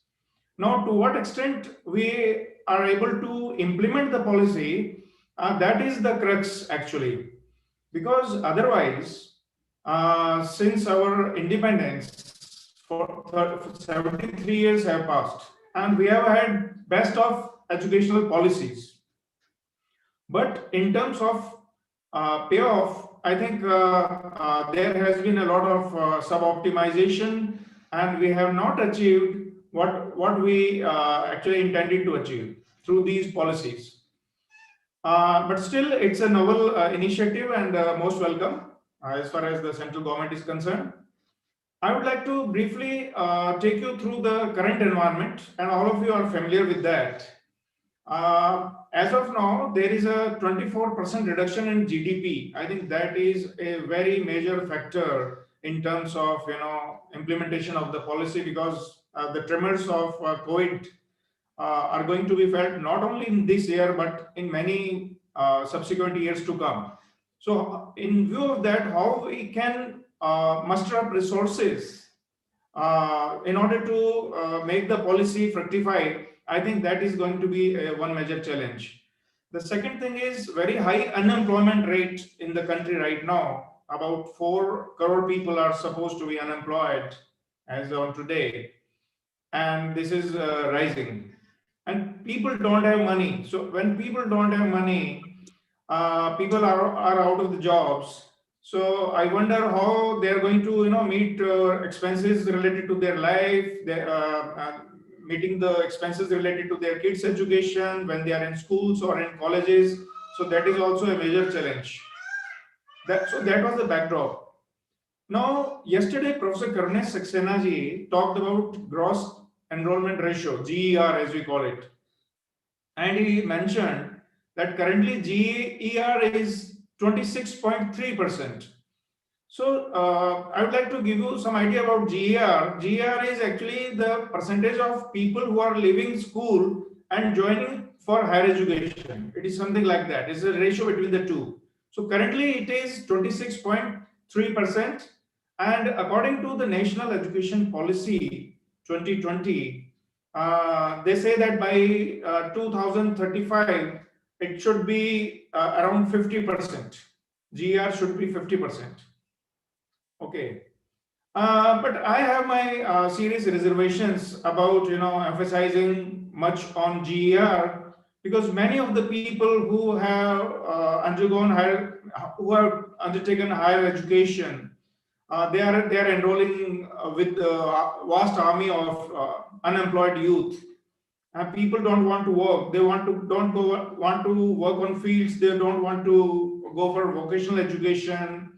[SPEAKER 11] Now, to what extent we are able to implement the policy, that is the crux actually. Because otherwise, since our independence, for 73 years have passed, and we have had best of educational policies. But in terms of payoff, I think there has been a lot of sub-optimization, and we have not achieved what we actually intended to achieve through these policies. But still, it's a novel initiative and most welcome as far as the central government is concerned. I would like to briefly take you through the current environment, and all of you are familiar with that. As of now, there is a 24% reduction in GDP. I think that is a very major factor in terms of implementation of the policy, because the tremors of COVID are going to be felt not only in this year but in many subsequent years to come. So, in view of that, how we can muster up resources in order to make the policy fructify, I think that is going to be one major challenge. The second thing is very high unemployment rate in the country right now. About 4 crore people are supposed to be unemployed as on today, and this is rising. And people don't have money. So when people don't have money, people are out of the jobs. So I wonder how they are going to meet expenses related to their life, meeting the expenses related to their kids' education when they are in schools or in colleges. So that is also a major challenge. So that was the backdrop. Now, yesterday, Professor Karnesh Saxena ji talked about gross enrollment ratio, GER as we call it. And he mentioned that currently GER is 26.3%. So I would like to give you some idea about GER. GER is actually the percentage of people who are leaving school and joining for higher education. It is something like that. It's a ratio between the two. So currently it is 26.3%. And according to the National Education Policy 2020, they say that by 2035, it should be around 50%. GR should be 50%. Okay. But I have my serious reservations about emphasizing much on GER, because many of the people who have undertaken higher education, they are enrolling with a vast army of unemployed youth. People don't want to work. They want to work on fields. They don't want to go for vocational education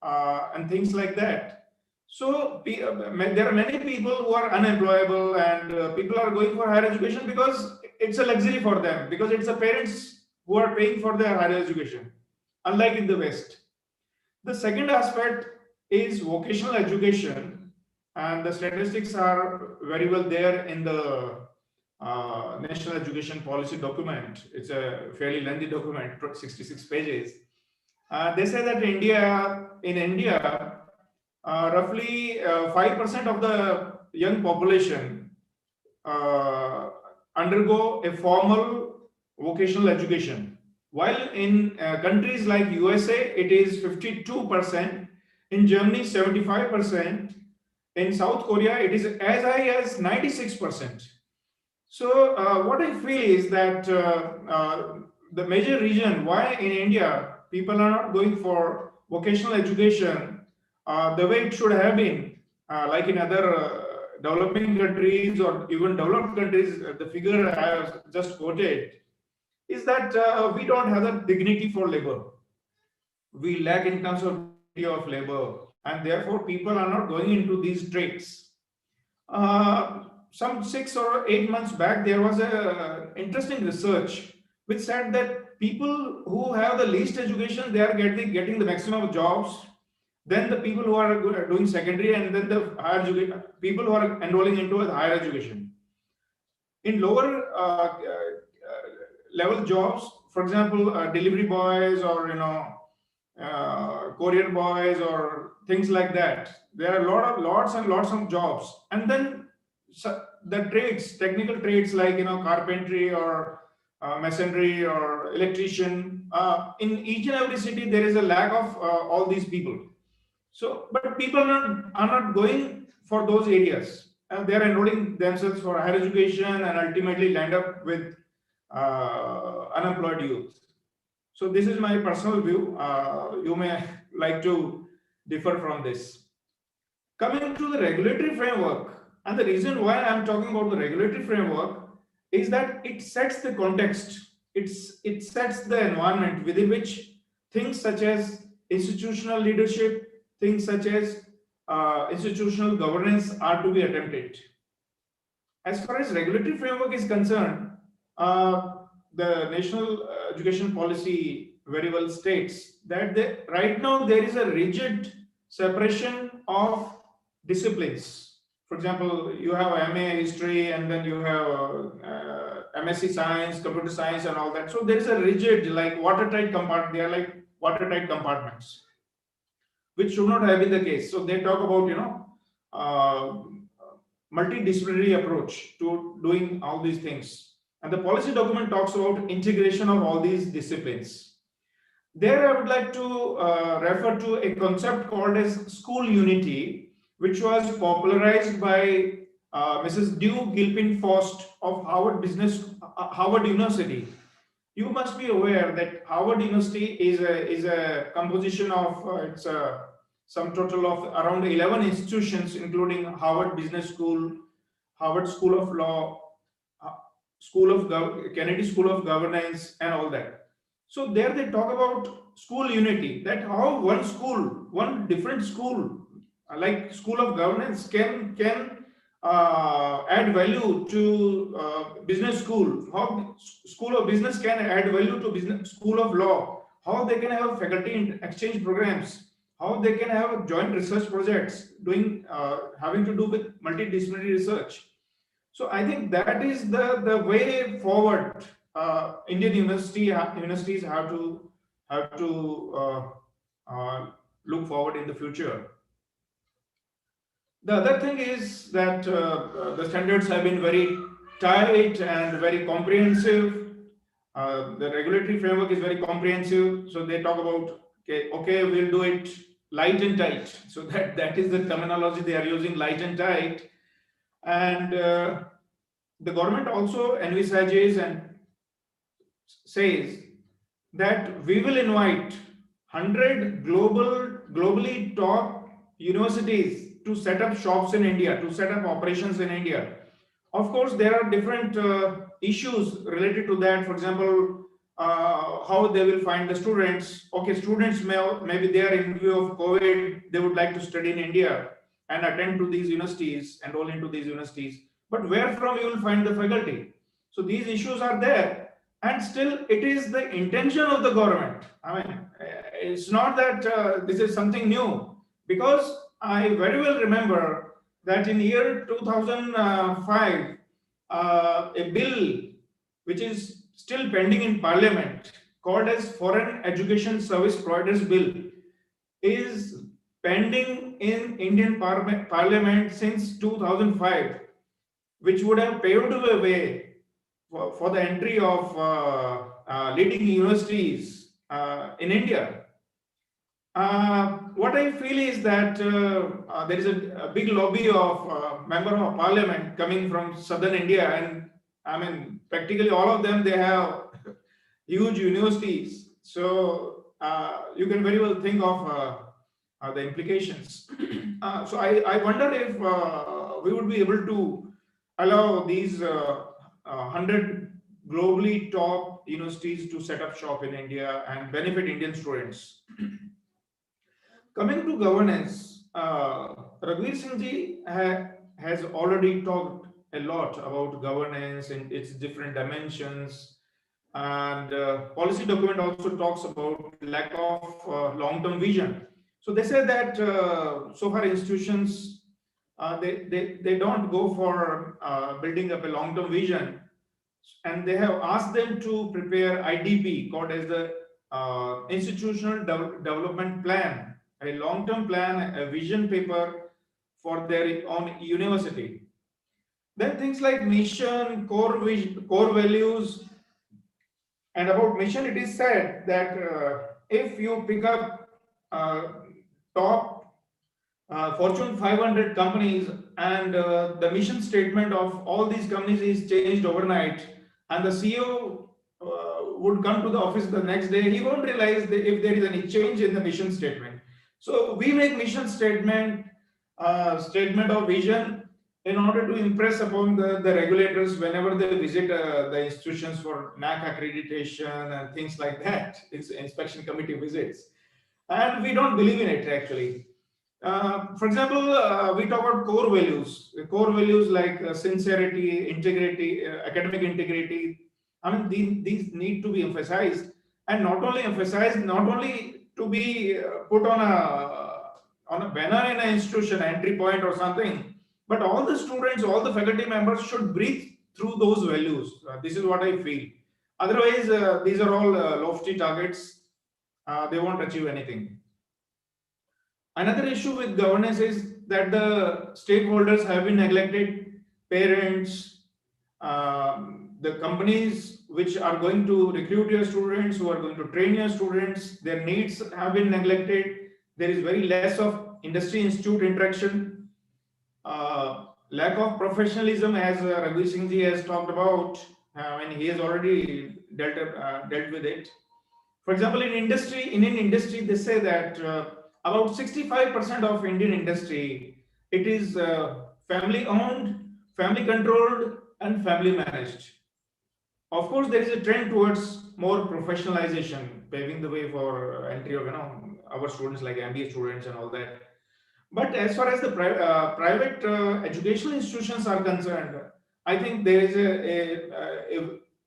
[SPEAKER 11] and things like that. So there are many people who are unemployable, and people are going for higher education because it's a luxury for them, because it's the parents who are paying for their higher education, unlike in the West. The second aspect is vocational education, and the statistics are very well there in the National Education Policy document. It's a fairly lengthy document, 66 pages. They say that in India, roughly 5% of the young population undergo a formal vocational education, while in countries like USA it is 52%, in Germany 75%, in South Korea it is as high as 96%. So what I feel is that the major reason why in India people are not going for vocational education the way it should have been, like in other developing countries or even developed countries, the figure I have just quoted, is that we don't have the dignity for labor. We lack in terms of dignity of labor, and therefore people are not going into these trades. Some 6 or 8 months back, there was a interesting research which said that people who have the least education, they are getting the maximum of jobs. Then the people who are doing secondary, and then the higher education, people who are enrolling into a higher education. In lower level jobs, for example, delivery boys or courier boys or things like that, there are lots and lots of jobs. And then the trades, technical trades like carpentry or masonry or electrician, in each and every city there is a lack of all these people. So, but people are not going for those areas. They are enrolling themselves for higher education and ultimately land up with unemployed youth. So this is my personal view. You may like to differ from this. Coming to the regulatory framework, and the reason why I'm talking about the regulatory framework is that it sets the context. It sets the environment within which things such as institutional leadership, things such as institutional governance are to be attempted. As far as regulatory framework is concerned, the National Education Policy very well states that right now there is a rigid separation of disciplines. For example, you have MA history, and then you have MSc science, computer science, and all that. So there is a rigid, like watertight compartment. They are like watertight compartments, which should not have been the case. So they talk about multidisciplinary approach to doing all these things. And the policy document talks about integration of all these disciplines. There I would like to refer to a concept called as school unity, which was popularized by Mrs. Dew Gilpin Faust of Harvard University. You must be aware that Harvard University is a composition of it's a sum total of around 11 institutions, including Harvard Business School, Harvard School of Law, Kennedy School of Governance, and all that. So there they talk about school unity, that how one different school, like School of Governance, can add value to business school, how School of Business can add value to business School of Law, how they can have faculty exchange programs, how they can have joint research projects doing having to do with multidisciplinary research. So I think that is the way forward. Indian universities have to uh, look forward in the future. The other thing is that the standards have been very tight and very comprehensive. The regulatory framework is very comprehensive. So they talk about, okay, we'll do it light and tight. So that is the terminology they are using, light and tight. And the government also envisages and says that we will invite 100 globally top universities to set up shops in India, to set up operations in India. Of course, there are different issues related to that. For example, how they will find the students. Okay, students maybe they are in view of COVID, they would like to study in India and attend to these universities, enroll into these universities. But where from you will find the faculty? So these issues are there, and still it is the intention of the government. I mean, it's not that this is something new, because I very well remember that in year 2005, a bill which is still pending in Parliament, called as Foreign Education Service Providers Bill, is pending in Indian Parliament since 2005, which would have paved the way for the entry of leading universities in India. What I feel is that there is a big lobby of member of parliament coming from southern India, and I mean practically all of them, they have huge universities. So you can very well think of the implications. So I wonder if we would be able to allow these 100 globally top universities to set up shop in India and benefit Indian students. Coming to governance, Raghuveer Singh ji has already talked a lot about governance and its different dimensions, and policy document also talks about lack of long-term vision. So they say that so far institutions they don't go for building up a long-term vision, and they have asked them to prepare IDP, called as the Institutional Development Plan, a long-term plan, a vision paper for their own university. Then things like mission, core values, and about mission, it is said that if you pick up top Fortune 500 companies, and the mission statement of all these companies is changed overnight, and the CEO would come to the office the next day, he won't realize if there is any change in the mission statement. So we make mission statement of vision in order to impress upon the regulators whenever they visit the institutions for NAC accreditation and things like that. It's inspection committee visits, and we don't believe in it actually. For example, we talk about core values. Core values like sincerity, integrity, academic integrity. I mean, these need to be emphasized, and not only emphasized, not only to be put on a banner in an institution, entry point or something, but all the students, all the faculty members should breathe through those values. This is what I feel. Otherwise, these are all lofty targets. They won't achieve anything. Another issue with governance is that the stakeholders have been neglected. Parents, the companies which are going to recruit your students, who are going to train your students, their needs have been neglected. There is very less of industry-institute interaction. Lack of professionalism, as Raghuveer Singh ji has talked about, and he has already dealt with it. For example, in Indian industry, they say that about 65% of Indian industry, it is family owned, family controlled, and family managed. Of course, there is a trend towards more professionalization, paving the way for entry of our students like MBA students and all that. But as far as the private educational institutions are concerned, I think there is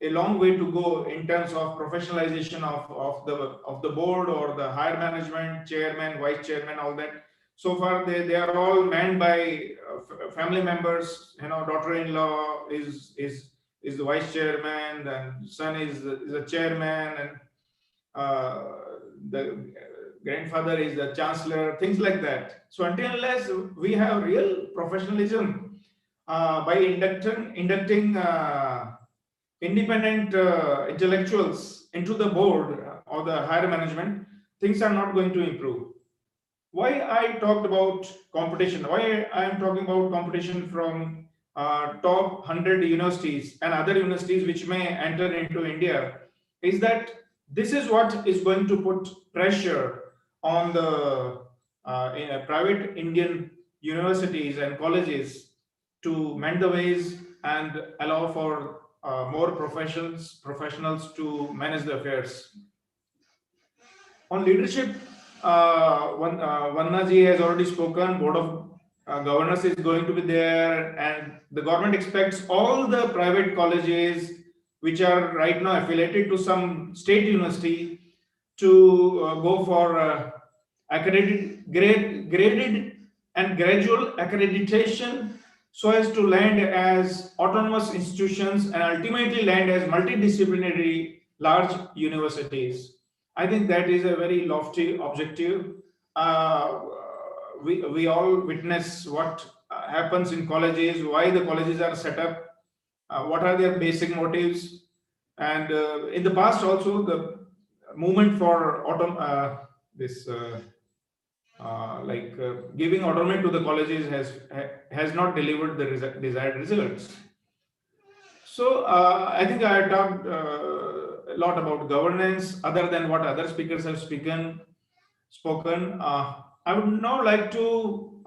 [SPEAKER 11] a long way to go in terms of professionalization of the board or the higher management, chairman, vice chairman, all that. So far, they are all manned by family members, daughter-in-law is the vice chairman, and son is a chairman, and the grandfather is the chancellor, things like that. So until unless we have real professionalism by inducting independent intellectuals into the board or the higher management, things are not going to improve. Why I talked about competition, why I am talking about competition from top 100 universities and other universities which may enter into India, is that this is what is going to put pressure on the private Indian universities and colleges to mend the ways and allow for more professionals to manage the affairs. On leadership, Vanna ji has already spoken. Board of Governors is going to be there, and the government expects all the private colleges which are right now affiliated to some state university to go for graded and gradual accreditation, so as to land as autonomous institutions and ultimately land as multidisciplinary large universities. I think that is a very lofty objective. We all witness what happens in colleges, why the colleges are set up, what are their basic motives, and in the past also the movement for giving autonomy to the colleges has not delivered the desired results. So I think I talked a lot about governance, other than what other speakers have spoken. I would now like to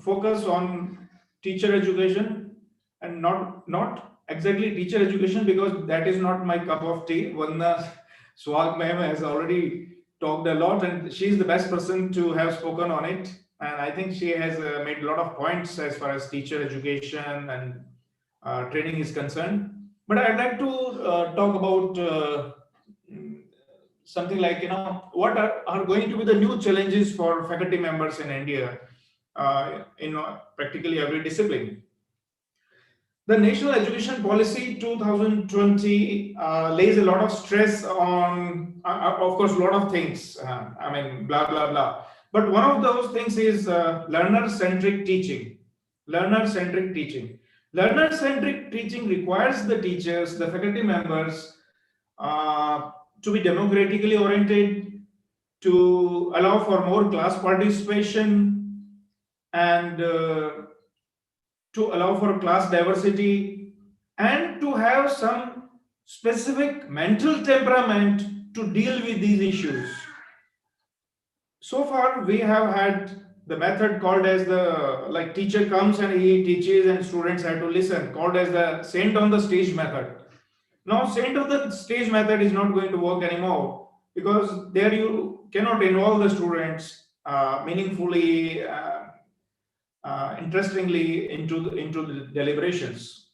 [SPEAKER 11] focus on teacher education, and not exactly teacher education, because that is not my cup of tea. Vanna Swag ma'am has already talked a lot, and she is the best person to have spoken on it. And I think she has made a lot of points as far as teacher education and training is concerned. But I'd like to talk about something like, what are going to be the new challenges for faculty members in India in practically every discipline. The National Education Policy 2020 lays a lot of stress on, of course, a lot of things. Blah, blah, blah. But one of those things is learner-centric teaching. Learner-centric teaching. Learner-centric teaching requires the teachers, the faculty members, to be democratically oriented, to allow for more class participation, and to allow for class diversity, and to have some specific mental temperament to deal with these issues. So far, we have had the method called as the, teacher comes and he teaches and students have to listen, called as the saint on the stage method. Now, saint on the stage method is not going to work anymore, because there you cannot involve the students meaningfully, interestingly into the deliberations.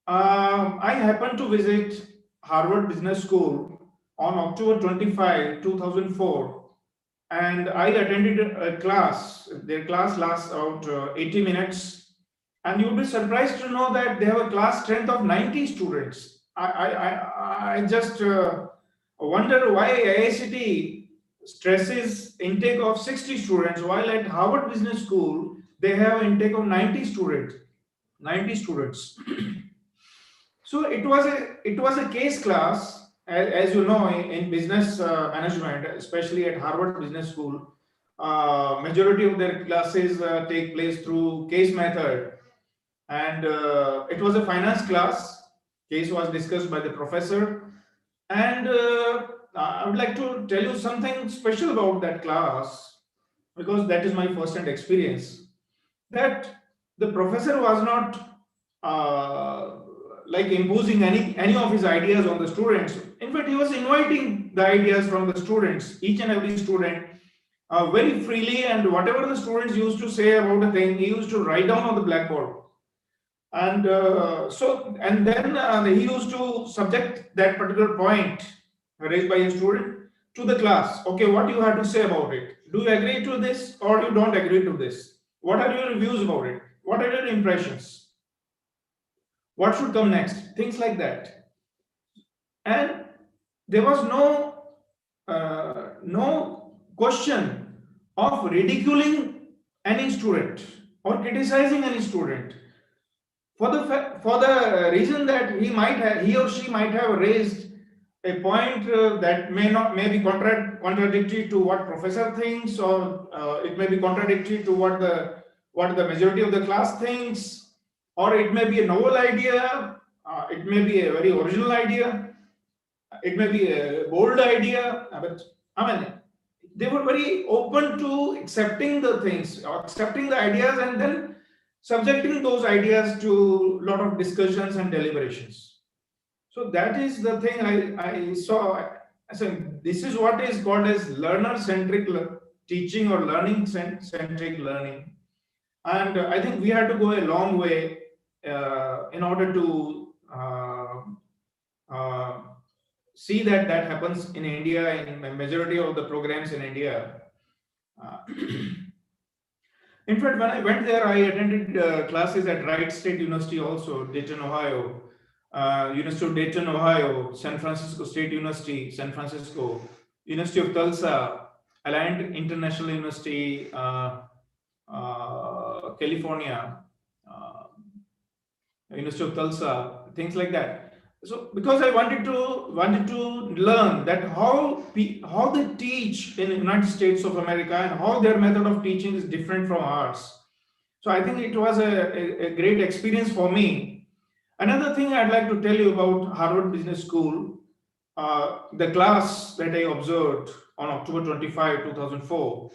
[SPEAKER 11] I happened to visit Harvard Business School on October 25, 2004, and I attended a class. Their class lasts about 80 minutes, and you'll be surprised to know that they have a class strength of 90 students. I just wonder why IICT stresses intake of 60 students, while at Harvard Business School they have intake of 90 students. So it was a case class, as you know, in business management, especially at Harvard Business School. Majority of their classes take place through case method, and it was a finance class. Case was discussed by the professor, and I would like to tell you something special about that class, because that is my first-hand experience. That the professor was not imposing any of his ideas on the students. In fact, he was inviting the ideas from the students, each and every student, very freely, and whatever the students used to say about a thing, he used to write down on the blackboard. And then he used to subject that particular point raised by a student to the class. Okay, what you have to say about it? Do you agree to this or you don't agree to this? What are your views about it? what are your impressions? What should come next? Things like that. And there was no question of ridiculing any student or criticizing any student for the reason that he or she might have raised a point that may be contradictory to what professor thinks, or it may be contradictory to what the majority of the class thinks, or it may be a novel idea, it may be a very original idea, it may be a bold idea, but I mean, they were very open to accepting the things, accepting the ideas, and then subjecting those ideas to a lot of discussions and deliberations. So that is the thing I saw. I said, this is what is called as learner-centric teaching or learning-centric learning. And I think we had to go a long way in order to see that happens in India, in the majority of the programs in India. In fact, when I went there, I attended classes at Wright State University also, Dayton, Ohio, University of Dayton, Ohio, San Francisco State University, San Francisco, University of Tulsa, Alliant International University, California, University of Tulsa, things like that. So because I wanted to learn that how they teach in the United States of America and how their method of teaching is different from ours. So I think it was a great experience for me. Another thing I'd like to tell you about Harvard Business School, the class that I observed on October 25, 2004,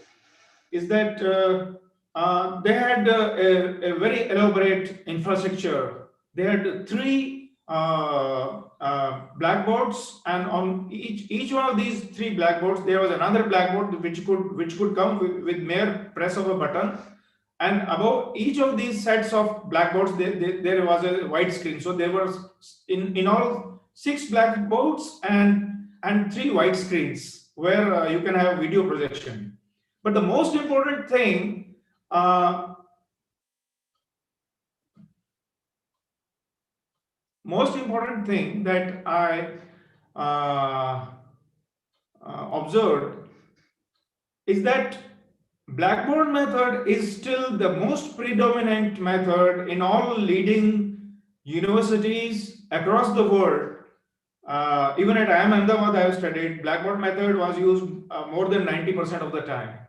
[SPEAKER 11] is that they had a very elaborate infrastructure. They had 3 blackboards, and on each one of these 3 blackboards there was another blackboard which could come with mere press of a button, and above each of these sets of blackboards there was a white screen. So there was in all 6 blackboards and 3 white screens where you can have video projection. But the most important thing that I observed is that Blackboard method is still the most predominant method in all leading universities across the world. Even at IIM Ahmedabad, I have studied, Blackboard method was used more than 90% of the time.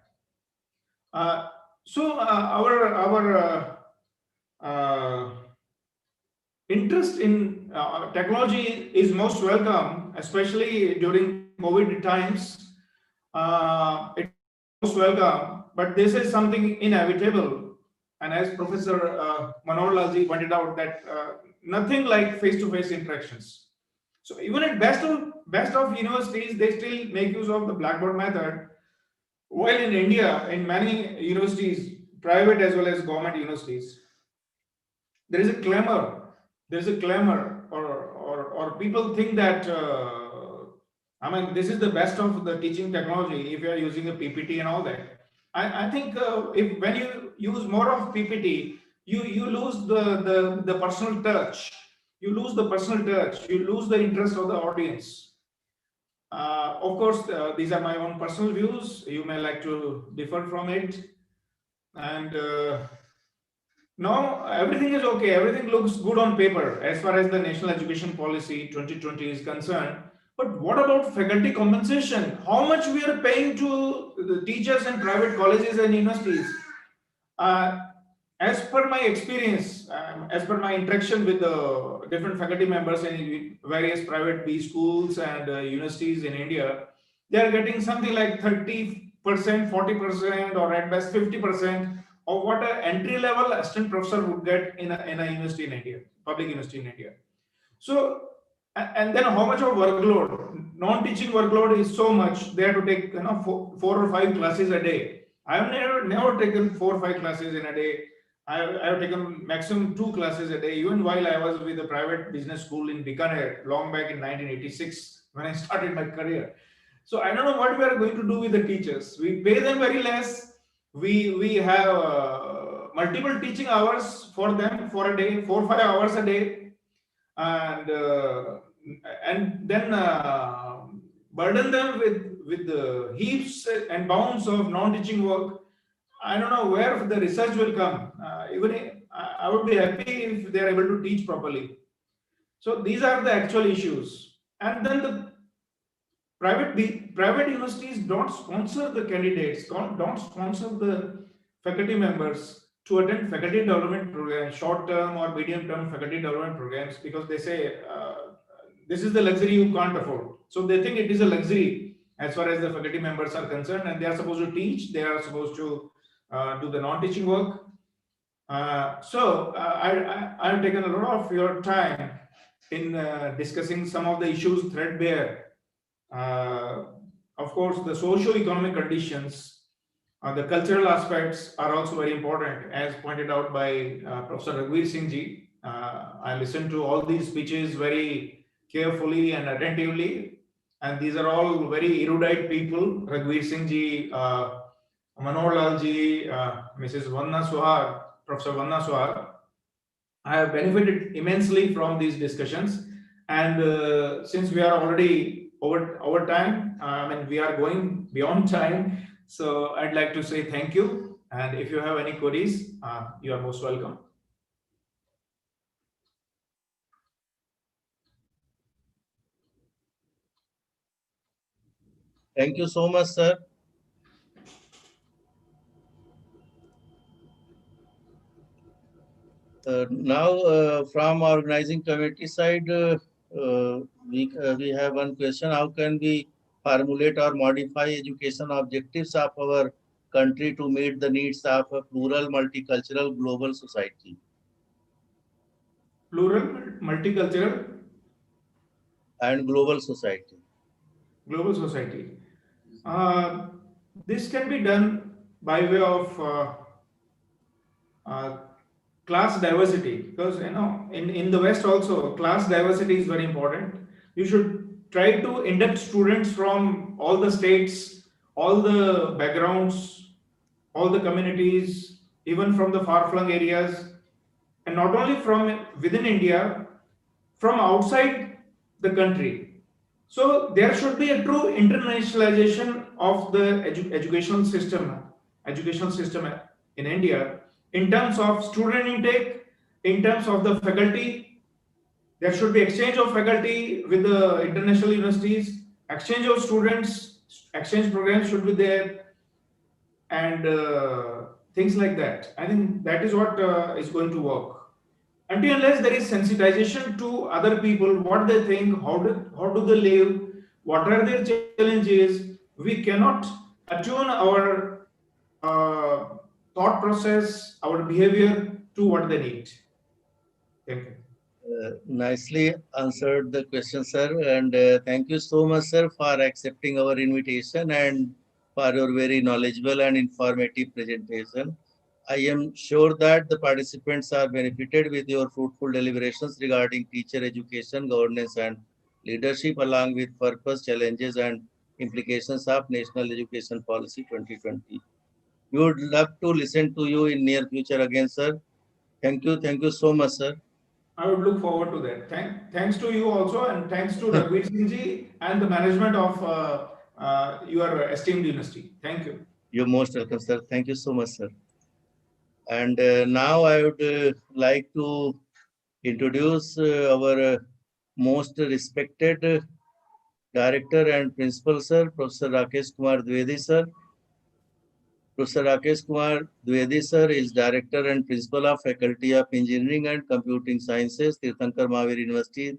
[SPEAKER 11] So our interest in technology is most welcome, especially during COVID times. It's most welcome, but this is something inevitable. And as Professor Manohar Lalji pointed out, that nothing like face-to-face interactions. So even at best of universities, they still make use of the Blackboard method. While in India, in many universities, private as well as government universities, there is a clamor. Or people think that I mean, this is the best of the teaching technology if you are using a PPT and all that. I think when you use more of PPT, you lose the personal touch. You lose the personal touch. You lose the interest of the audience. Of course, these are my own personal views. You may like to differ from it. And now everything is okay. Everything looks good on paper as far as the National Education Policy 2020 is concerned. But what about faculty compensation? How much we are paying to the teachers in private colleges and universities? As per my experience, as per my interaction with the different faculty members in various private B schools and universities in India, they are getting something like 30%, 40%, or at best 50% of what an entry-level assistant professor would get in a university in India, public university in India. So, and then how much of workload? Non-teaching workload is so much. They have to take 4 or 5 classes a day. I have never taken 4 or 5 classes in a day. I have taken maximum 2 classes a day, even while I was with a private business school in Bikaner, long back in 1986 when I started my career. So I don't know what we are going to do with the teachers. We pay them very less. We have multiple teaching hours for them for a day, 4-5 hours a day, and then burden them with heaps and bounds of non-teaching work. I don't know where the research will come. I would be happy if they are able to teach properly. So these are the actual issues. And then the private universities don't sponsor the candidates, don't sponsor the faculty members to attend faculty development programs, short-term or medium-term faculty development programs, because they say this is the luxury you can't afford. So they think it is a luxury as far as the faculty members are concerned, and they are supposed to teach, they are supposed to do the non-teaching work. I've taken a lot of your time in discussing some of the issues threadbare. Of course, the socio-economic conditions, the cultural aspects are also very important, as pointed out by Professor Raghuveer Singh ji. I listened to all these speeches very carefully and attentively, and these are all very erudite people. Raghuveer Singh ji, Manohar Lal ji, Mrs. Vanna Suhar, Professor Vanna Suhar. I have benefited immensely from these discussions, and since we are already over time, we are going beyond time, so I'd like to say thank you, and if you have any queries, you are most welcome.
[SPEAKER 7] Thank you so much, sir. Now, from organizing committee side, we have one question: how can we formulate or modify education objectives of our country to meet the needs of a plural, multicultural, global society?
[SPEAKER 11] Plural, multicultural,
[SPEAKER 7] and global society.
[SPEAKER 11] Global society. This can be done by way of class diversity, because in the West also class diversity is very important. You should try to induct students from all the states, all the backgrounds, all the communities, even from the far-flung areas, and not only from within India, from outside the country. So there should be a true internationalization of the educational system in India, in terms of student intake, in terms of the faculty. There should be exchange of faculty with the international universities, exchange of students, exchange programs should be there, and things like that. I think that is what is going to work. Until unless there is sensitization to other people, what they think, how do they live, what are their challenges, we cannot attune our thought process, our behavior to what they need. Thank you.
[SPEAKER 7] Nicely answered the question, sir, and thank you so much, sir, for accepting our invitation and for your very knowledgeable and informative presentation. I am sure that the participants are benefited with your fruitful deliberations regarding teacher education, governance, and leadership, along with purpose, challenges, and implications of National Education Policy 2020. We would love to listen to you in near future again, sir. Thank you so much, sir.
[SPEAKER 11] I would look forward to that. Thanks to you also, and thanks to Raghuveer Singh ji and the management of your esteemed university. Thank you.
[SPEAKER 7] You're most welcome, sir. Thank you so much, sir. And now I would like to introduce our most respected director and principal, sir, Professor Rakesh Kumar Dwivedi, sir. Professor Rakesh Kumar Dwivedi, sir, is Director and Principal of Faculty of Engineering and Computing Sciences, Teerthanker Mahaveer University,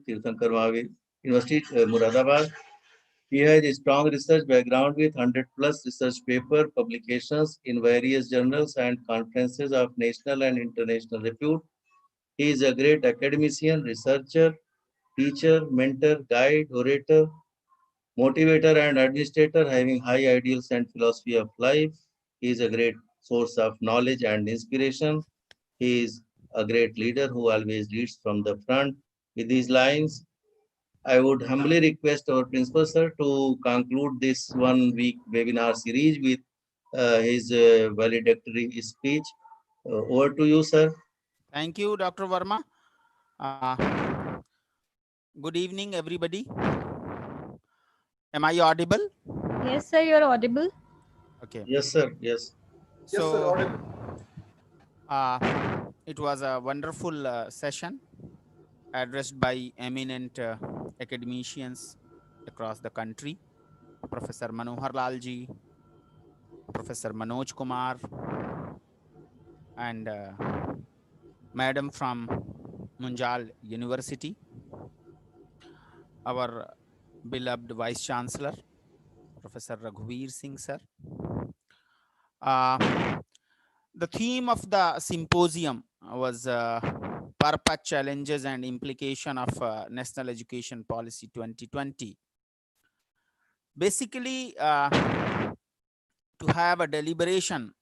[SPEAKER 7] Moradabad. He has a strong research background with 100+ research paper publications in various journals and conferences of national and international repute. He is a great academician, researcher, teacher, mentor, guide, orator, motivator, and administrator, having high ideals and philosophy of life. He is a great source of knowledge and inspiration. He is a great leader who always leads from the front. With these lines, I would humbly request our principal, sir, to conclude this 1 week webinar series with his valedictory speech. Over to you, sir.
[SPEAKER 1] Thank you, Dr. Verma. Good evening, everybody. Am I audible?
[SPEAKER 6] Yes, sir, you're audible.
[SPEAKER 1] Okay.
[SPEAKER 7] Yes, sir. Yes.
[SPEAKER 2] Yes, sir.
[SPEAKER 1] So,
[SPEAKER 2] Audible.
[SPEAKER 1] it was a wonderful session addressed by eminent academicians across the country. Professor Manohar Lalji, Professor Manoj Kumar, and Madam from Munjal University, our beloved Vice Chancellor, Professor Raghuveer Singh sir. The theme of the symposium was purpose, challenges, and implication of National Education Policy 2020. Basically, to have a deliberation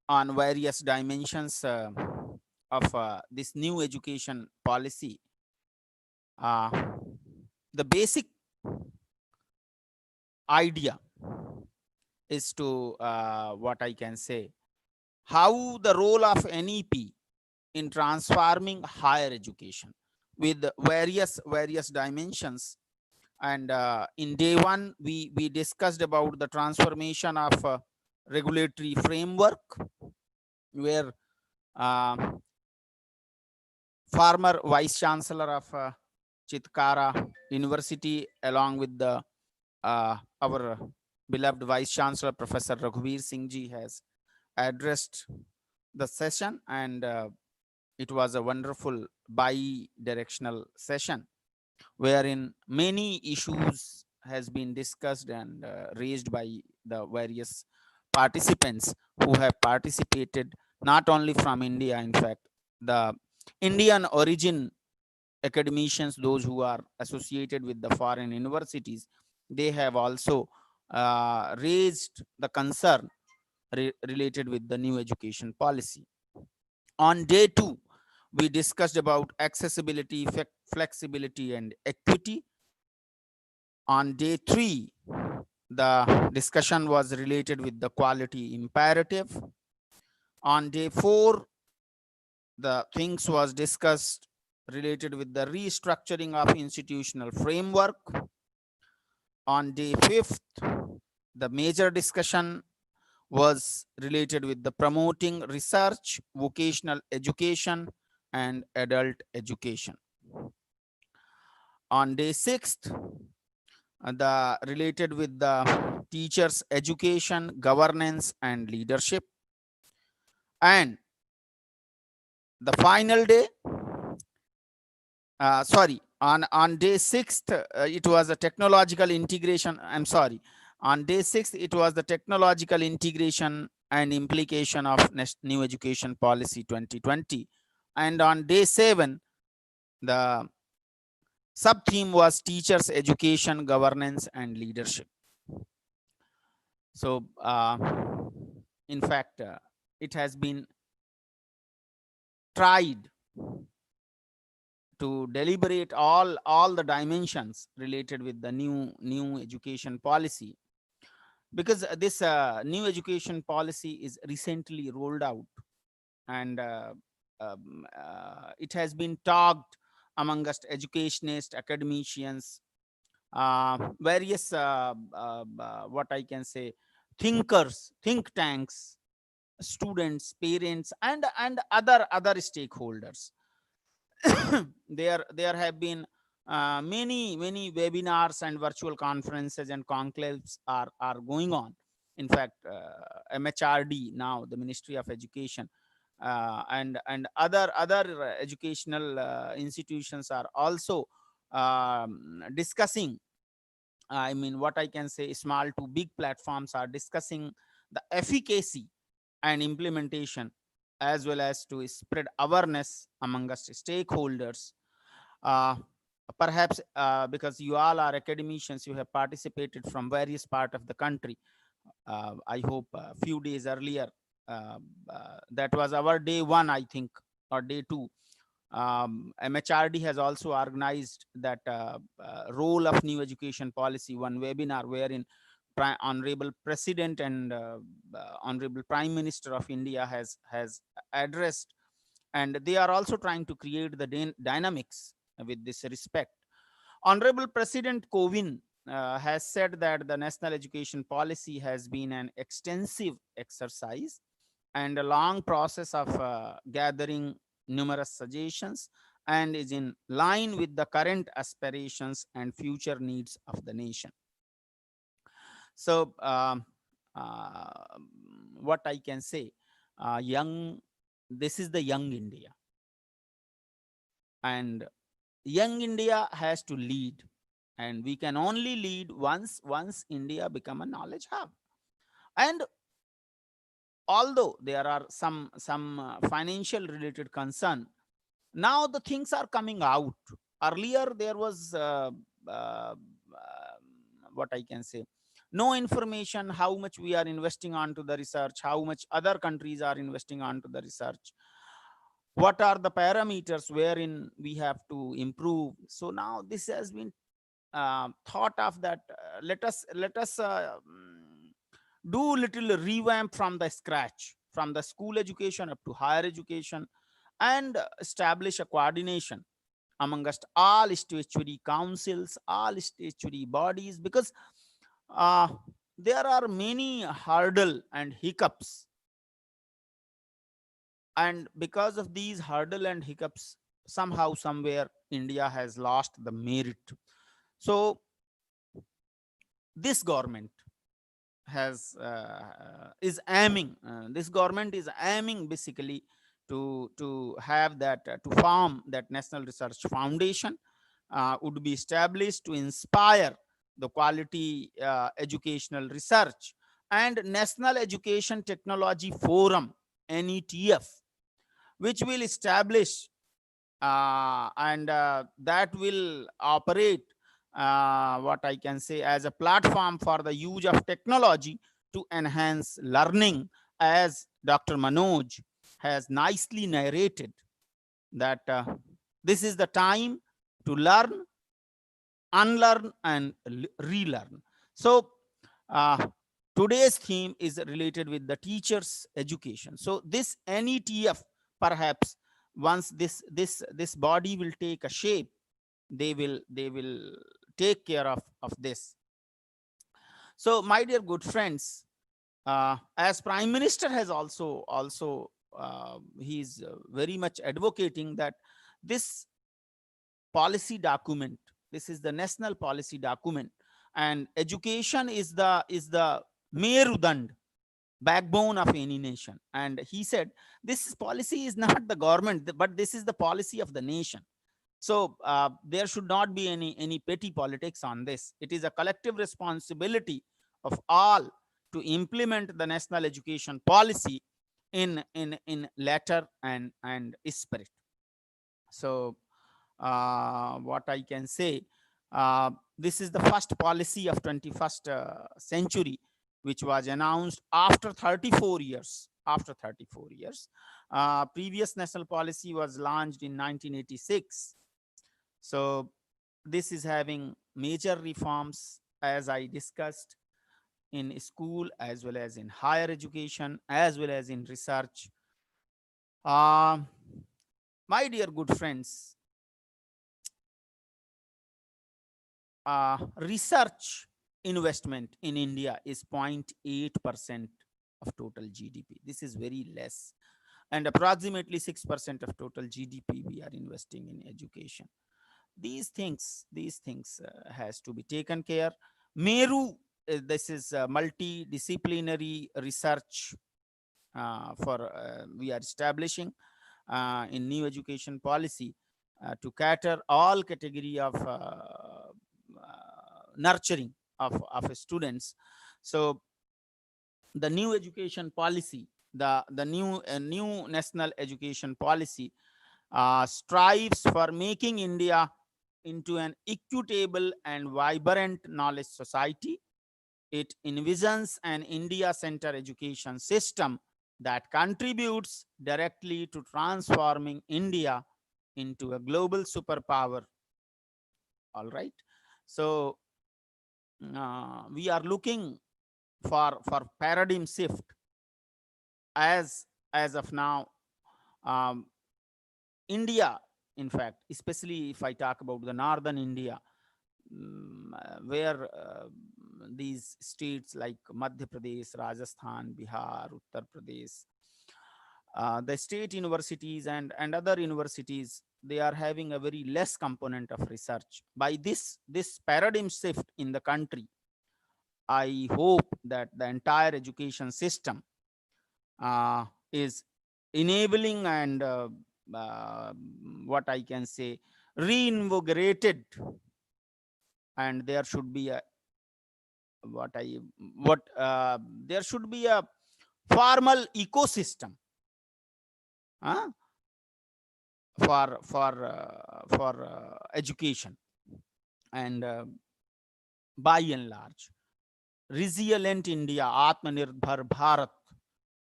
[SPEAKER 1] on various dimensions of this new education policy. The basic idea is to what I can say, how the role of NEP in transforming higher education with various dimensions. And in day one, we discussed about the transformation of regulatory framework, where former Vice Chancellor of Chitkara University, along with the our beloved Vice Chancellor, Professor Raghuveer Singh ji, has addressed the session, and it was a wonderful bi-directional session wherein many issues has been discussed and raised by the various participants who have participated, not only from India. In fact, the Indian origin academicians, those who are associated with the foreign universities, they have also raised the concern related with the new education policy. On day two, we discussed about accessibility, flexibility, and equity. On day three, the discussion was related with the quality imperative. On day four, the things was discussed related with the restructuring of institutional framework. On day fifth, the major discussion was related with the promoting research, vocational education, and adult education. On day sixth, the related with the teachers education, governance, and leadership. And the final day, on day sixth, it was a technological integration. I'm sorry. On day sixth, it was the technological integration and implication of new education policy 2020. And on day seven, the sub-theme was teachers education, governance, and leadership. So, in fact, it has been tried to deliberate all the dimensions related with the new education policy, because this new education policy is recently rolled out, and it has been talked among us educationists, academicians, various what I can say, thinkers, think tanks, students, parents, and other stakeholders. There have been many webinars and virtual conferences and conclaves are going on. In fact, MHRD, now the Ministry of Education, and other educational institutions are also discussing. I mean, what I can say, small to big platforms are discussing the efficacy and implementation, as well as to spread awareness among us stakeholders. Uh, Perhaps because you all are academicians, you have participated from various parts of the country. I hope a few days earlier, that was our day one, I think, or day two. MHRD has also organized that role of new education policy, one webinar wherein Honorable President and Honorable Prime Minister of India has addressed, and they are also trying to create the dynamics with this respect. Honorable President Kovind has said that the national education policy has been an extensive exercise and a long process of gathering numerous suggestions, and is in line with the current aspirations and future needs of the nation. So what I can say, this is the young India, and young India has to lead, and we can only lead once India become a knowledge hub. And although there are some financial related concern, now the things are coming out. Earlier there was uh, what I can say, no information how much we are investing onto the research, how much other countries are investing onto the research, what are the parameters wherein we have to improve. So now this has been thought of that, let us do little revamp from the scratch, from the school education up to higher education, and establish a coordination amongst all statutory councils, all statutory bodies, because uh, there are many hurdle and hiccups, and because of these hurdle and hiccups, somehow somewhere India has lost the merit. So this government is aiming, this government is aiming basically to have that, to form that national research foundation would be established to inspire the quality educational research, and National Education Technology Forum, NETF, which will establish and that will operate, what I can say, as a platform for the use of technology to enhance learning, as Dr. Manoj has nicely narrated that this is the time to learn, unlearn, and relearn. So today's theme is related with the teachers education. So this NETF, perhaps once this body will take a shape, they will take care of this. So my dear good friends, as Prime Minister has also he's very much advocating that this policy document, this is the national policy document, and education is the merudand, backbone of any nation. And he said this policy is not the government, but this is the policy of the nation. So there should not be any petty politics on this. It is a collective responsibility of all to implement the national education policy in letter and spirit. So what I can say, this is the first policy of 21st century, which was announced after 34 years. After 34 years, previous national policy was launched in 1986. So this is having major reforms, as I discussed, in school as well as in higher education as well as in research. My dear good friends, research investment in India is 0.8% of total GDP. This is very less, and approximately 6% of total GDP we are investing in education. These things has to be taken care. Meru, this is multidisciplinary research for we are establishing in new education policy to cater all category of nurturing of students. So the new education policy, the new national education policy strives for making India into an equitable and vibrant knowledge society. It envisions an India-centered education system that contributes directly to transforming India into a global superpower. All right. So we are looking for paradigm shift. As of now, um, India, in fact, especially if I talk about the northern India, where these states like Madhya Pradesh, Rajasthan, Bihar, Uttar Pradesh, the state universities and other universities, they are having a very less component of research. By this paradigm shift in the country, I hope that the entire education system is enabling and uh, what I can say, reinvigorated, and there should be a there should be a formal ecosystem uh, for education. And by and large, resilient India, Atmanirbhar Bharat,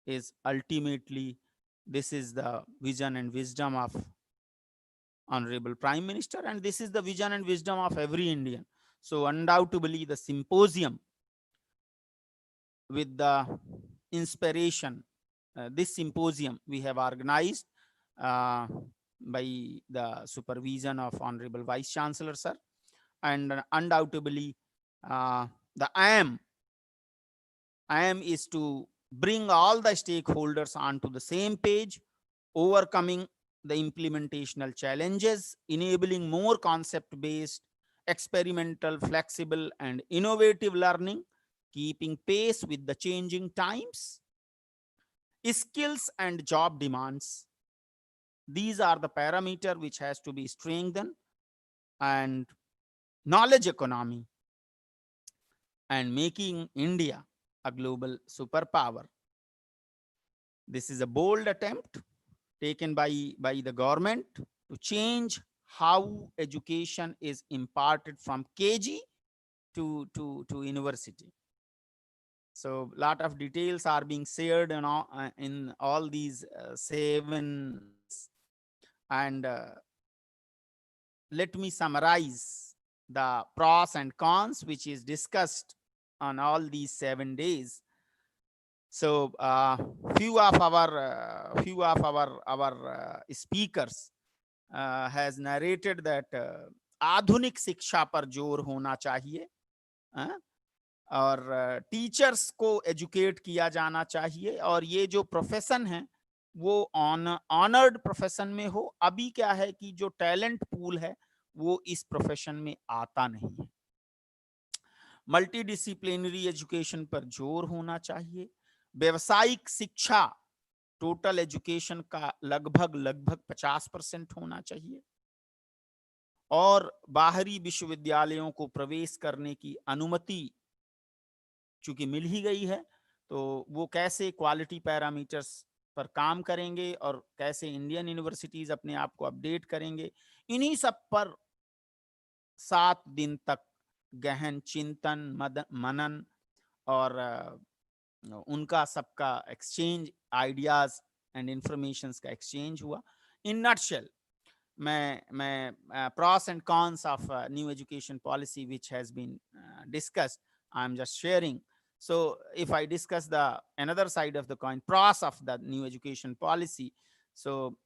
[SPEAKER 1] is ultimately, this is the vision and wisdom of Honorable Prime Minister, and this is the vision and wisdom of every Indian. So undoubtedly the symposium, with the inspiration, this symposium we have organized by the supervision of Honorable Vice Chancellor sir, and undoubtedly the aim is to bring all the stakeholders onto the same page, overcoming the implementational challenges, enabling more concept-based, experimental, flexible, and innovative learning, keeping pace with the changing times, skills and job demands. These are the parameters which has to be strengthened, and knowledge economy, and making India a global superpower. This is a bold attempt taken by the government to change how education is imparted from KG to university. So a lot of details are being shared in all these 7 days. And let me summarize the pros and cons which is discussed on all these 7 days. So few of our speakers has narrated that आधुनिक शिक्षा पर जोर होना चाहिए, और teachers को educate किया जाना चाहिए, और ये जो प्रोफेशन है वो ऑनर्ड प्रोफेशन में हो। अभी क्या है कि जो टैलेंट पूल है वो इस प्रोफेशन में आता नहीं है। मल्टी डिसिप्लिनरी एजुकेशन पर जोर होना चाहिए। व्यवसायिक शिक्षा टोटल एजुकेशन का लगभग 50% होना चाहिए, और बाहरी विश्वविद्यालयों को प्रवेश करने की अनुमति चूंकि मिल ही गई है, तो वो कैसे क्वालिटी पैरामीटर्स पर काम करेंगे और कैसे इंडियन यूनिवर्सिटीज अपने आप को अपडेट करेंगे, इन्हीं सब पर 7 दिन तक गहन चिंतन मनन और उनका सबका एक्सचेंज, आइडियाज एंड इंफॉर्मेशंस का एक्सचेंज हुआ। इन नटशेल मैं pros and cons of new education policy which has been discussed, I'm just sharing. So if I discuss the another side of the coin, pros of the new education policy, so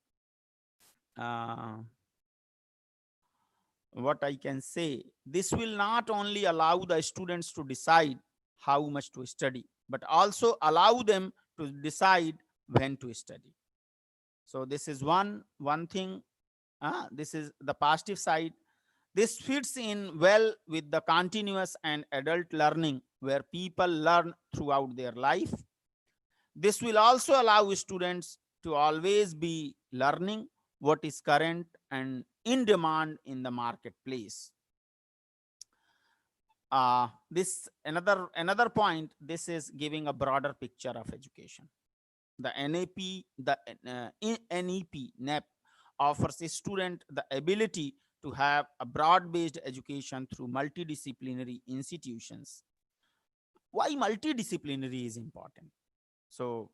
[SPEAKER 1] what I can say, this will not only allow the students to decide how much to study, but also allow them to decide when to study. So this is one thing. This is the positive side. This fits in well with the continuous and adult learning where people learn throughout their life. This will also allow students to always be learning what is current and in demand in the marketplace. This another point, this is giving a broader picture of education. The NEP offers a student the ability to have a broad-based education through multidisciplinary institutions. Why multidisciplinary is important? So,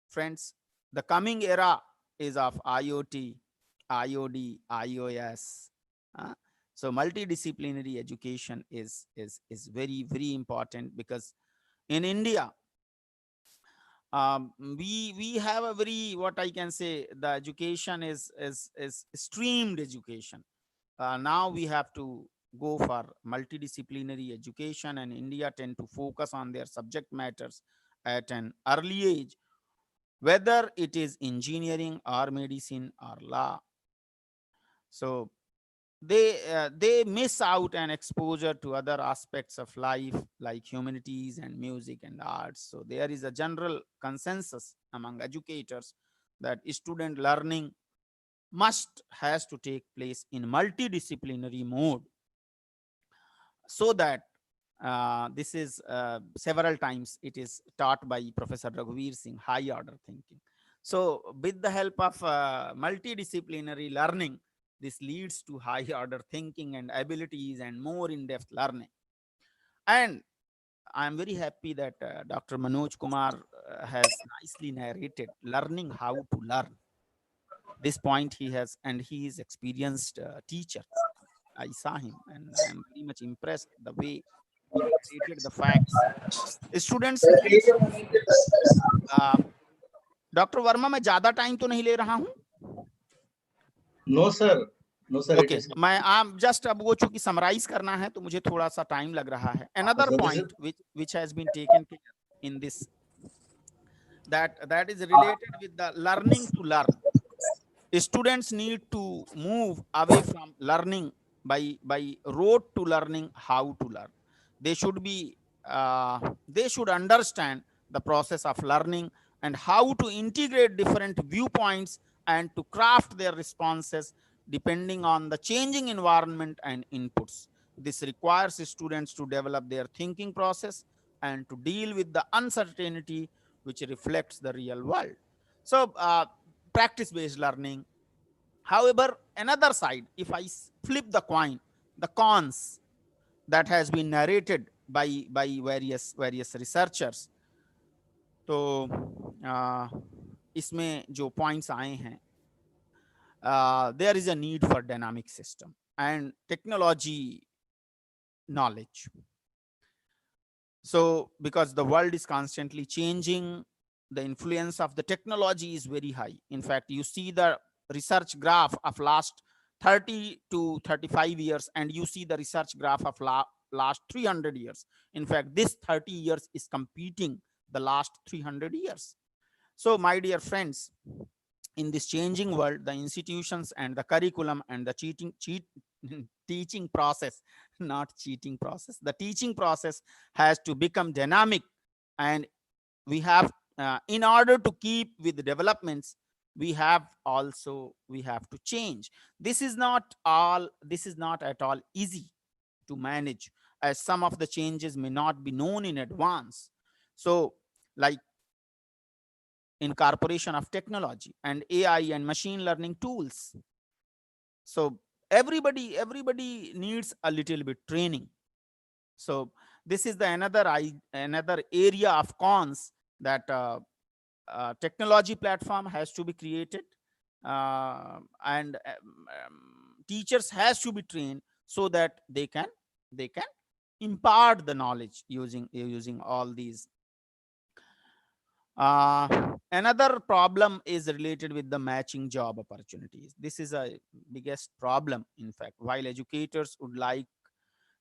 [SPEAKER 1] friends, the coming era is of IoT, IoD, iOS. So multidisciplinary education is very, very important, because in India, we have a very, what I can say, the education is streamed education. Now we have to go for multidisciplinary education, and India tend to focus on their subject matters at an early age, whether it is engineering or medicine or law. So they miss out an exposure to other aspects of life like humanities and music and arts. So there is a general consensus among educators that student learning has to take place in multidisciplinary mode, so that this is several times it is taught by Professor Raghuveer Singh, high order thinking. So with the help of multidisciplinary learning, this leads to high order thinking and abilities and more in-depth learning. And I'm very happy that Dr. Manoj Kumar has nicely narrated learning how to learn. This point he has, and he is experienced teacher. I saw him and I am very much impressed the way he narrated the facts. Students needs, doctor Verma मैं ज्यादा time तो नहीं ले रहा हूं?
[SPEAKER 7] No, sir. No, sir.
[SPEAKER 1] Okay, मैं just अब वो चूंकि समराइज करना है तो मुझे थोड़ा सा टाइम लग रहा है. Another point which has been taken care in this, that is related with the learning to learn. Students need to move away from learning by rote to learning how to learn. They should understand the process of learning and how to integrate different viewpoints and to craft their responses depending on the changing environment and inputs. This requires students to develop their thinking process and to deal with the uncertainty which reflects the real world. So practice-based learning. However, another side, if I flip the coin, the cons that has been narrated by various researchers, तो इसमें जो points आए हैं, there is a need for dynamic system and technology knowledge. So because the world is constantly changing, the influence of the technology is very high. In fact, you see the research graph of last 30 to 35 years, and you see the research graph of last 300 years. In fact, this 30 years is competing the last 300 years. So my dear friends, in this changing world, the institutions and the curriculum and the teaching process, not cheating process, the teaching process has to become dynamic, and we have in order to keep with the developments, we have to change. This is not at all easy to manage, as some of the changes may not be known in advance. So like incorporation of technology and AI and machine learning tools. So everybody needs a little bit training. So this is the another area of cons, that technology platform has to be created, and teachers has to be trained so that they can impart the knowledge using all these. Another problem is related with the matching job opportunities. This is a biggest problem. In fact, while educators would like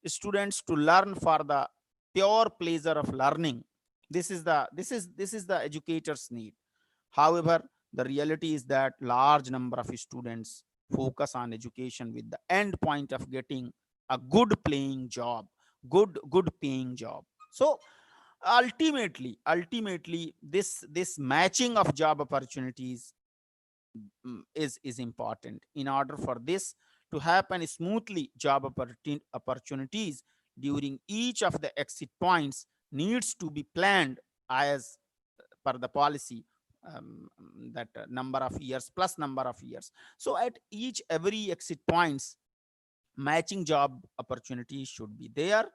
[SPEAKER 1] students to learn for the pure pleasure of learning, this is the educator's need. However, the reality is that large number of students focus on education with the end point of getting a good paying job. So ultimately this matching of job opportunities is important. In order for this to happen smoothly, job opportunities during each of the exit points needs to be planned as per the policy, that number of years plus number of years. So at every exit points, matching job opportunities should be there.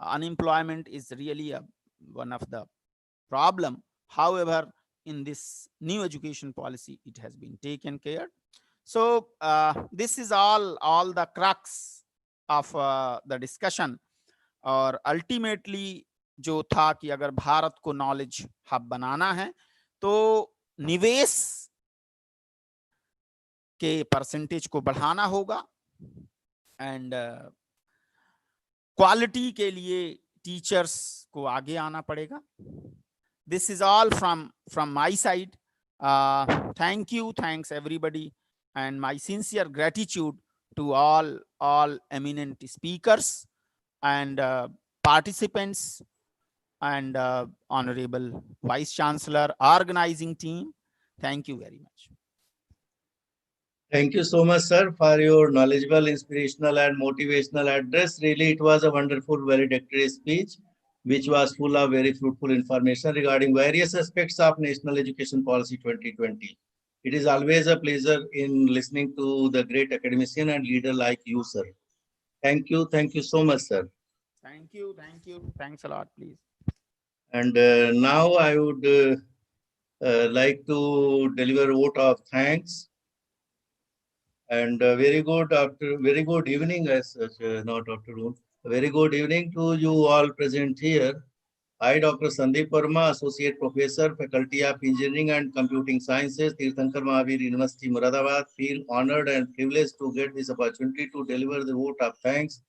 [SPEAKER 1] Unemployment is really one of the problem. However, in this new education policy, it has been taken care. So this is all the crux of the discussion, और ultimately जो था कि अगर भारत को knowledge hub बनाना है तो निवेश के परसेंटेज को बढ़ाना होगा, एंड क्वालिटी के लिए टीचर्स को आगे आना पड़ेगा. This is all from my side. Thank you, thanks everybody, and my sincere gratitude to all eminent speakers and participants and honorable Vice Chancellor, organizing team. Thank you very much.
[SPEAKER 7] Thank you so much, sir, for your knowledgeable, inspirational, and motivational address. Really, it was a wonderful, valedictory speech, which was full of very fruitful information regarding various aspects of National Education Policy 2020. It is always a pleasure in listening to the great academician and leader like you, sir. Thank you so much, sir.
[SPEAKER 1] Thank you. Thanks a lot, please.
[SPEAKER 7] And now I would like to deliver a vote of thanks. And very good evening, as such, not afternoon. Very good evening to you all present here. I, Dr. Sandeep Verma, Associate Professor, Faculty of Engineering and Computing Sciences, Teerthanker Mahaveer University, Moradabad, feel honored and privileged to get this opportunity to deliver the vote of thanks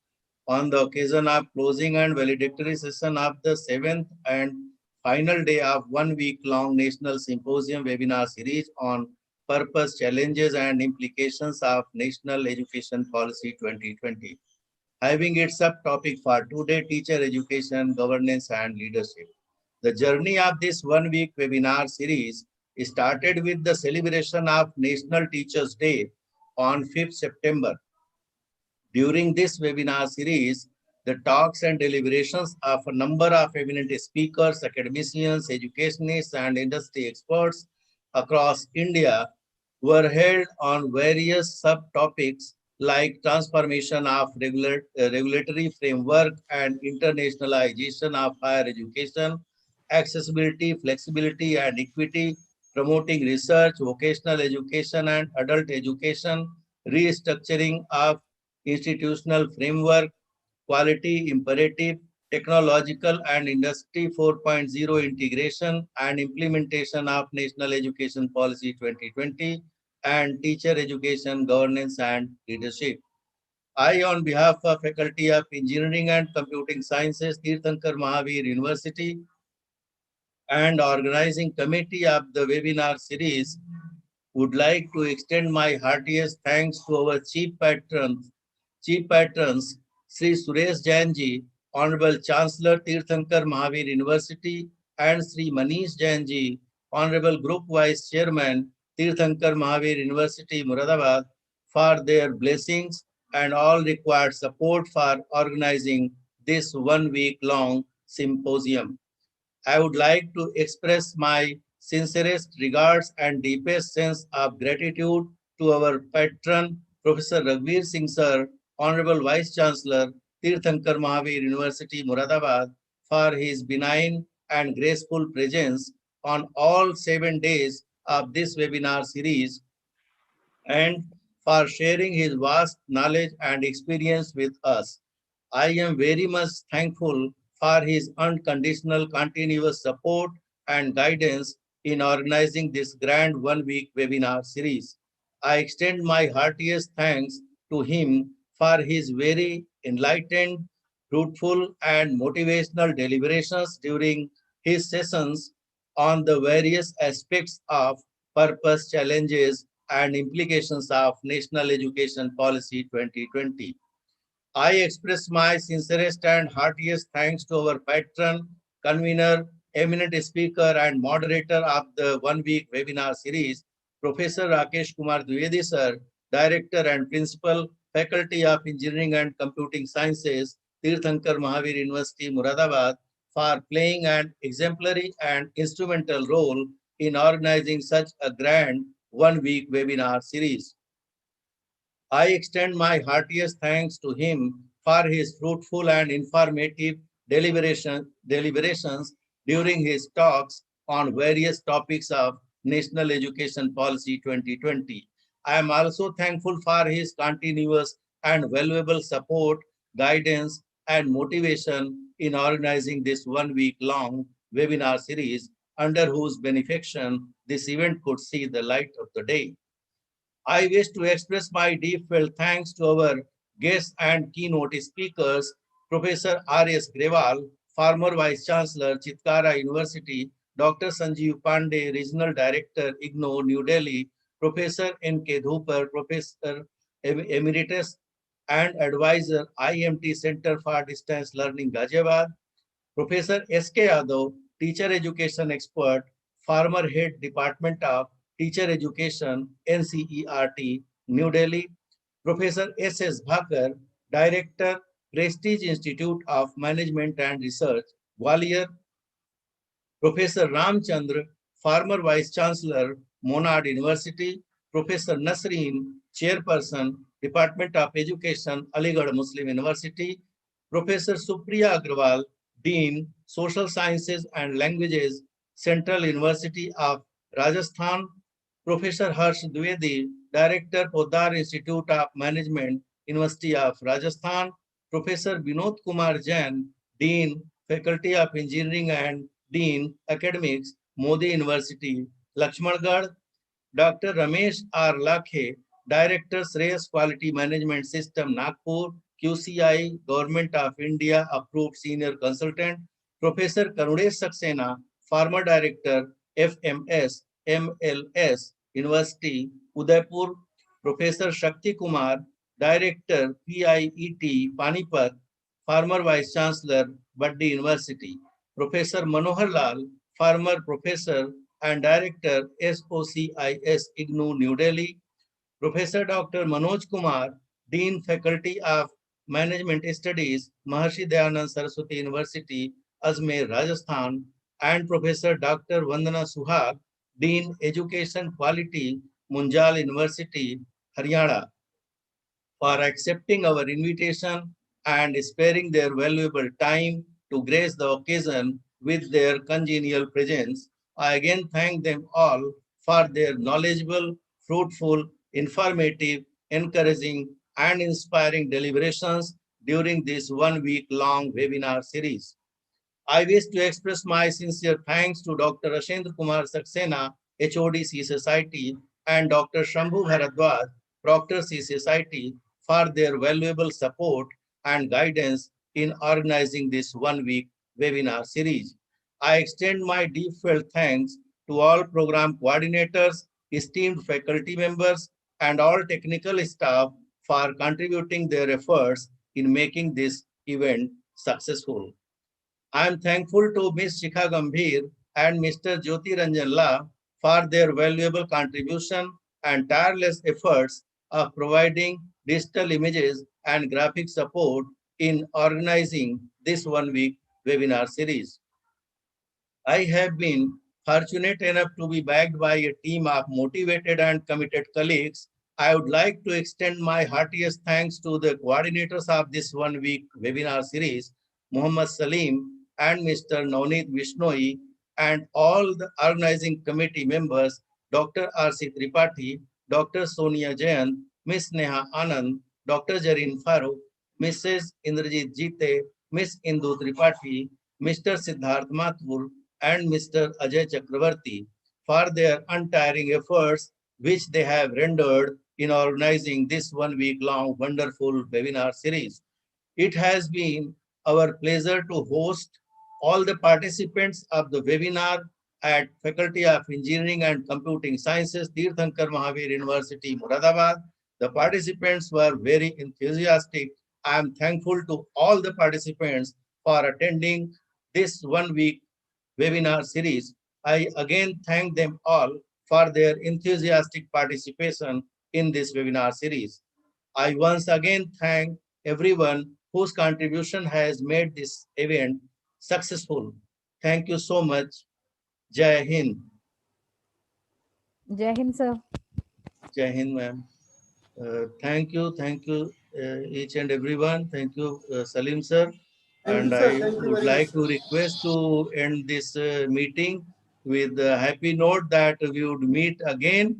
[SPEAKER 7] on the occasion of closing and valedictory session of the 7th and final day of 1 week long National Symposium webinar series on purpose, challenges, and implications of National Education Policy 2020. Having its subtopic for today, teacher education, governance, and leadership. The journey of this 1 week webinar series started with the celebration of National Teachers' Day on 5th September. During this webinar series, the talks and deliberations of a number of eminent speakers, academicians, educationists, and industry experts across India were held on various subtopics like transformation of regulatory framework and internationalization of higher education, accessibility, flexibility, and equity, promoting research, vocational education, and adult education, restructuring of institutional framework, quality imperative, technological and industry 4.0 integration and implementation of National Education Policy 2020, and teacher education, governance, and leadership. I, on behalf of Faculty of Engineering and Computing Sciences, Teerthanker Mahaveer University, and organizing committee of the webinar series, would like to extend my heartiest thanks to our chief patrons, Sri Suresh Jainji, Honorable Chancellor Teerthanker Mahaveer University, and Sri Manish Jainji, Honorable Group Vice Chairman, Teerthanker Mahaveer University, Moradabad, for their blessings and all required support for organizing this 1 week long symposium. I would like to express my sincerest regards and deepest sense of gratitude to our patron, Professor Raghveer Singh Sir, Honorable Vice Chancellor, Teerthanker Mahaveer University, Moradabad, for his benign and graceful presence on all 7 days of this webinar series, and for sharing his vast knowledge and experience with us. I am very much thankful for his unconditional continuous support and guidance in organizing this grand 1 week webinar series. I extend my heartiest thanks to him for his very enlightened, fruitful, and motivational deliberations during his sessions on the various aspects of purpose, challenges, and implications of National Education Policy 2020. I express my sincerest and heartiest thanks to our patron, convener, eminent speaker, and moderator of the 1 week webinar series, Professor Rakesh Kumar Dwivedi sir, Director and Principal, Faculty of Engineering and Computing Sciences, Teerthanker Mahaveer University, Moradabad, for playing an exemplary and instrumental role in organizing such a grand 1 week webinar series. I extend my heartiest thanks to him for his fruitful and informative deliberations during his talks on various topics of National Education Policy 2020. I am also thankful for his continuous and valuable support guidance, and motivation in organizing this 1 week long webinar series, under whose benefaction this event could see the light of the day. I wish to express my deep-felt thanks to our guests and keynote speakers, Professor R.S. Grewal, former Vice Chancellor, Chitkara University, Dr. Sanjeev Pandey, Regional Director, IGNOU, New Delhi, Professor N.K. Dhupar, Professor Emeritus and Advisor, IMT Center for Distance Learning, Ghaziabad, Professor S.K. Yadav, Teacher Education Expert, former Head Department of Teacher Education, NCERT, New Delhi, Professor S.S. Bhakar, Director, Prestige Institute of Management and Research, Gwalior, Professor Ramchandra, former Vice Chancellor, Monad University, Professor Nasreen, Chairperson, Department of Education, Aligarh Muslim University, Professor Supriya Agrawal, Dean, Social Sciences and Languages, Central University of Rajasthan, Professor Harsh Dwivedi, Director, Poddar Institute of Management, University of Rajasthan, Professor Vinod Kumar Jain, Dean, Faculty of Engineering and Dean, Academics, Modi University, Lakshmangarh, Dr. Ramesh R. Lakhe, Director, Shreyas Quality Management System, Nagpur, QCI, Government of India, approved senior consultant, Professor Karunesh Saxena, former Director, FMS, MLS, University, Udaipur, Professor Shakti Kumar, Director, PIET, Panipat, former Vice Chancellor, Baddi University, Professor Manohar Lal, former Professor and Director, SOCIS, IGNOU, New Delhi, Professor Dr. Manoj Kumar, Dean Faculty of Management Studies, Maharshi Dayanand Saraswati University, Ajmer, Rajasthan, and Professor Dr. Vandana Suhag, Dean Education Quality, Munjal University, Haryana, for accepting our invitation and sparing their valuable time to grace the occasion with their congenial presence. I again thank them all for their knowledgeable, fruitful, informative, encouraging, and inspiring deliberations during this 1 week long webinar series. I wish to express my sincere thanks to Dr. Ashendra Kumar Saxena, HODC Society, and Dr. Shambhu Bharadwaj, Proctor C Society, for their valuable support and guidance in organizing this 1 week webinar series. I extend my deep-felt thanks to all program coordinators, esteemed faculty members, and all technical staff for contributing their efforts in making this event successful. I am thankful to Ms. Shikha Gambhir and Mr. Jyoti Ranjan La for their valuable contribution and tireless efforts of providing digital images and graphic support in organizing this 1 week webinar series. I have been fortunate enough to be backed by a team of motivated and committed colleagues. I would like to extend my heartiest thanks to the coordinators of this 1 week webinar series, Muhammad Salim and Mr. Navneet Vishnoi, and all the organizing committee members, Dr. R.C. Tripathi, Dr. Sonia Jayan, Ms. Neha Anand, Dr. Jareen Farooq, Mrs. Indrajit Jite, Ms. Indu Tripathi, Mr. Siddharth Mathur, and Mr. Ajay Chakravarti for their untiring efforts which they have rendered in organizing this 1 week long wonderful webinar series. It has been our pleasure to host all the participants of the webinar at Faculty of Engineering and Computing Sciences, Teerthanker Mahaveer University, Moradabad. The participants were very enthusiastic. I am thankful to all the participants for attending this 1 week webinar series. I again thank them all for their enthusiastic participation in this webinar series. I once again thank everyone whose contribution has made this event successful. Thank you so much. Jai Hind.
[SPEAKER 6] Jai Hind, sir.
[SPEAKER 7] Jai Hind, ma'am. Thank you, each and everyone. Thank you, Salim sir.
[SPEAKER 2] Thank
[SPEAKER 7] And
[SPEAKER 2] you, sir.
[SPEAKER 7] I
[SPEAKER 2] Thank you
[SPEAKER 7] would
[SPEAKER 2] very much.
[SPEAKER 7] like to request to end this meeting with a happy note that we would meet again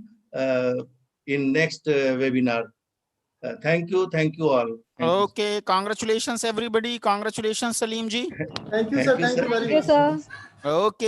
[SPEAKER 7] in next webinar. Thank you all. Thank you.
[SPEAKER 1] Okay, congratulations everybody. Congratulations Salim ji.
[SPEAKER 2] Thank you,
[SPEAKER 7] Thank
[SPEAKER 2] sir.
[SPEAKER 7] you,
[SPEAKER 2] Thank
[SPEAKER 7] sir.
[SPEAKER 2] you very
[SPEAKER 6] Thank you,
[SPEAKER 2] much.
[SPEAKER 6] sir.
[SPEAKER 1] Okay.